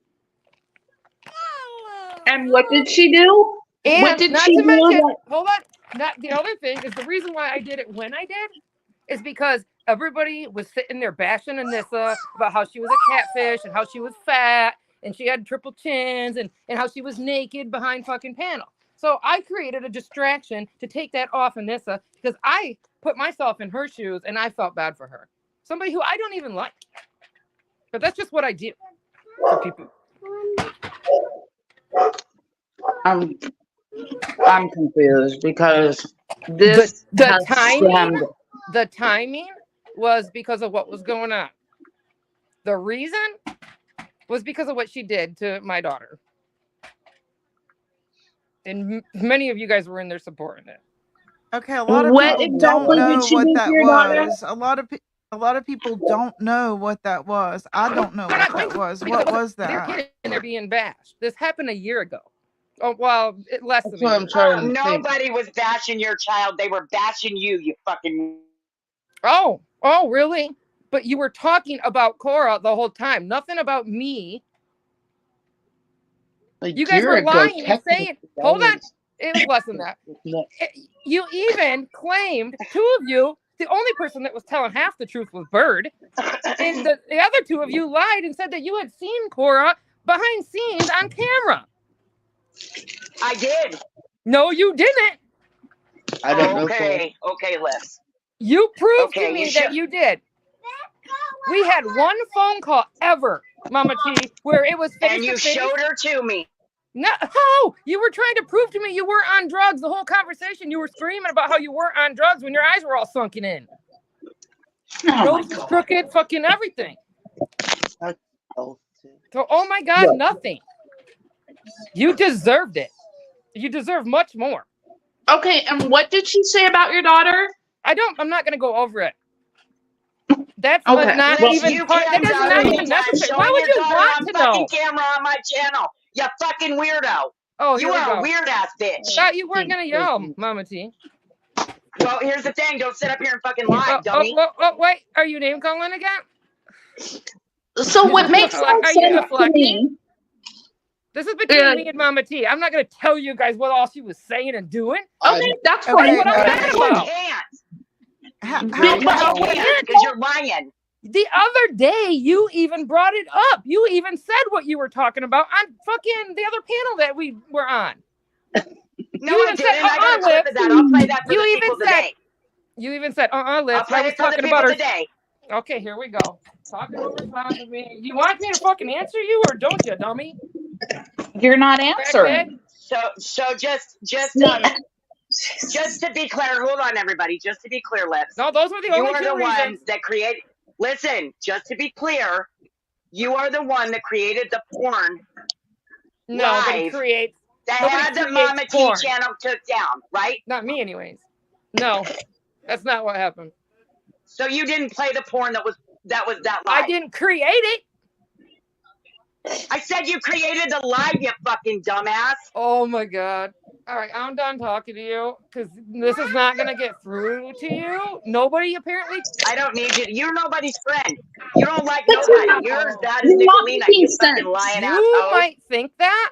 And what did she do? And what did not she to do? mention, that- hold on. Not the other thing is the reason why I did it when I did is because everybody was sitting there bashing Anissa about how she was a catfish and how she was fat and she had triple chins and how she was naked behind fucking panel. So I created a distraction to take that off Anissa because I put myself in her shoes and I felt bad for her. Somebody who I don't even like. But that's just what I do for people. I'm confused because this has stemmed. The timing was because of what was going on. The reason was because of what she did to my daughter. And many of you guys were in there supporting it. Okay, a lot of What people exactly don't did know she what do to that your daughter? was. A lot of people don't know what that was. I don't know what that was. What was They're that? kidding and they're being bashed. This happened a year ago. Oh, well, less than That's a what year I'm ago. trying to say. Nobody was bashing your child. They were bashing you, you fucking. Oh, really? But you were talking about Cora the whole time. Nothing about me. You guys were lying and saying, hold on. It was less than that. You even claimed, two of you, the only person that was telling half the truth was Bird. And the other two of you lied and said that you had seen Cora behind scenes on camera. I did. No, you didn't. I don't know. Okay, Lips. You proved Okay, to me you that you did. We had one phone call ever, Mama T, where it was face to face. And you showed her to me. No, you were trying to prove to me you weren't on drugs. The whole conversation, you were screaming about how you weren't on drugs when your eyes were all sunken in. Nose was crooked, fucking everything. So, oh my God, nothing. You deserved it. You deserve much more. Okay, and what did she say about your daughter? I'm not going to go over it. That's okay. not Well, even part. That is not even necessary. Why would you want to know? Camera on my channel, you fucking weirdo. Oh, you are a weird ass bitch. Thought you weren't gonna yell, Mama T. Well, here's the thing. Don't sit up here and fucking lie, dummy. Wait. Are you name calling again? So what makes sense to me? This is between me and Mama T. I'm not gonna tell you guys what all she was saying and doing. Okay, that's fine. fine. What I'm mad about. Because you're lying. The other day, you even brought it up. You even said what you were talking about on fucking the other panel that we were on. No, I didn't. I got a clip of that. I'll play that for the people today. You even said, Lips. I'll play it for the people today. Okay, here we go. Talking over top of me. You want me to fucking answer you or don't you, dummy? You're not answering. So just to be clear, hold on, everybody. Just to be clear, Lips. No, those were the only two reasons. You are the ones that create. Listen, just to be clear, you are the one that created the porn. Nobody creates. That Nobody had the creates Mama T porn. channel took down, right? Not me, anyways. No, that's not what happened. So you didn't play the porn that was that live. I didn't create it. I said you created the live, you fucking dumbass. Oh my god. All right, I'm done talking to you because this is not gonna get through to you. Nobody apparently. I don't need you. You're nobody's friend. You don't like But you're nobody. not, You're as bad as you're not Nicolina, making you fucking sense. lying You asshole. might think that,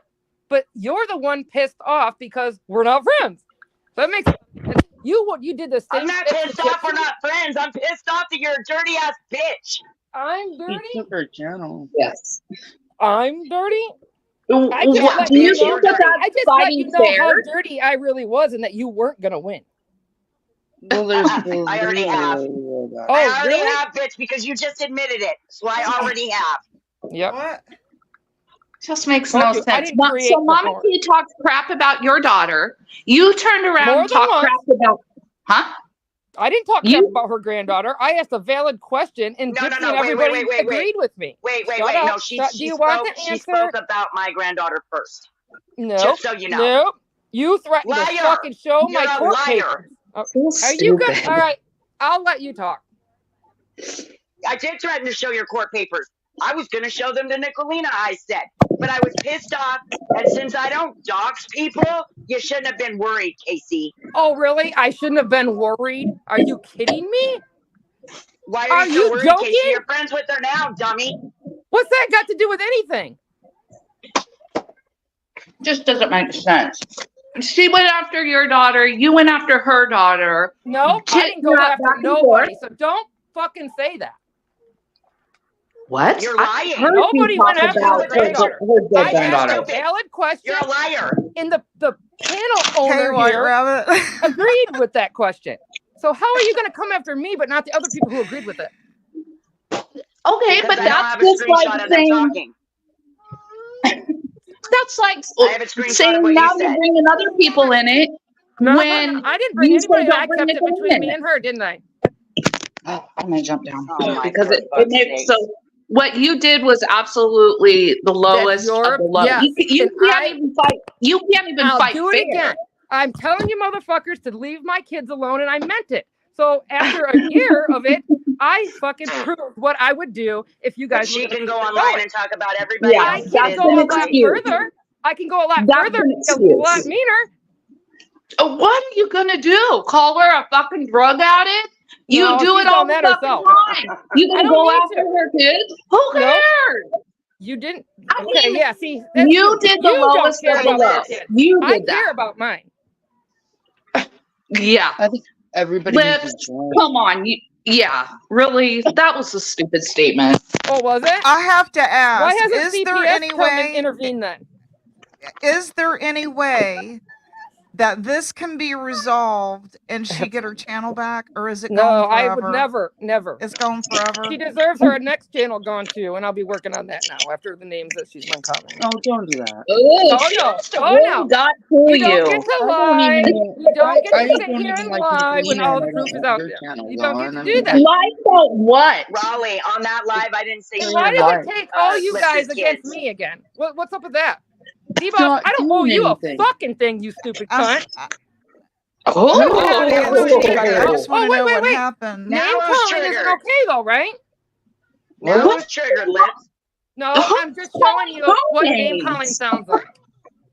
but you're the one pissed off because we're not friends. That makes you did the same. I'm not shit pissed to off we're Gypsy. not friends. I'm pissed off that you're a dirty ass bitch. I'm dirty. He took her channel. Yes. I'm dirty. I Well, just let do you you know. think that dirty. I that's just let you fighting know how fair? dirty I really was and that you weren't gonna win. Well, there's I already have. Oh, I already really? have, bitch, because you just admitted it. So I already have. Yep. What? Just makes Told no you, I sense. didn't create So the Mama porn. T talked crap about your daughter. You turned around More and than talked once. crap about, huh? I didn't talk crap You about her granddaughter. I asked a valid question, and No, Gypsy no, and wait, everybody wait. agreed with me. Wait. Shut up. No, she Do you want the she answer? spoke about my granddaughter first. No. Just so you know. No. You threatened to Liar. fucking show You're my a court liar. papers. Oh, so are you good? stupid. All right. I'll let you talk. I did threaten to show your court papers. I was going to show them to Nicolina, I said. But I was pissed off, and since I don't dox people, you shouldn't have been worried, Casey. Oh, really? I shouldn't have been worried. Are you kidding me? Why Are are you so you worried, joking? Casey? You're friends with her now, dummy. What's that got to do with anything? Just doesn't make sense. She went after your daughter. You went after her daughter. Nope. I didn't go Back after and nobody. forth. So don't fucking say that. What? You're I lying. heard Nobody you went talk after about her granddaughter. her dead I asked granddaughter. a valid question, You're a liar. and the panel Hey, owner White here Rabbit. agreed with that question. So how are you going to come after me, but not the other people who agreed with it? Okay, Because but I don't that's have a just screenshot like of them saying, talking. that's like I have a screenshot of saying what you now said. you're bringing other people in it No, when I didn't bring you said anybody. I don't bring kept it between Nicole me in. and her, didn't I? Oh, I'm gonna jump down Oh my because for it fuck's makes sake. so. What you did was absolutely the lowest your- of the low. yes, You and can't even fight. You can't even I'll fight do it fair. again. I'm telling you motherfuckers to leave my kids alone, and I meant it. So after a year of it, I fucking proved what I would do if you But guys she were can going go to online and talk about everybody Yeah, I else's can that's go an a lot excuse. further. I can go a lot That's further, an a excuse. lot meaner. What are you gonna do? Call her a fucking drug addict? You No, do she's it all done the that fucking herself. time. You I gonna don't go need after to. her kids? Who Nope. cares? You didn't. I Okay, mean, yeah. See, that's you did the You don't lowest care of the about my low. kids. You I did care that. about mine. Yeah. I think everybody needs Lips, to join. come on. Yeah, really? That was a stupid statement. Oh, was it? I have to ask, Why hasn't is CPS there any come and way intervene then? is there any way that this can be resolved and she get her channel back, or is it No, gone I forever? would never. It's gone forever. She deserves her next channel gone too, and I'll be working on that now after the names that she's been calling. Oh, don't do that. Oh, Oh, no. she Oh, really no. got to You don't get to I don't lie. even know. You don't get I to sit don't here even and like lie when Nicolina, all and the I proof don't is want out their there. channel You don't get gone. to I do mean, that. Lie about what? Raleigh, on that live, I didn't say And you why were does right. it take all you Lips' guys against kids. me again? What's up with that? It's Debuff, not I don't owe doing you anything. a fucking thing, you stupid cunt. Oh, I'm not against you. I just want to know what wait. happened. Now Name who's calling isn't triggered? okay though, right? Now What? who's triggered, Lips? No, Who's I'm just showing you what name names? calling sounds like.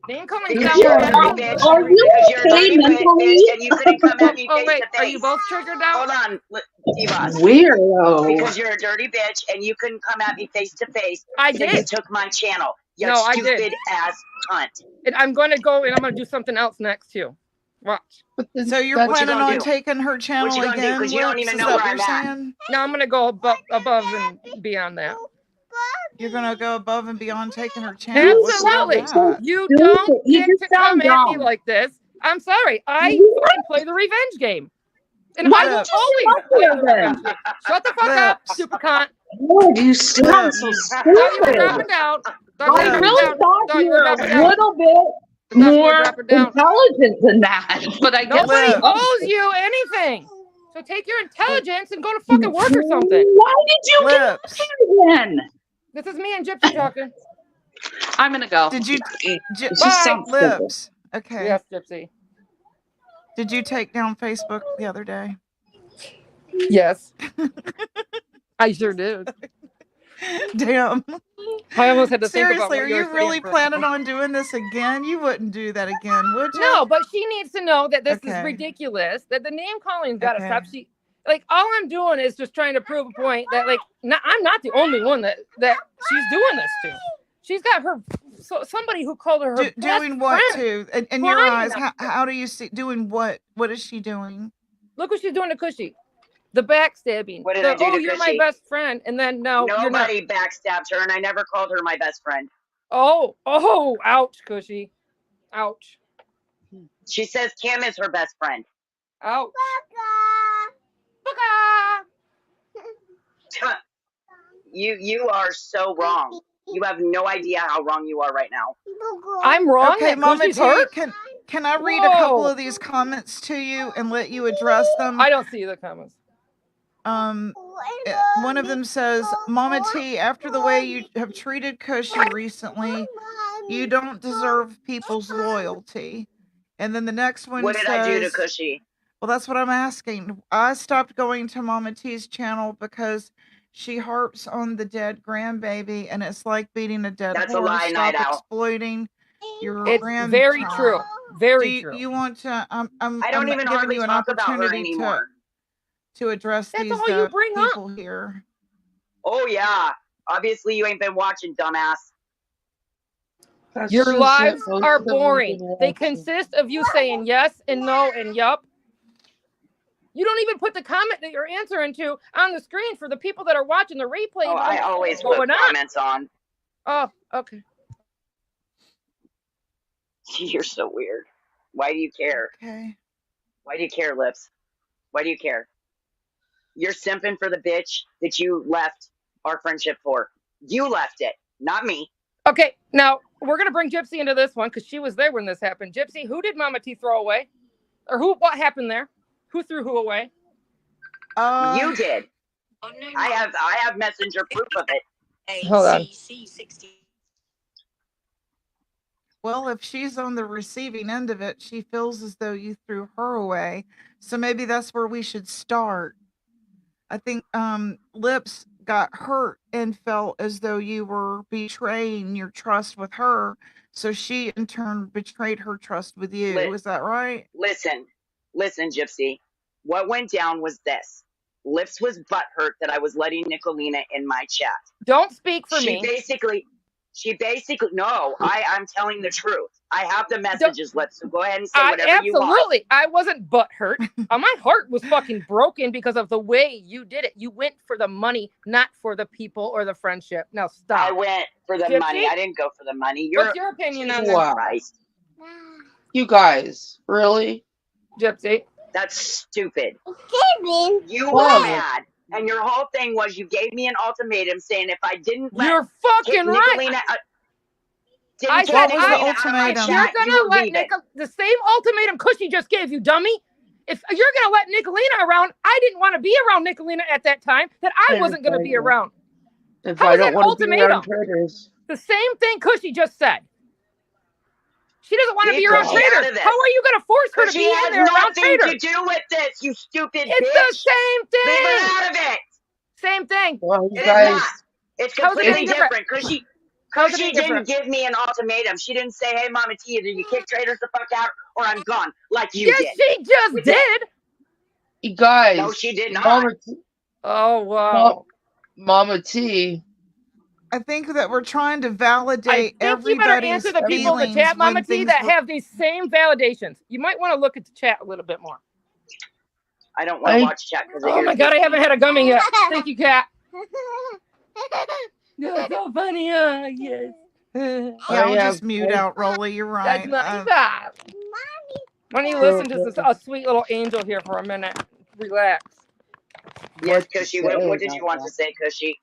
Name calling Because sounds you're a like dirty that. bitch. Are you Because you're a okay dirty mentally? bitch, and you couldn't come at me Oh face wait, to are you face. both triggered now? Hold on, T-Boss. Weirdo. Because you're a dirty bitch, and you couldn't come at me face to face. I So you did. took my channel. You No, I did. stupid ass cunt. And I'm going to go and I'm going to do something else next too. Watch. But then So you're that's What you planning gonna on do? taking her What channel you gonna do? again, Because you don't Lips? even Is know that where what I'm you're at. saying? Now I'm going to go above and beyond that. You're gonna go above and beyond taking her channel. What's wrong with Absolutely. that? You Stupid. don't You get just to come sound at me dumb. like this. I'm sorry. I What? fucking play the revenge game. And Why I will don't you always shut up play there the then? revenge game. Shut the fuck up, Lips. stupid cunt. God, you sound so Lips. Thought you were stupid. dropping down. Thought you were I Lips. dropping really down. thought Thought you you were were a dropping down. little bit Thought you were more dropping down. intelligent than that, but I guess Nobody Lips. owes you anything. So take your intelligence and go to fucking work or something. Why did you get Lips. up here then? This is me and Gypsy talking. I'm gonna go. Did you? It J- just Bye. sounds stupid. Lips. Okay. Yes, Gypsy. Did you take down Facebook the other day? Yes. I sure did. Damn. I almost had to think about Seriously, what are you were you really saying for a planning second. on doing this again? You wouldn't do that again, would you? No, but she needs to know that this is Okay. ridiculous. That the name calling's got to Okay. stop. She like all I'm doing is just trying to prove a point that like I'm not the only one that she's doing this to. She's got her somebody who called her best doing what friend. to? In your eyes, Crying. how do you see doing what? What is she doing? Look what she's doing to Kushy. The backstabbing. What did I do oh, to you're my Kushy? best friend, and then no, you're not. Nobody backstabbed her, and I never called her my best friend. Oh, ouch, Kushy. Ouch. She says Kim is her best friend. Ouch. You are so wrong. You have no idea how wrong you are right now. I'm wrong. Okay, that Mama Kushy's T, hurt? can I read a couple Whoa. of these comments to you and let you address them? I don't see the comments. One of them says, Mama T, after the way you have treated Kushy recently, you don't deserve people's loyalty. And then the next one What says, did I do to Kushy? well, that's what I'm asking. I stopped going to Mama T's channel because she harps on the dead grandbaby, and it's like beating a dead That's a horse. lie, Stop Night Owl. exploiting your It's grandchild. very true. Very true. You want to? I'm I don't even giving hardly you an talk about her opportunity anymore. to address That's these all you bring up. people here. Oh yeah. Obviously you ain't been watching, dumbass. That's Your just lives it. Most are of them boring. didn't They watch it. consist of you saying yes and no and yup. You don't even put the comment that you're answering to on the screen for the people that are watching the replay. Oh, I always put comments on. Oh, okay. You're so weird. Why do you care? Okay. Why do you care, Lips? Why do you care? You're simping for the bitch that you left our friendship for. You left it, not me. Okay, now we're gonna bring Gypsy into this one because she was there when this happened. Gypsy, who did Mama T throw away? Or what happened there? Who threw who away? You did. I have messenger proof of it. Hold on. Well, if she's on the receiving end of it, she feels as though you threw her away. So maybe that's where we should start. I think Lips got hurt and felt as though you were betraying your trust with her. So she in turn betrayed her trust with you. Is that right? Listen, Gypsy. What went down was this. Lips was butthurt that I was letting Nicolina in my chat. Don't speak for me. She basically, no, I'm telling the truth. I have the messages, Lips, so go ahead and say whatever you want. Absolutely. I wasn't butthurt. My heart was fucking broken because of the way you did it. You went for the money, not for the people or the friendship. Now stop. I went for the Gypsy? money. I didn't go for the money. What's your opinion on this? Wow. You guys, really? Gypsy? That's stupid. You were What? mad. And your whole thing was you gave me an ultimatum saying if I didn't let You're fucking right. Nicolina, I said, What was the ultimatum? You're gonna let the same ultimatum Kushy just gave you, dummy. If you're gonna let Nicolina around, I didn't want to be around Nicolina at that time. That I wasn't gonna be around. If How I is don't that want to be around ultimatum? traitors. The same thing Kushy just said. She doesn't want to Leave be around Kushy out traitors. of this. How are you gonna force her to Kushy be in has there around nothing traitors? to do with this, you stupid bitch. It's the same thing. Leave her out of it. Same thing. Well, It is guys, not. It's How's it completely any different? different. How's it Kushy any didn't different? give me an ultimatum. She didn't say, hey, Mama T, either you kick traitors the fuck out or I'm gone, like you Yes, did. she just With did. you guys. No, she did not. Mama T, Oh wow. Mama T. I think that we're trying to I validate think you better everybody's answer the people in the feelings chat, Mama when T, things that were- have these same validations. You might want to look at the chat a little bit more. I don't want to watch chat because Oh my god, I haven't had a gummy yet. Thank you, Kat. You're so funny, yes. Yeah, I'll just mute out Rolly. You're right. That's my Why don't you listen to a sweet little angel here for a minute? Relax. Yes, Kushy. What did you want to say, Kushy?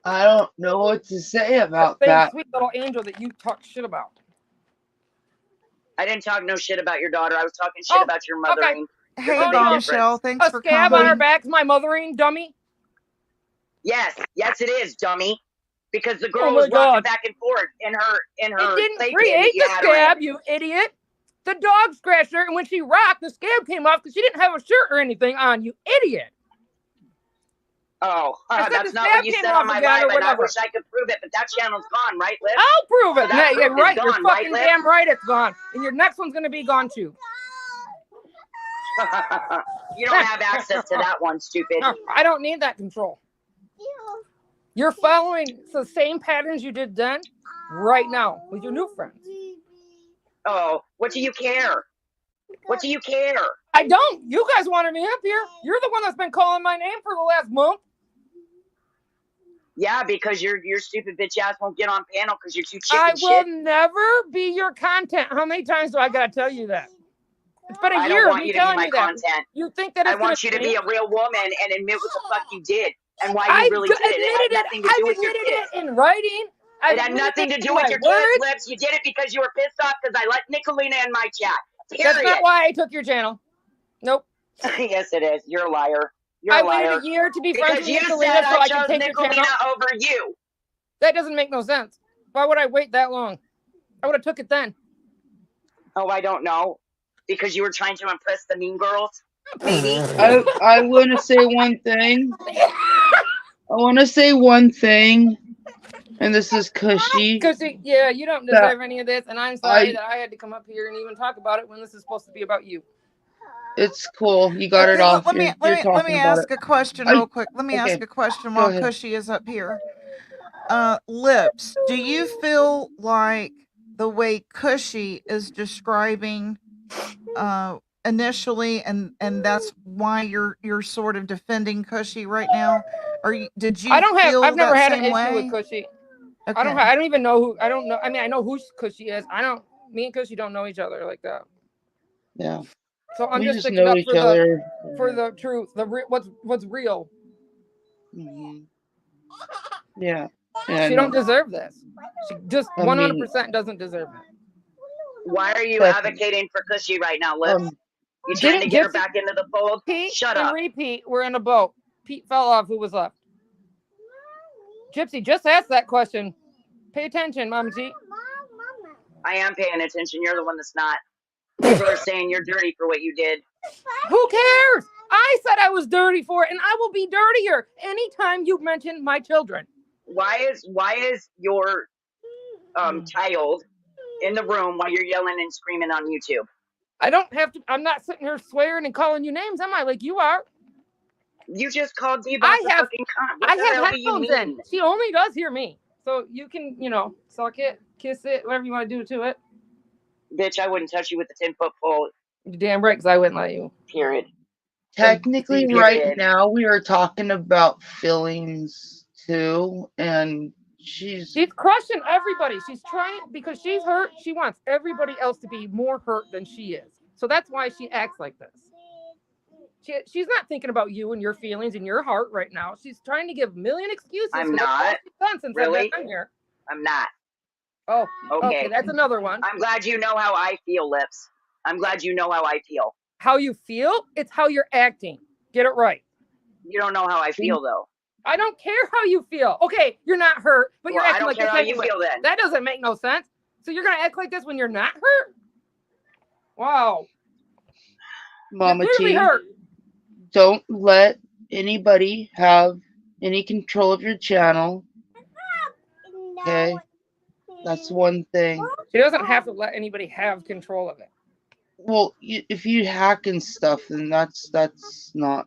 I don't know what to say about Same that. sweet little angel that you talk shit about. I didn't talk no shit about your daughter. I was talking shit about your mothering. Okay. Hey, There's a big Bombshell, difference. thanks A for scab on coming. our backs, my mothering dummy. Yes, it is, dummy. because the girl my was rocking God. back and forth in her It didn't playpen that create you the had her in. scab, you idiot. The dog scratched her, and when she rocked, the scab came off because she didn't have a shirt or anything on, you idiot. Oh, I said that's the not scab what you came said off on my again or live, and I whatever. wish I could prove it, but that channel's gone, right, Liv? I'll prove So it. that No, you're proof is right. You're gone, right, fucking Liv? damn right it's gone. And your next one's going to be gone too. You don't have access to that one, stupid. I don't need that control. You're following the same patterns you did then, right now, with your new friends. Oh, what do you care? What do you care? I don't. You guys wanted me up here. You're the one that's been calling my name for the last month. Yeah, because your stupid bitch ass won't get on panel because you're too I chicken will shit. never be your content. How many times do I gotta tell you that? It's been a I year don't of want me you to be telling my you that. content. You think that I it's want you to be a real woman and admit what the fuck you did and why you really did it. It had nothing to do with your admitted kids. it in writing. It had nothing to do with your kids, Lips. You did it because you were pissed off because I let Nicolina in my chat. Period. That's not why I took your channel. Nope. Yes, it is. You're a liar. You're I a liar. waited a year to be friends because with you Nicolina said so I I can chose take your channel. Nicolina over you. That doesn't make no sense. Why would I wait that long? I would have took it then. Oh, I don't know. Because you were trying to impress the mean girls? Maybe. I want to say one thing. And this is Kushy. Kushy, yeah, you don't deserve any of this, and I'm sorry that I had to come up here and even talk about it when this is supposed to be about you. It's cool. You got it off. Let me ask a question real quick. Let me ask a question while Kushy is up here. Lips, do you feel like the way Kushy is describing initially and that's why you're sort of defending Kushy right now? Did you I've never had an issue way? with Kushy. Okay. I don't even know I don't know. I mean, I know who Kushy is. Me and Kushy don't know each other like that. Yeah. So I'm we just sticking up for the truth, what's real. Mm-hmm. Yeah. She don't deserve this. She just 100% doesn't deserve it. Why are you advocating for Kushy right now, Lips? You trying to get her back into the fold? Pete Shut and up. Repeat were in a boat. Pete fell off. Who was left? Gypsy just asked that question. Pay attention, Mama T. I am paying attention. You're the one that's not. People are saying you're dirty for what you did. Who cares? I said I was dirty for it, and I will be dirtier anytime you mention my children. Why is your child in the room while you're yelling and screaming on YouTube? I don't have to. I'm not sitting here swearing and calling you names, am I? Like you are. You just called D-Boss a fucking cunt. What the hell do you mean? In. She only does hear me. So you can, suck it, kiss it, whatever you want to do to it. Bitch, I wouldn't touch you with a 10-foot pole. You're damn right, because I wouldn't let you. Period. Technically, right now, we are talking about feelings, too. And she's crushing everybody. She's trying, because she's hurt, she wants everybody else to be more hurt than she is. So that's why she acts like this. She's not thinking about you and your feelings and your heart right now. She's trying to give a million excuses. I'm not. Really? I'm here. I'm not. Oh, okay. That's another one. I'm glad you know how I feel, Lips. I'm glad you know how I feel. How you feel? It's how you're acting. Get it right. You don't know how I feel, though. I don't care how you feel. Okay, you're not hurt, but you're acting like this anyway. I don't care how you feel then. That doesn't make no sense. So you're going to act like this when you're not hurt? Wow. Mama T. Hurt. Don't let anybody have any control of your channel. Okay? That's one thing. She doesn't have to let anybody have control of it. Well, if you hack and stuff, then that's not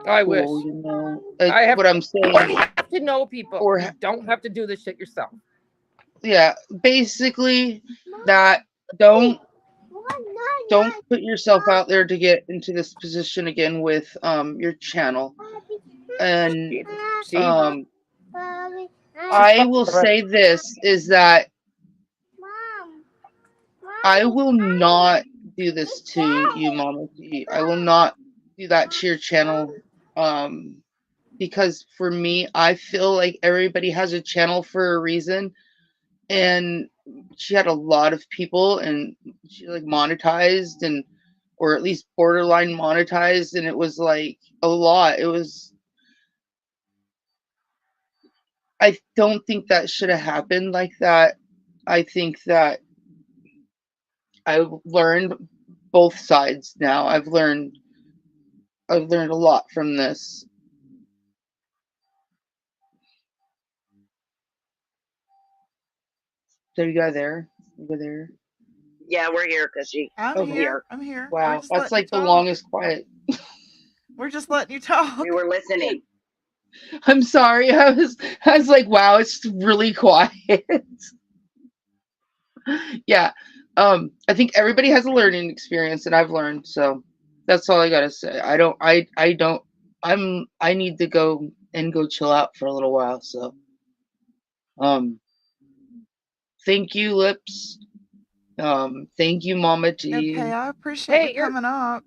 I cool, wish. You know? What I'm saying. You have to know people. Or you don't have to do this shit yourself. Yeah, basically that don't put yourself out there to get into this position again with your channel. And I will say this is that I will not do this to you, Mama T. I will not do that to your channel. Because for me, I feel like everybody has a channel for a reason. And she had a lot of people and she like monetized or at least borderline monetized. And it was like a lot. It was I don't think that should have happened like that. I think that I've learned both sides now. I've learned a lot from this. So you guys there? You go there? Yeah, we're here, Kushy. I'm Okay. here. I'm here. We're Wow, just that's letting you like the talk. longest quiet. We're just letting you talk. We were listening. I'm sorry. I was like, wow, it's really quiet. Yeah. I think everybody has a learning experience, and I've learned, so that's all I gotta say. I need to go chill out for a little while, so thank you, Lips. Thank you, Mama T, Okay, I appreciate you Hey, you're coming up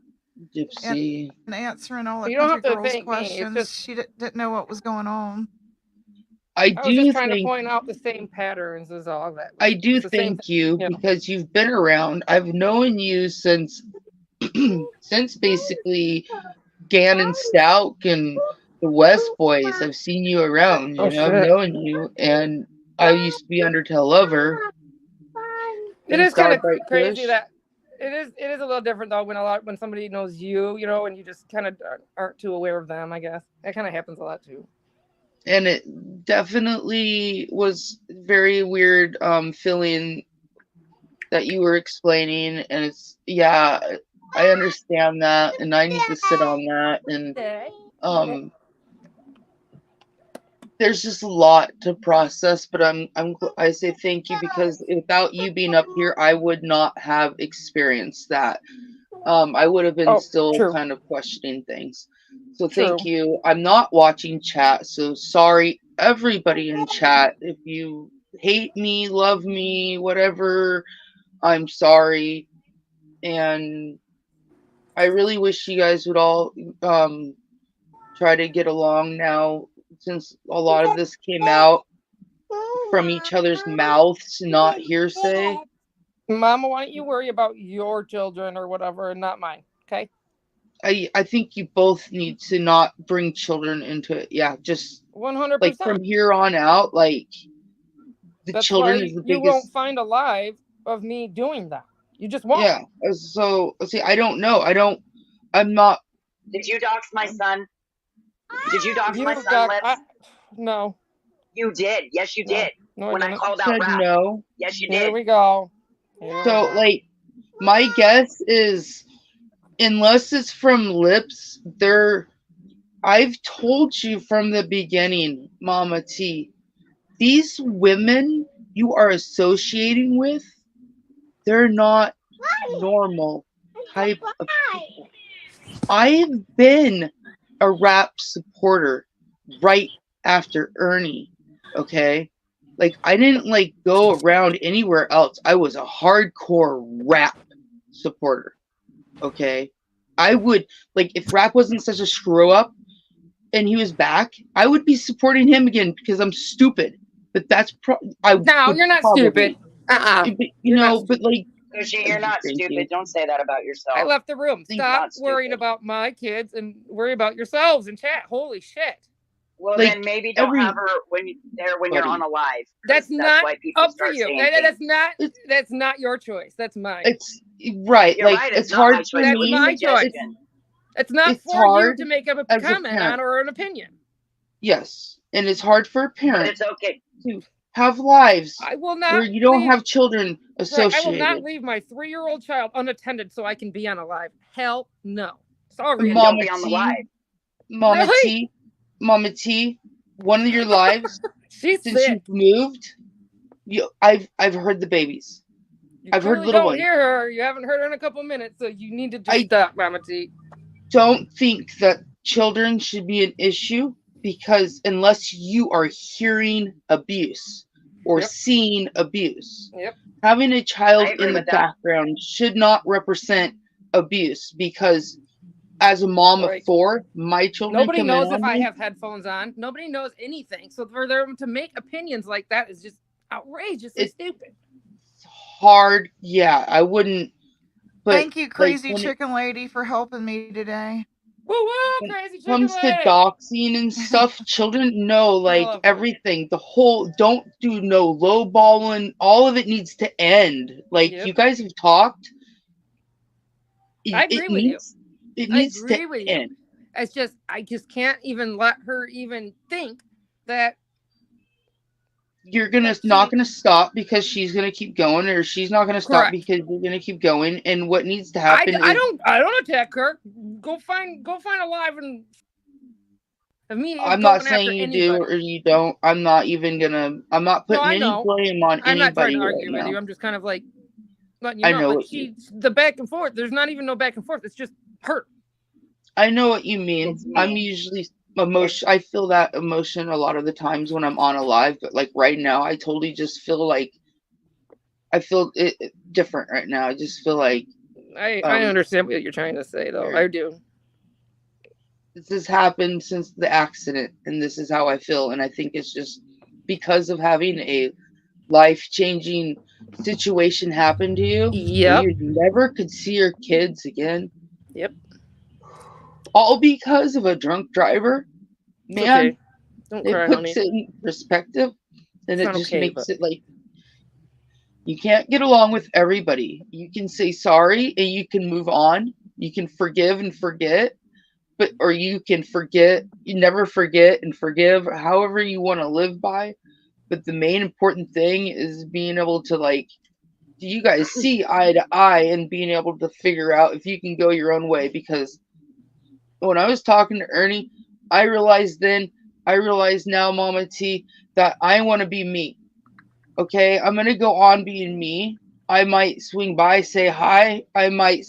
Gypsy. and answering all the you don't country have to girls' thank me. It's questions. just She didn't know what was going on. I I was just do trying to think point out the same patterns as all that. I do It's the same thank thing. you You know. because you've been around. I've known you since since basically Gannon Stout and the West Boys. I've seen you around, Oh I've shit. known you, and I used to be Undertale Lover. It And is kind of Starbright crazy Kush. that it is a little different though when somebody knows you, and you just kind of aren't too aware of them. I guess that kind of happens a lot too. And it definitely was very weird feeling that you were explaining, and I understand that, and I need to sit on that, and there's just a lot to process, but I say thank you because without you being up here, I would not have experienced that. I would have been Oh, still true, kind of questioning things. So thank true. you. I'm not watching chat, so sorry everybody in chat. If you hate me, love me, whatever, I'm sorry. And I really wish you guys would all try to get along now, since a lot of this came out from each other's mouths, not hearsay. Mama, why don't you worry about your children or whatever, and not mine? Okay. I think you both need to not bring children into it. Yeah, just like 100%. from here on out, like the That's children why is the you won't biggest. find a live of me doing that. You just won't. Yeah. So see, I don't know. I'm not. Did you dox my son? Did you dox my You son, got Lips? no, You did. Yes, you no, did. no, I When I didn't. called out Said rap. no. Yes, you Here did. we go. Here we So go. like, my guess is, unless it's from Lips, I've told you from the beginning, Mama T, these women you are associating with, they're not normal type of people. I've been a rap supporter right after Ernie, okay? Like, I didn't like go around anywhere else. I was a hardcore rap supporter, okay? I would, like, if rap wasn't such a screw up and he was back, I would be supporting him again because I'm stupid. But that's I No, would you're not stupid. probably, But you you're not know, but stupid. like, Kushy, you're not thank you. stupid. Don't say that about I yourself. left the room. You're Stop not worrying stupid. about my kids and worry about yourselves in chat. Holy shit. Well, Like, then maybe don't have her when you're on a live. That's That's not why people up for start you. saying things. That's not your choice. That's mine. It's right. You're Like, right. it's It's not my hard for choice. It That's was a my me. choice. suggestion. It's not It's for you hard to make a as a comment on parent. or an opinion. Yes, and it's hard for a But parent it's okay. to have lives I will where not you don't leave. have children Right, I will not associated. leave my 3-year-old child unattended so I can be on a live. Hell no. Sorry. Then don't Mama be on the T, live. Mama Really? T, Mama T, one of your lives She's since sick. you've moved, I've heard the babies. You I've heard clearly little don't ones. hear her. You haven't heard her in a couple minutes, so you need to just I stop, Mama T. don't think that children should be an issue, because unless you are hearing abuse or Yep. seeing abuse, Yep. having a I child agree in the with that. background should not represent abuse, because as a mom of Right. 4, my children Nobody come in knows if on I me. have headphones on. Nobody knows anything. So for them to make opinions like that is just outrageously It's stupid. hard. Yeah, I wouldn't. But Thank you, like Crazy Chicken Lady, for helping me today. Woo woo, when it crazy chicken comes to leg. doxing and stuff, children know like love her. everything. The whole don't do no lowballing. All of it needs to end. Like Yep. you guys have talked. I agree with you. It I needs to agree with you. end. It's just I just can't even let her even think that You're gonna that not she gonna stop because she's gonna keep going, or she's not gonna stop correct. because you're gonna keep going. And what needs to I happen is don't attack her. Go find a live and of me I'm not going after saying you do anybody. or you don't. I'm not No, putting I any know. blame on I'm not trying anybody to right argue with now. you. I'm just kind of like letting you I know. know But what you the back and forth. There's not even no back and forth. It's just her. I know what you mean. It's I'm me. usually emotion. I feel that emotion a lot of the times when I'm on a live, but like right now, I totally just feel like I feel it different right now. I just feel like I understand what you're trying to say though. I do. This has happened since the accident, and this is how I feel. And I think it's just because of having a life-changing situation happen to you where Yep. you never could see your kids again. Yep. All because of a drunk driver. It's Man, okay. Don't it cry, puts honey. it in perspective, and It's it not just okay, makes but it like you can't get along with everybody. You can say sorry and you can move on. You can forgive and forget, but or you can forget, you never forget and forgive, however you want to live by. But the main important thing is being able to like do you guys see eye to eye and being able to figure out if you can go your own way. Because when I was talking to Ernie, I realized now, Mama T, that I want to be me. Okay, I'm gonna go on being me. I might swing by, say hi. I might,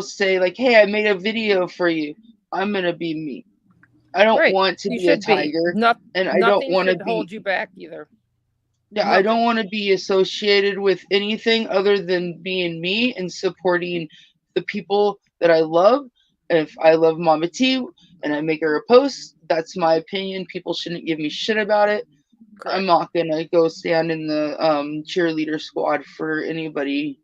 say like, "Hey, I made a video for you." I'm gonna be me. I don't right. want to You be a should be. tiger, and I don't Nothing want to should be. hold you back either. Yeah, I don't Nothing. want to be associated with anything other than being me and supporting the people that I love. And if I love Mama T and I make her a post, that's my opinion. People shouldn't give me shit about it. Correct. I'm not gonna go stand in the cheerleader squad for anybody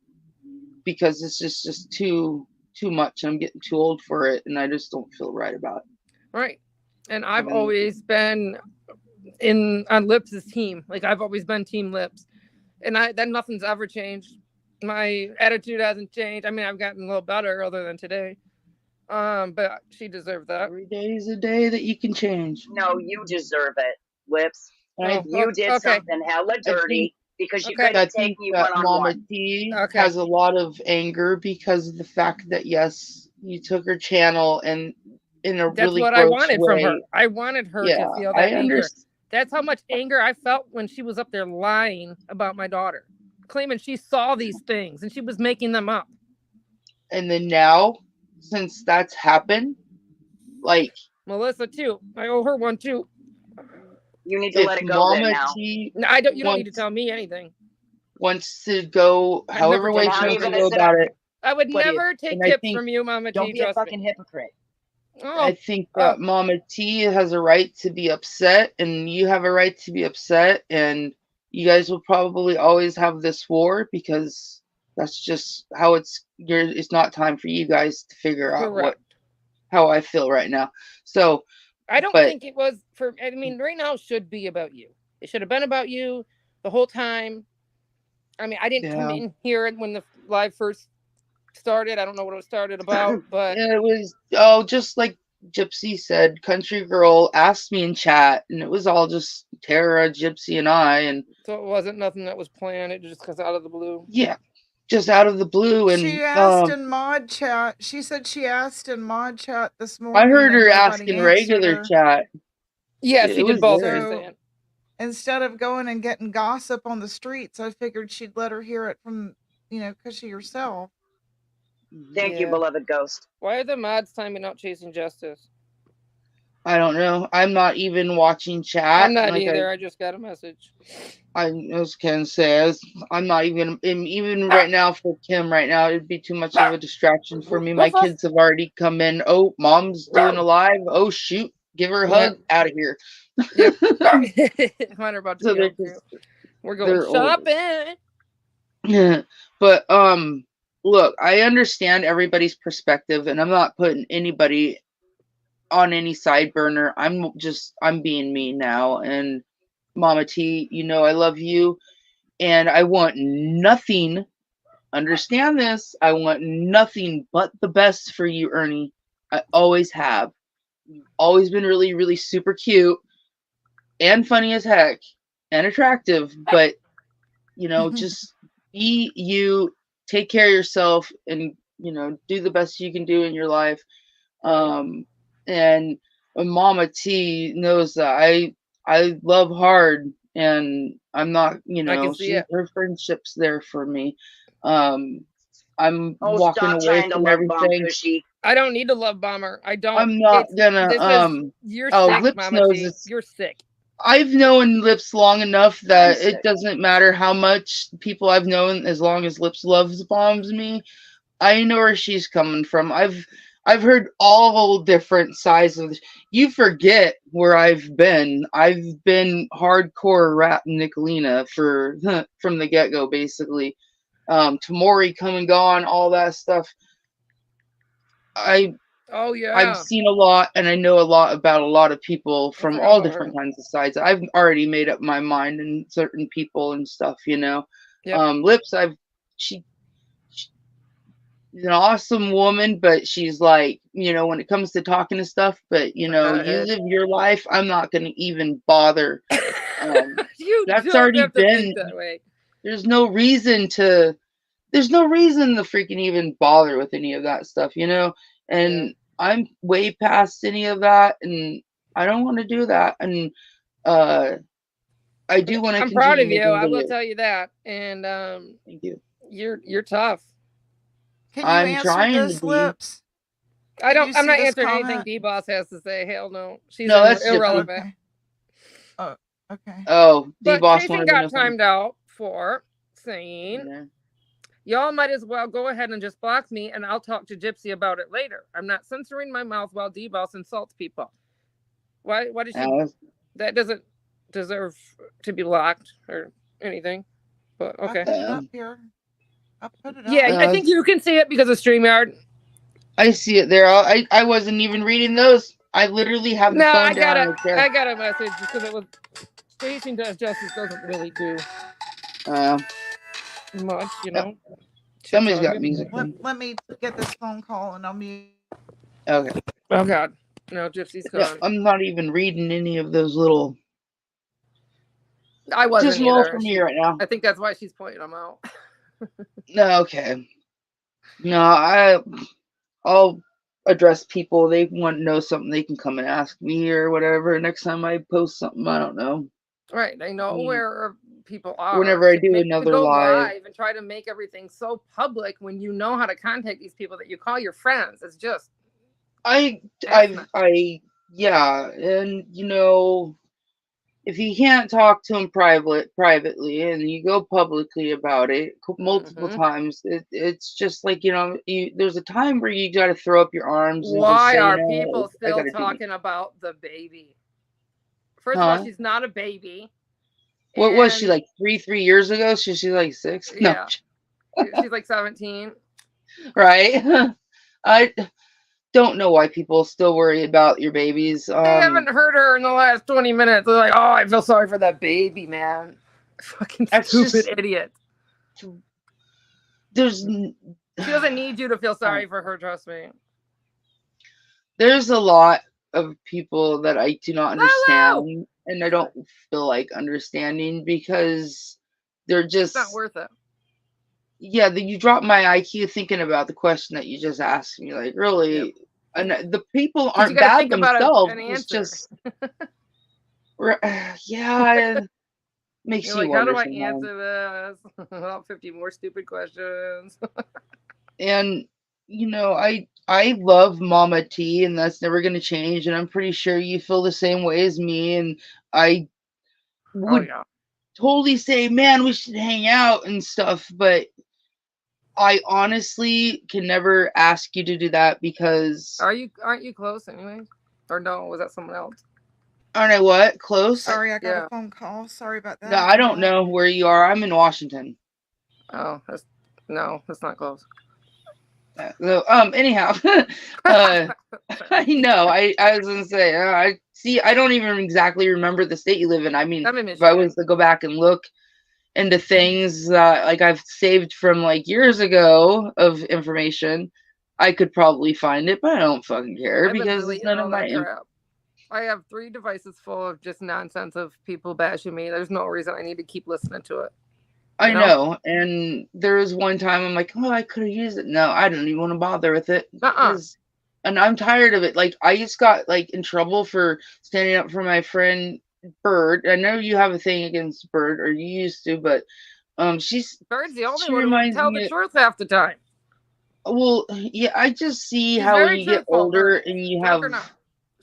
because it's just too much. I'm getting too old for it, and I just don't feel right about it. Right. And I've Having always been on Lips' team. Like I've always been Team Lips, and nothing's ever changed. My attitude hasn't changed. I mean, I've gotten a little better other than today. But she deserved that. every day is a day that you can change. No, you deserve it, Lips. Oh, You did okay. something hella I think dirty because you Okay. couldn't I take think me that one on Mama one. T Okay. has a lot of anger because of the fact that yes, you took her channel and in a That's really what I gross wanted way. from her. I wanted her Yeah, to feel I that anger. understand. That's how much anger I felt when she was up there lying about my daughter, claiming she saw these things and she was making them up. And then now, since that's happened, like Melissa too. I owe her one too. You need to if let it go then Mama now. T No, you don't need to tell me anything. wants to go I'd never however way take she How are wants you to gonna go sit about up? it, I would What never take and I tips think from you, Mama T. Don't be a Trust me. fucking hypocrite. Oh, I think that Mama T has a right to be upset, and you have a right to be upset, and you guys will probably always have this war because that's just how it's not time for you guys to figure out correct. how I feel right now. So I don't but think it was for. I mean, right now it should be about you. It should have been about you the whole time. I mean, I didn't come yeah, in here when the live first started. I don't know what it was started about, but it was just like Gypsy said, Country Girl asked me in chat, and it was all just Tara, Gypsy, and I, and so it wasn't nothing that was planned. It just comes out of the blue. yeah, just out of the blue. And She asked in mod chat. She said she asked in mod chat this I morning heard and her ask nobody in answered regular her. chat. Yeah, It she did was both. there. She's So saying. instead of going and getting gossip on the streets, I figured she'd let her hear it from, Kushy herself. Thank you, Yeah. beloved ghost. Why are the mods timing out chasing justice? I don't know. I'm not even watching chat. I'm not Like either. I just got a message. I was can say I'm not even right now for Kim right now. It'd be too much of a distraction for me. My Woof, woof. kids have already come in. Oh, mom's doing a live. Oh shoot, give her a hug. Out of here. Yep. Mine are about to So be they're out too. just We're going they're older. shopping. But look, I understand everybody's perspective, and I'm not putting anybody on any side burner. I'm being me now. And Mama T, I love you, and I want nothing. Understand this. I want nothing but the best for you, Ernie. I always have. You've always been really, really super cute and funny as heck and attractive, but just be you, take care of yourself, and do the best you can do in your life. And Mama T knows that I love hard, and I'm not, I can see it. her friendship's there for me. I'm Oh, walking stop away trying to from love bomb, everything. Kushy. I don't need to love bomber. I don't. I'm not gonna This is you're sick, Lips Mama knows T. it's You're sick. I've known Lips long enough that sick. it doesn't matter how much people I've known, as long as Lips loves bombs me. I know where she's coming from. I've heard all different sides of this. You forget where I've been. I've been hardcore rap Nicolina from the get-go, basically. Tamori come and gone, all that stuff. Oh yeah. I've seen a lot, and I know a lot about a lot of people from all different kinds of sides. I've already made up my mind in certain people and stuff, Yep. Lips, she's an awesome woman, but she's like, when it comes to talking to stuff, but you live your life. I'm not going to even bother. You That's don't already have to been. think that way. There's no reason to freaking even bother with any of that stuff, and I'm way past any of that, and I don't want to do that. And I do want to. I'm proud of you. making I will videos. tell you that. And Thank you. You're tough. Can you I'm answer trying to this, be. Lips? I'm you not see this answering anything comment? D-Boss has to say. Hell no. She's No, that's irrelevant. Okay. Oh, okay. Oh, But D-Boss Jason wanted to know got something. timed out for saying, y'all might as well go ahead and just block me, and I'll talk to Gypsy about it later. I'm not censoring my mouth while D-Boss insults people. Why did she? That doesn't deserve to be blocked or anything. But okay. I put it up here. I put it up. Yeah, I think you can see it because of StreamYard. I see it there. I wasn't even reading those. I literally have the phone down right there. I got a message because it was Facing to Justice doesn't really do much, Somebody's got music. Let me get this phone call and I'll mute. Okay. Oh God, no, Gypsy's gone. Yeah, I'm not even reading any of those little. I wasn't just low either. for me right now. I think that's why she's pointing them out. No, okay. No, I'll address people. They want to know something, they can come and ask me or whatever. Next time I post something, I don't know. Right, I know where people are. Whenever I do another live and try to make everything so public when you know how to contact these people that you call your friends, it's just. Yeah, and if you can't talk to them privately and you go publicly about it multiple times, it's just like there's a time where you got to throw up your arms. Why and are just say, people still talking about the baby? First of all, she's not a baby. What was she like 3 years ago? She's like 6. Yeah, she's like 17. Right. I don't know why people still worry about your babies. They haven't heard her in the last 20 minutes. They're like, oh, I feel sorry for that baby, man. Fucking stupid idiot. She doesn't need you to feel sorry for her, trust me. There's a lot of people that I do not understand, and I don't feel like understanding because they're just it's not worth it. Yeah, you dropped my IQ thinking about the question that you just asked me. Like, really? And the people aren't bad themselves. It's just, yeah, it makes you like, wonder. How do I answer this? About 50 more stupid questions. And I love Mama T, and that's never going to change. And I'm pretty sure you feel the same way as me. And I would totally say, man, we should hang out and stuff. But I honestly can never ask you to do that because aren't you close anyway? Or no, was that someone else? Aren't I what? Close? Sorry, I got a phone call. Sorry about that. No, I don't know where you are. I'm in Washington. Oh, that's not close. So, anyhow, I know. I was gonna say, I see. I don't even exactly remember the state you live in. I mean, I'm in if I was Michigan. to go back and look into things that like I've saved from like years ago of information, I could probably find it, but I don't fucking care I've been because it's deleting none of all my. that crap. I have 3 devices full of just nonsense of people bashing me. There's no reason I need to keep listening to it. I You know? know, and there was one time I'm like, oh, I could have used it. No, I don't even want to bother with it because, and I'm tired of it. Like I just got like in trouble for standing up for my friend Bird. I know you have a thing against Bird, or you used to, but Bird's the only she one who would reminds tell the me. truth half the time. Well, yeah, I just see She's how when very you get truthful, older Bird. and you Drunk have, or not.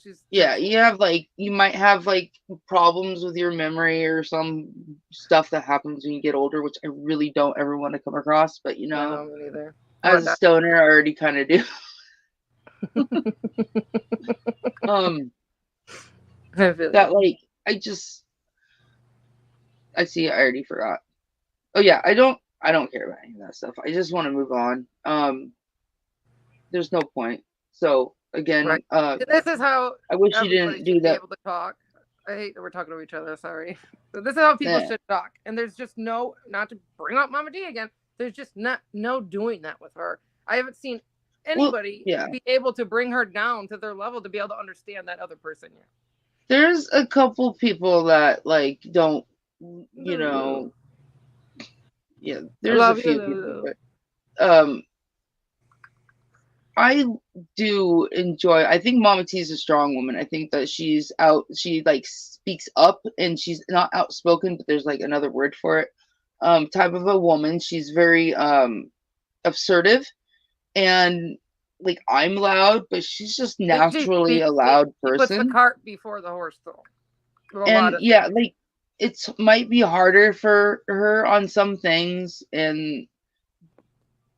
She's yeah, truthful. you have like, you might have like problems with your memory or some stuff that happens when you get older, which I really don't ever want to come across. But you I know, know, me neither. as a stoner, I already kind of do. That like, I see, I already forgot. Oh yeah, I don't care about any of that stuff. I just want to move on. There's no point. So again, Right. This is how I wish you everybody didn't do should be that. able to talk. I hate that we're talking to each other. Sorry. So this is how people should talk. And there's just no, not to bring up Mama D again. There's just no doing that with her. I haven't seen anybody be able to bring her down to their level to be able to understand that other person yet. There's a couple people that like don't, you know. Yeah, there's a few people, but I do enjoy. I think Mama T is a strong woman. I think that she's out. She like speaks up, and she's not outspoken, but there's like another word for it. Type of a woman. She's very assertive, and like I'm loud, but she's just naturally a loud She puts the person. cart before the horse, though. And yeah, like it's might be harder for her on some things,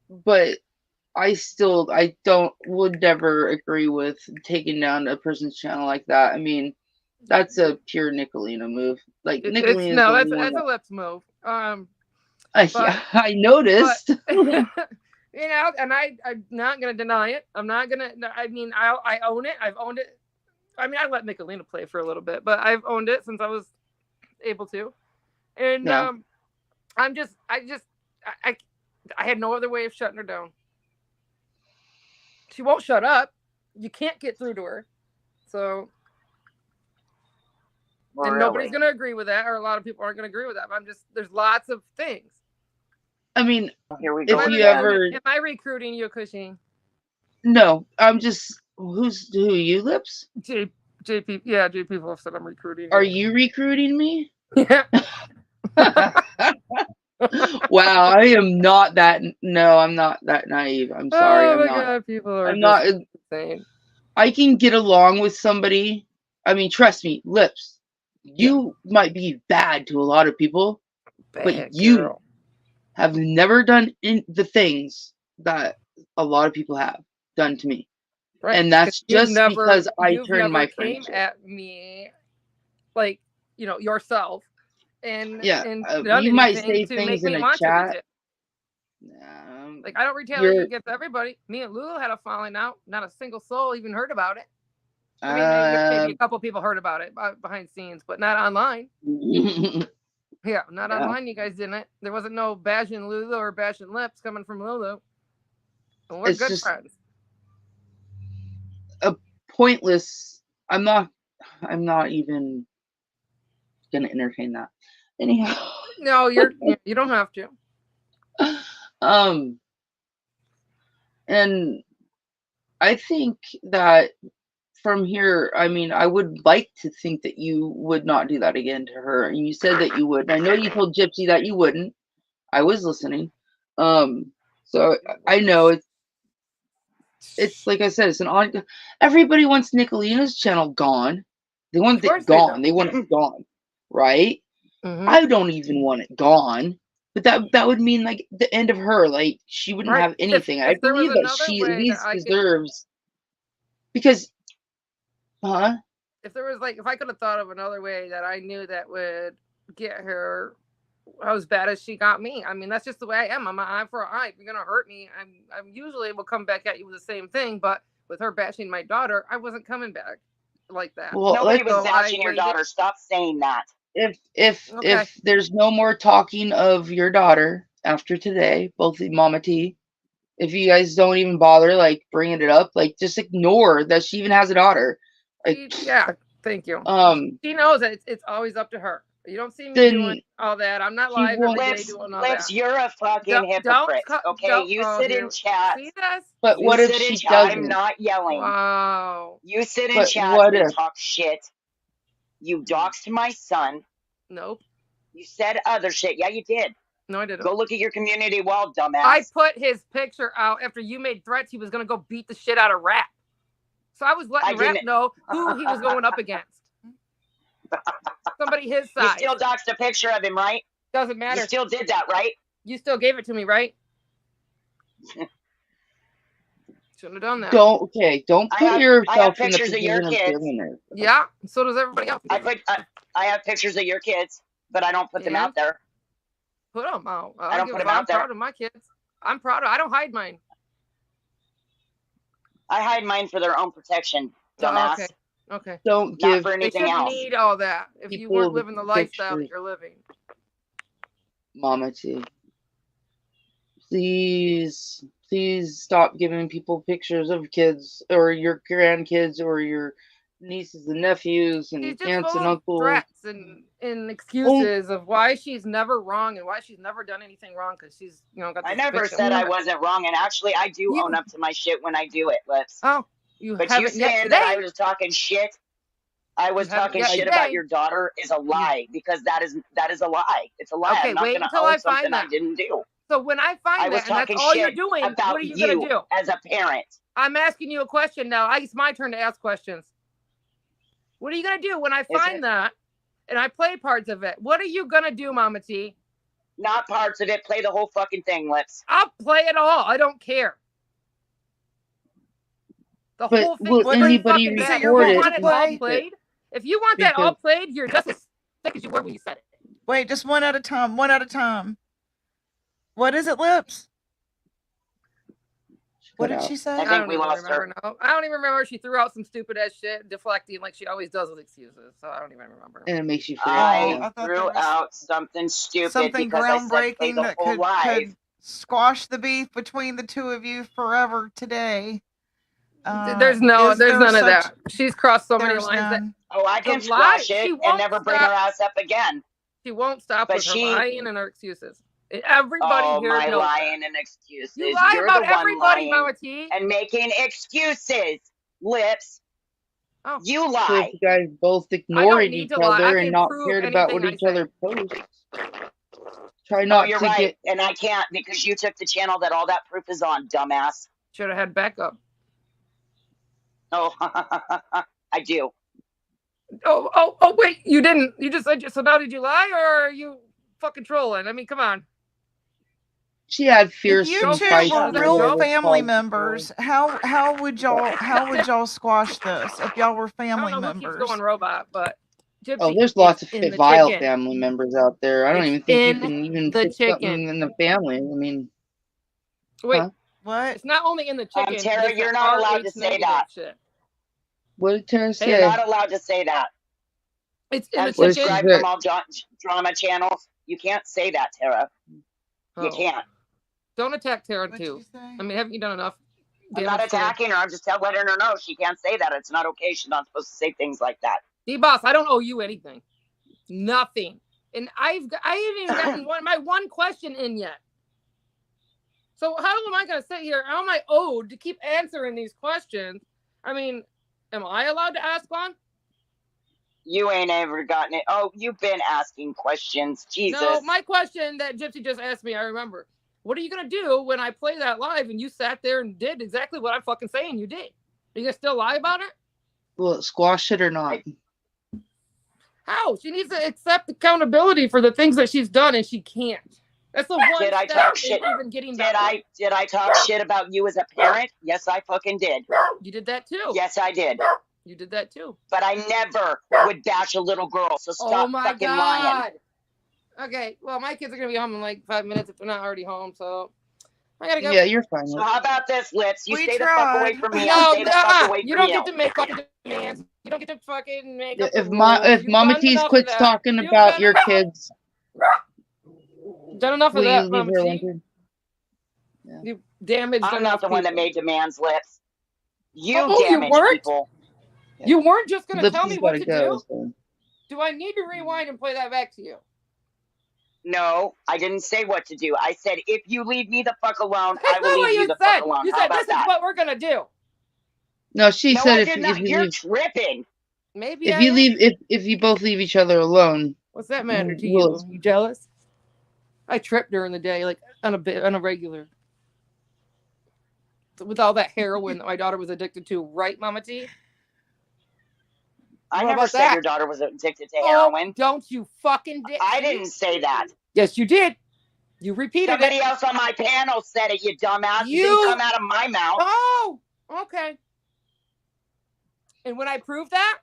but I would never agree with taking down a person's channel like that. I mean, that's a pure Nicolina move. Like Nicolina is the only one that's a Lipps move. yeah, I noticed. But, you know, and I'm not gonna deny it. I'm not gonna. I mean, I own it. I've owned it. I mean, I let Nicolina play for a little bit, but I've owned it since I was able to. And I had no other way of shutting her down. She won't shut up. You can't get through to her. So, and nobody's going to agree with that, or a lot of people aren't going to agree with that. But there's lots of things. I mean, here we go. Am I recruiting you, Kushy? No, I'm just, who, you, Lips? JP, yeah, JP Wolf said I'm recruiting you. Are you recruiting me? Yeah. Wow, I am not that. No, I'm not that naive. I'm sorry. Oh my God, people are insane. I can get along with somebody. I mean, trust me, Lips. You might be bad to a lot of people, but you have never done the things that a lot of people have done to me. Right. And that's just because I turned my friendship. Came at me like, you know, yourself. And you might say things in a chat. Like, I don't retaliate against everybody. Me and Lulu had a falling out. Not a single soul even heard about it. I mean, maybe a couple people heard about it behind scenes, but not online. Yeah, not online. You guys didn't. There wasn't no bashing Lulu or bashing Lips coming from Lulu. And we're good friends. A pointless. I'm not even gonna entertain that. Anyhow. No, you don't have to. And I think that from here, I mean, I would like to think that you would not do that again to her. And you said that you would. I know you told Gypsy that you wouldn't. I was listening. So I know it's like I said, it's everybody wants Nicolina's channel gone. They want it gone. They want it gone, right? Mm-hmm. I don't even want it gone. But that would mean like the end of her. Like she wouldn't have anything. I believe that she at least deserves because if there was if I could have thought of another way that I knew that would get her as bad as she got me. I mean, that's just the way I am. I'm an eye for an eye. If you're gonna hurt me, I'm usually will come back at you with the same thing. But with her bashing my daughter, I wasn't coming back like that. Well, Nobody was So I bashing your waited. daughter. Stop saying that. If Okay. there's no more talking of your daughter after today, both Mama T, if you guys don't even bother like bringing it up, like just ignore that she even has a daughter. Like, Yeah, thank you. She knows that it's always up to her. You don't see me Then doing all that. I'm not she live every won't- day Lips, doing all Lips, that. you're a fucking hypocrite. Okay, you sit in chat. See this? But You what if sit in she chat. doesn't? I'm not yelling. Wow. You sit in But chat what and if? talk shit. You doxed my son. Nope. You said other shit. Yeah, you did. No, I didn't. Go look at your community wall, dumbass. I put his picture out after you made threats he was going to go beat the shit out of Rap. So I was letting Rap know who he was going up against. Somebody his size. You still doxed a picture of him, right? Doesn't matter. You still did that, right? You still gave it to me, right? Shouldn't have done that. Don't put yourself I have in the pictures of position your of kids. doing it. Yeah, so does everybody else. I have pictures of your kids, but I don't put them out there. Put them out. I don't put them out I'm there. proud of my kids. I'm proud of. I don't hide mine. I hide mine for their own protection, dumbass. Okay. Okay. Don't Not give for anything they shouldn't else. need all that if you people weren't living the lifestyle that pictures. you're living. Mama T. Please stop giving people pictures of kids or your grandkids or your nieces and nephews and She's just aunts full and of uncles. threats and excuses of why she's never wrong and why she's never done anything wrong because she's got this I never victim. said I wasn't wrong, and actually, I do own up to my shit when I do it, Lips. Oh, you but haven't you yet saying today. that I was talking shit. I was You haven't talking yet shit today. about your daughter is a lie because that is a lie. It's a lie. Okay, I'm not wait going to until own I find something I that. didn't do. So when I find I was that and that's talking all you're shit doing, about what are you going to do? as a parent. I'm asking you a question now. It's my turn to ask questions. What are you going to do when I find that and I play parts of it? What are you going to do, Mama T? Not parts of it. Play the whole fucking thing, Lips. I'll play it all. I don't care. The But whole thing. will anybody fucking bad. record If you it? want it all played, if you want that all Because- played, you're just as sick as you were when you said it. Wait, just one at a time. One at a time. What is it, Lips? What did she say? I think we lost her. No. I don't even remember. She threw out some stupid ass shit, deflecting like she always does with excuses. So I don't even remember. And it makes you feel I threw out something stupid Something because I said play groundbreaking the that whole live. could squash the beef between the two of you forever today. There's none of that. She's crossed so many lines that. Oh, I can The lie, squash it she and won't never bring stop. her ass up again. She won't stop But with her she- lying and her excuses. Everybody here my knows lying that. and excuses. You lie You're about the one everybody, lying Mama T. and making excuses, Lips. Oh. You So lie. if you guys both I ignored don't need each to lie. I other can and not prove cared about what anything each I other posts, try Oh, not you're to right. get. And I can't because you took the channel that all that proof is on, dumbass. Should have had backup. Oh, I do. Oh, wait, you didn't. You just said, so now did you lie or are you fucking trolling? I mean, come on. She had If fierce you and two feisty were real whatever family called members, how would y'all squash this if y'all were I family don't know who members? keeps going robot, but Gypsy, Oh, there's lots of in the vile chicken. family members out there. I don't It's even think you in can even the fix chicken. something in the family. I mean, Wait, huh? What? it's not only in the chicken. Tara, it's you're the not allowed to RH say negative that. Shit. What did Tara You're say? not allowed to say that. It's in the What did she chicken. Unsubscribe say? from all drama channels. You can't say that, Tara. You Oh. can't. Don't attack Tara What'd too. she say? I mean, haven't you done enough? I'm not damage to her? attacking her. I'm just letting her know she can't say that. It's not okay. She's not supposed to say things like that. D-Boss, I don't owe you anything. Nothing. And I haven't even gotten my one question in yet. So how am I going to sit here? How am I owed to keep answering these questions? I mean, am I allowed to ask one? You ain't ever gotten it. Oh, you've been asking questions. Jesus. No, my question that Gypsy just asked me, I remember. What are you going to do when I play that live and you sat there and did exactly what I'm fucking saying you did? Are you going to still lie about it? Will it squash it or not? How? She needs to accept accountability for the things that she's done, and she can't. That's the one Did I step talk in shit? even getting Did better. I talk shit about you as a parent? Yes, I fucking did. You did that too. Yes, I did. You did that too. But I never would bash a little girl. So Oh stop my fucking God. lying. Okay, well, my kids are gonna be home in like 5 minutes if they're not already home, so I gotta go. Yeah, you're fine. So how about this, Lips? You We stay the fuck away tried. from me. No, I'll stay the fuck away you from don't you. get to make fucking demands. You don't get to fucking make Yeah, up the if rules. You've Mama done T's enough of quits that. talking You've about done your enough. kids, Done enough will of you that, leave Mama her T. alone? Yeah. You damaged I'm enough not the one that people. made demands, Lips. You Oh, you damage weren't? people. You weren't just gonna Lips tell has me what gotta to go. do? So. Do I need to rewind and play that back to you? No, I didn't say what to do. I said, if you leave me the fuck alone, That's I will not what leave you you the said. fuck alone. You How said, about this is that? what we're gonna do. No, she No, said I if did you not. You're leave, tripping. Maybe if I you am. leave, if you both leave each other alone, What's that matter to Well, you? You jealous? I trip during the day, like on a regular. With all that heroin that my daughter was addicted to, right, Mama T? I What never about said that? your daughter was addicted to Oh, heroin. don't you fucking I didn't say that. Yes, you did. You repeated Somebody it. else on my panel said it, you dumbass. It didn't come out of my mouth. Oh, okay. And when I prove that,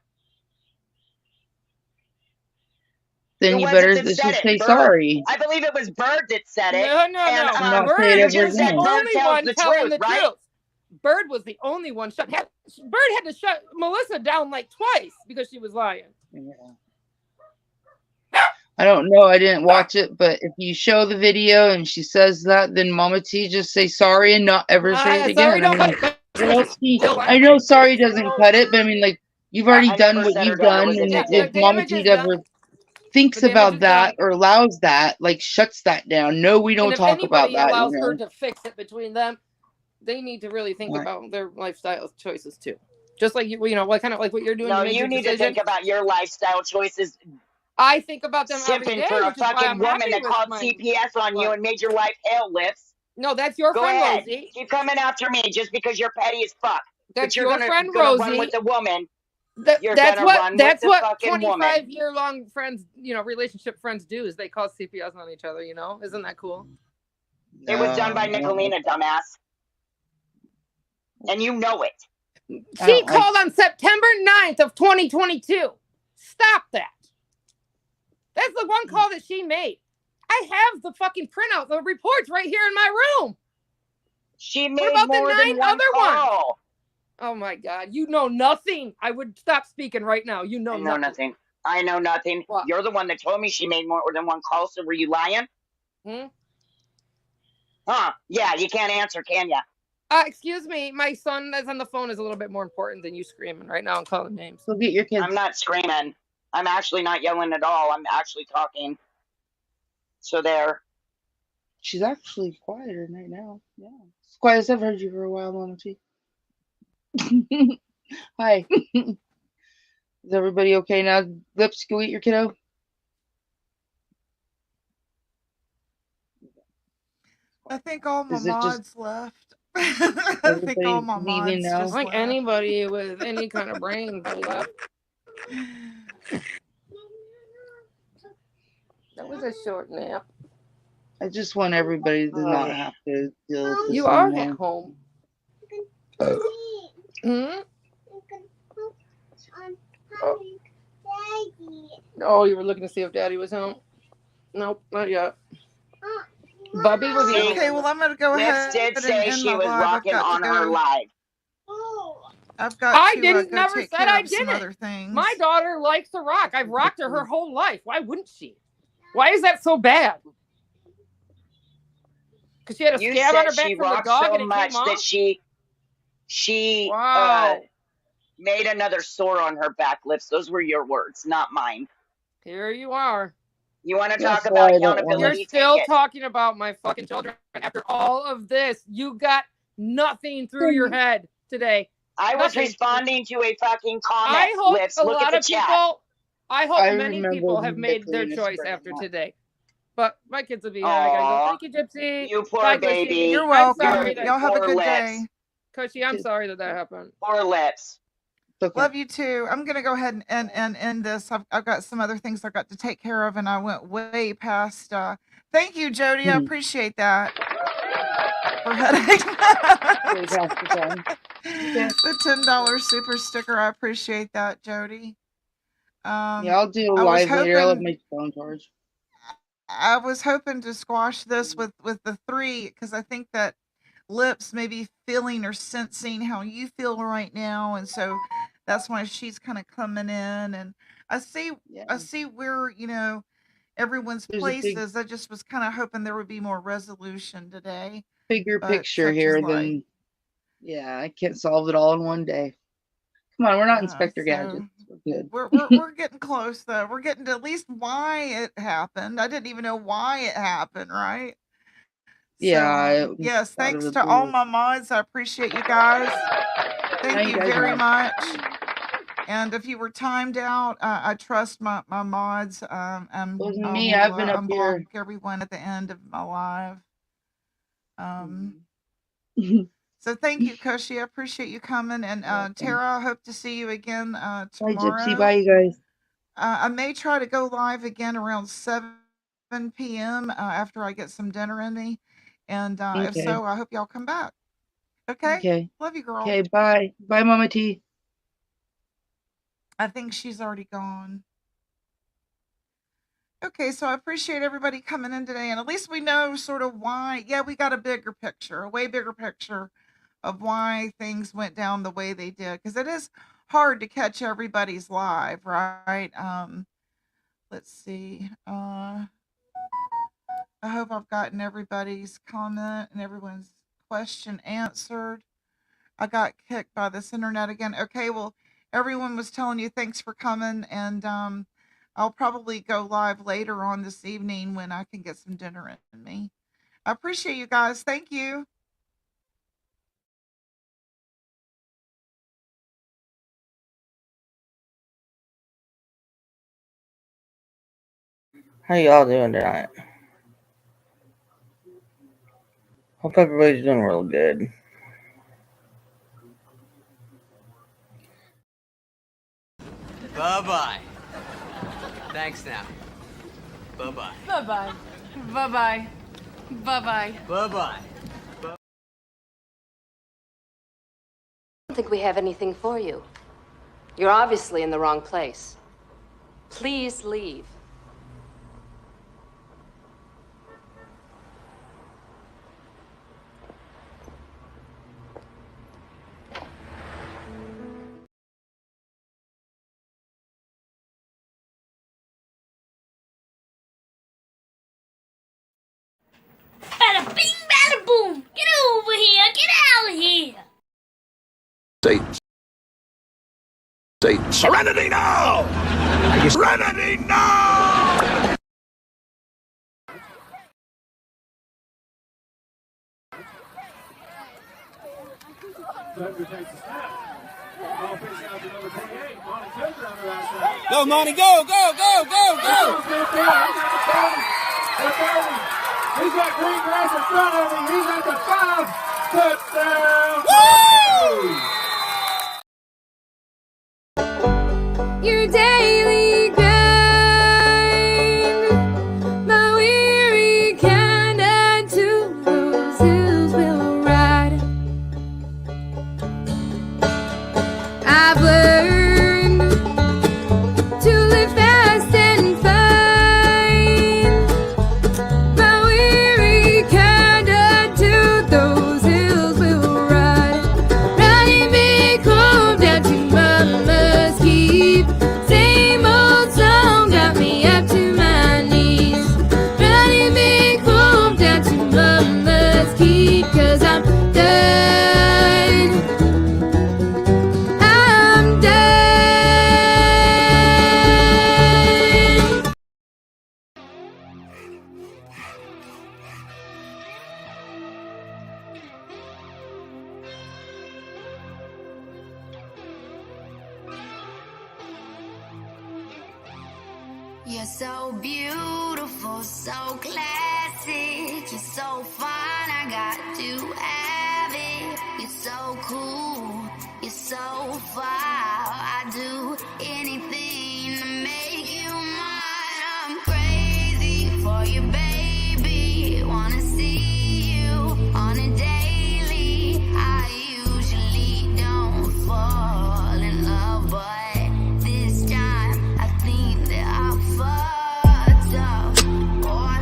then Who you was better it that said just it? say Bird. sorry. I believe it was Bird that said it. no. And Not say Bird it was ever just the said again. Bird only tells one the telling truth, the right? truth. Bird was the only one. Bird had to shut Melissa down like twice because she was lying. Yeah. I don't know. I didn't watch it, but if you show the video and she says that, then Mama T just say sorry and not ever say it Sorry, again. don't I mean, cut what else I know sorry doesn't cut it, but I mean, like, you've already I done never what said her you've daughter done, was and Yeah, addicted. the if Mama damage T is ever done. thinks The damage about is that done. or allows that, like, shuts that down. No, we And don't if talk about anybody that, allows her to fix it between them, they need to really think Right. about their lifestyle choices too. Just like you know, what kind of like what you're doing. No, You made you your need to decision. think about your lifestyle choices. I think about them every Simping day, for a which is why fucking I'm woman happy that with called my CPS on you life. and made your life hell, Lips. No, that's your Go friend ahead. Rosie. Keep coming after me just because you're petty as fuck. That's But you're your gonna friend run Rosie. with the woman. You're That's gonna what run with the fucking woman. 25-year long friends, you know, relationship friends do is they call CPS on each other. You know, isn't that cool? It was done by Nicolina, dumbass. And you know it. She called on September 9th of 2022. Stop that. That's the one call that she made. I have the fucking printout, the reports right here in my room. She made what about more the than 9 one other call. ones? Oh my God. You know nothing. I would stop speaking right now. You know I know nothing. I know nothing. What? You're the one that told me she made more than one call, so were you lying? Huh? Yeah, you can't answer, can ya? Excuse me. My son that's on the phone is a little bit more important than you screaming right now and calling names. Go get your kids. I'm not screaming. I'm actually not yelling at all. I'm actually talking. So there. She's actually quieter right now. Yeah. It's quiet as I've heard you for a while, Mama T. Hi. Is everybody okay now? Lips, go eat your kiddo. I think all my Is it just mods left. I think all everybody my leaving mods now? just Like left. anybody with any kind of brain left. That was a short nap. I just want everybody to not have to deal with this You are anymore. at home. Hmm? Oh, you were looking to see if Daddy was home? Nope, not yet. Bubby will be home. Okay, well, I'm going to go Lips ahead did and say end she my was live. I've rocking got on to her go. live. I've got I to didn't go never take said care I of some didn't. other things. My daughter likes to rock. I've rocked her whole life. Why wouldn't she? Why is that so bad? Because she had a You scab on said her back she from the rocked dog so and it much came that off? she Wow. made another sore on her back. Lips. Those were your words, not mine. Here you are. You want to That's talk why about I don't wanna- accountability? You're still Take it. talking about my fucking children after all of this. You got nothing through your head today. I was Nothing. responding to a fucking comment. I hope Lips. a Look at lot the of chat. people, I hope I many remember people have made their Nicolina choice spreading after that. today. But my kids will be here. I gotta go. Aw, Thank you, Gypsy. you poor Bye, Cushy. baby. You're I'm welcome. sorry that Y'all have a Poor good Lips. day. Cushy, I'm sorry that happened. Poor Lips. Okay. Love you too. I'm going to go ahead and end this. I've got some other things I've got to take care of, and I went way past. Thank you, Jody. I appreciate that. For headache. The $10 super sticker. I appreciate that, Jody. Yeah, I'll do a I was live later. I'll have hoping. my phone charged. I was hoping to squash this with the 3 because I think that Lips may be feeling or sensing how you feel right now, and so that's why she's kind of coming in. And I see, Yeah. I see where everyone's There's a big places. I just was kind of hoping there would be more resolution today, bigger but picture such is here life. than, yeah, I can't solve it all in one day. Come on, we're not Inspector So Gadgets. We're good. we're getting close though. We're getting to at least why it happened. I didn't even know why it happened, right? Yeah, So it was yes, out of thanks the to all blue. my mods. I appreciate you guys. How Thank you you guys very doing? much. And if you were timed out, I trust my mods. Wasn't I me. will I've been up unblock here. everyone at the end of my live. Mhm. So thank you, Kushy. I appreciate you coming. And Welcome. Tara, I hope to see you again Bye, tomorrow. Gypsy. Bye, you guys. I may try to go live again around 7 p.m. After I get some dinner in me. And if Okay. so, I hope y'all come back. Okay? Okay. Love you, girl. Okay, bye. Bye, Mama T. I think she's already gone. Okay, so I appreciate everybody coming in today, and at least we know sort of why. Yeah, we got a bigger picture, a way bigger picture of why things went down the way they did, because it is hard to catch everybody's live, right? Let's see. I hope I've gotten everybody's comment and everyone's question answered. I got kicked by this internet again. Okay, well, everyone was telling you thanks for coming, and I'll probably go live later on this evening when I can get some dinner in me. I appreciate you guys. Thank you. How y'all doing tonight? Hope everybody's doing real good. Bye-bye. Thanks now. Bye-bye. Bye-bye. Bye-bye. Bye-bye. Bye-bye. I don't think we have anything for you. You're obviously in the wrong place. Please leave. Bada bing, bada boom. Get over here. Get out of here. Say, serenity now! Serenity now! Go, Monty, go, go, go, go, go! He's got green grass in front of him. He's at the 5 touchdown. Woo! Your daily grind, my weary kind, and to those hills will ride. I've learned to live fast and find. My weary kind, and to those hills will ride. Riding back home down to mama's keep. Same old song got me up to my knees. Riding back home down to mama's keep. 'Cause I'm done. I'm done. You're so beautiful, so classic. You're so fine, I got to have it. You're so cool, you're so far. I do anything to make you mine. I'm crazy for you, baby. Wanna see you on a daily. I usually don't fall in love, but this time I think that I fucked up. Oh, I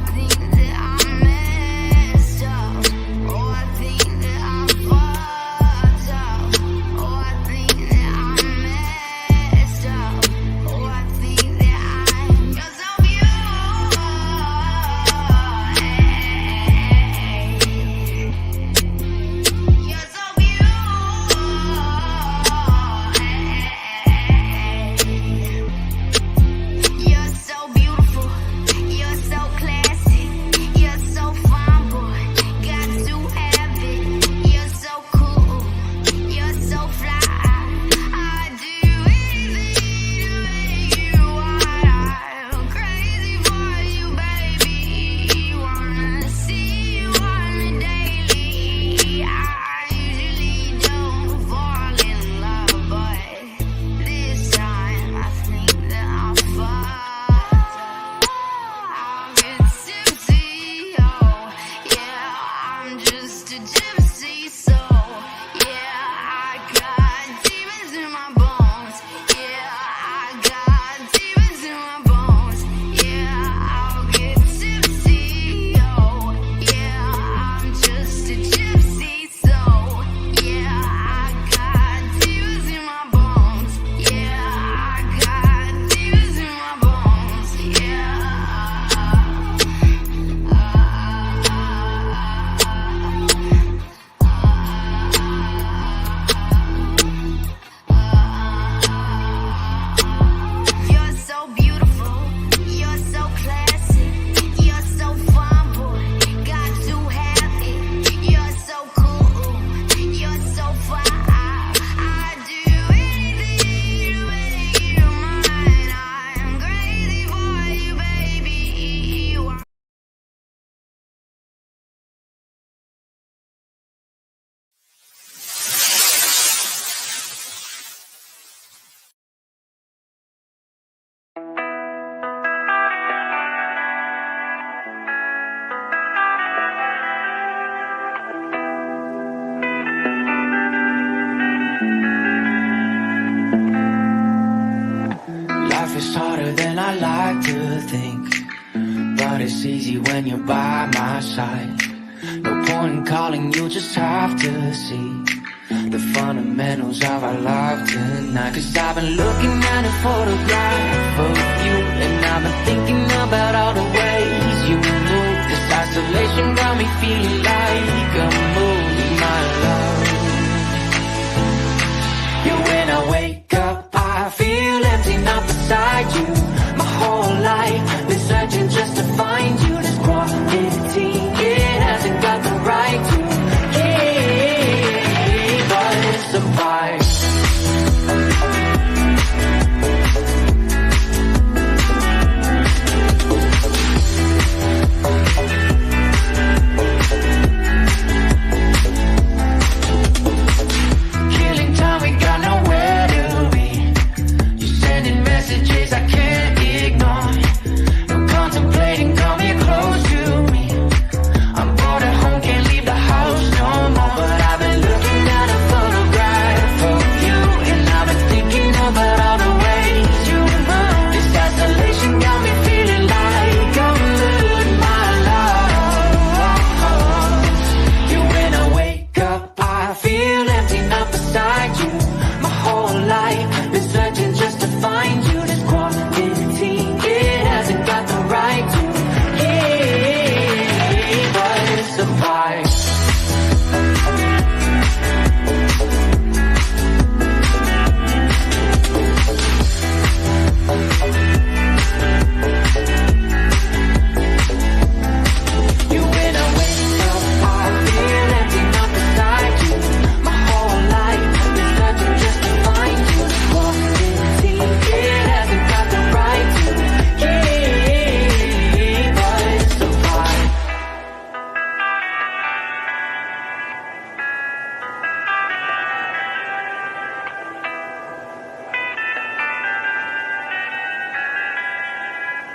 it's easy when you're by my side. No point in calling, you just have to see the fundamentals of our life tonight. Cause I've been looking at a photograph of you, and I've been thinking about all the ways you move. This isolation got me feeling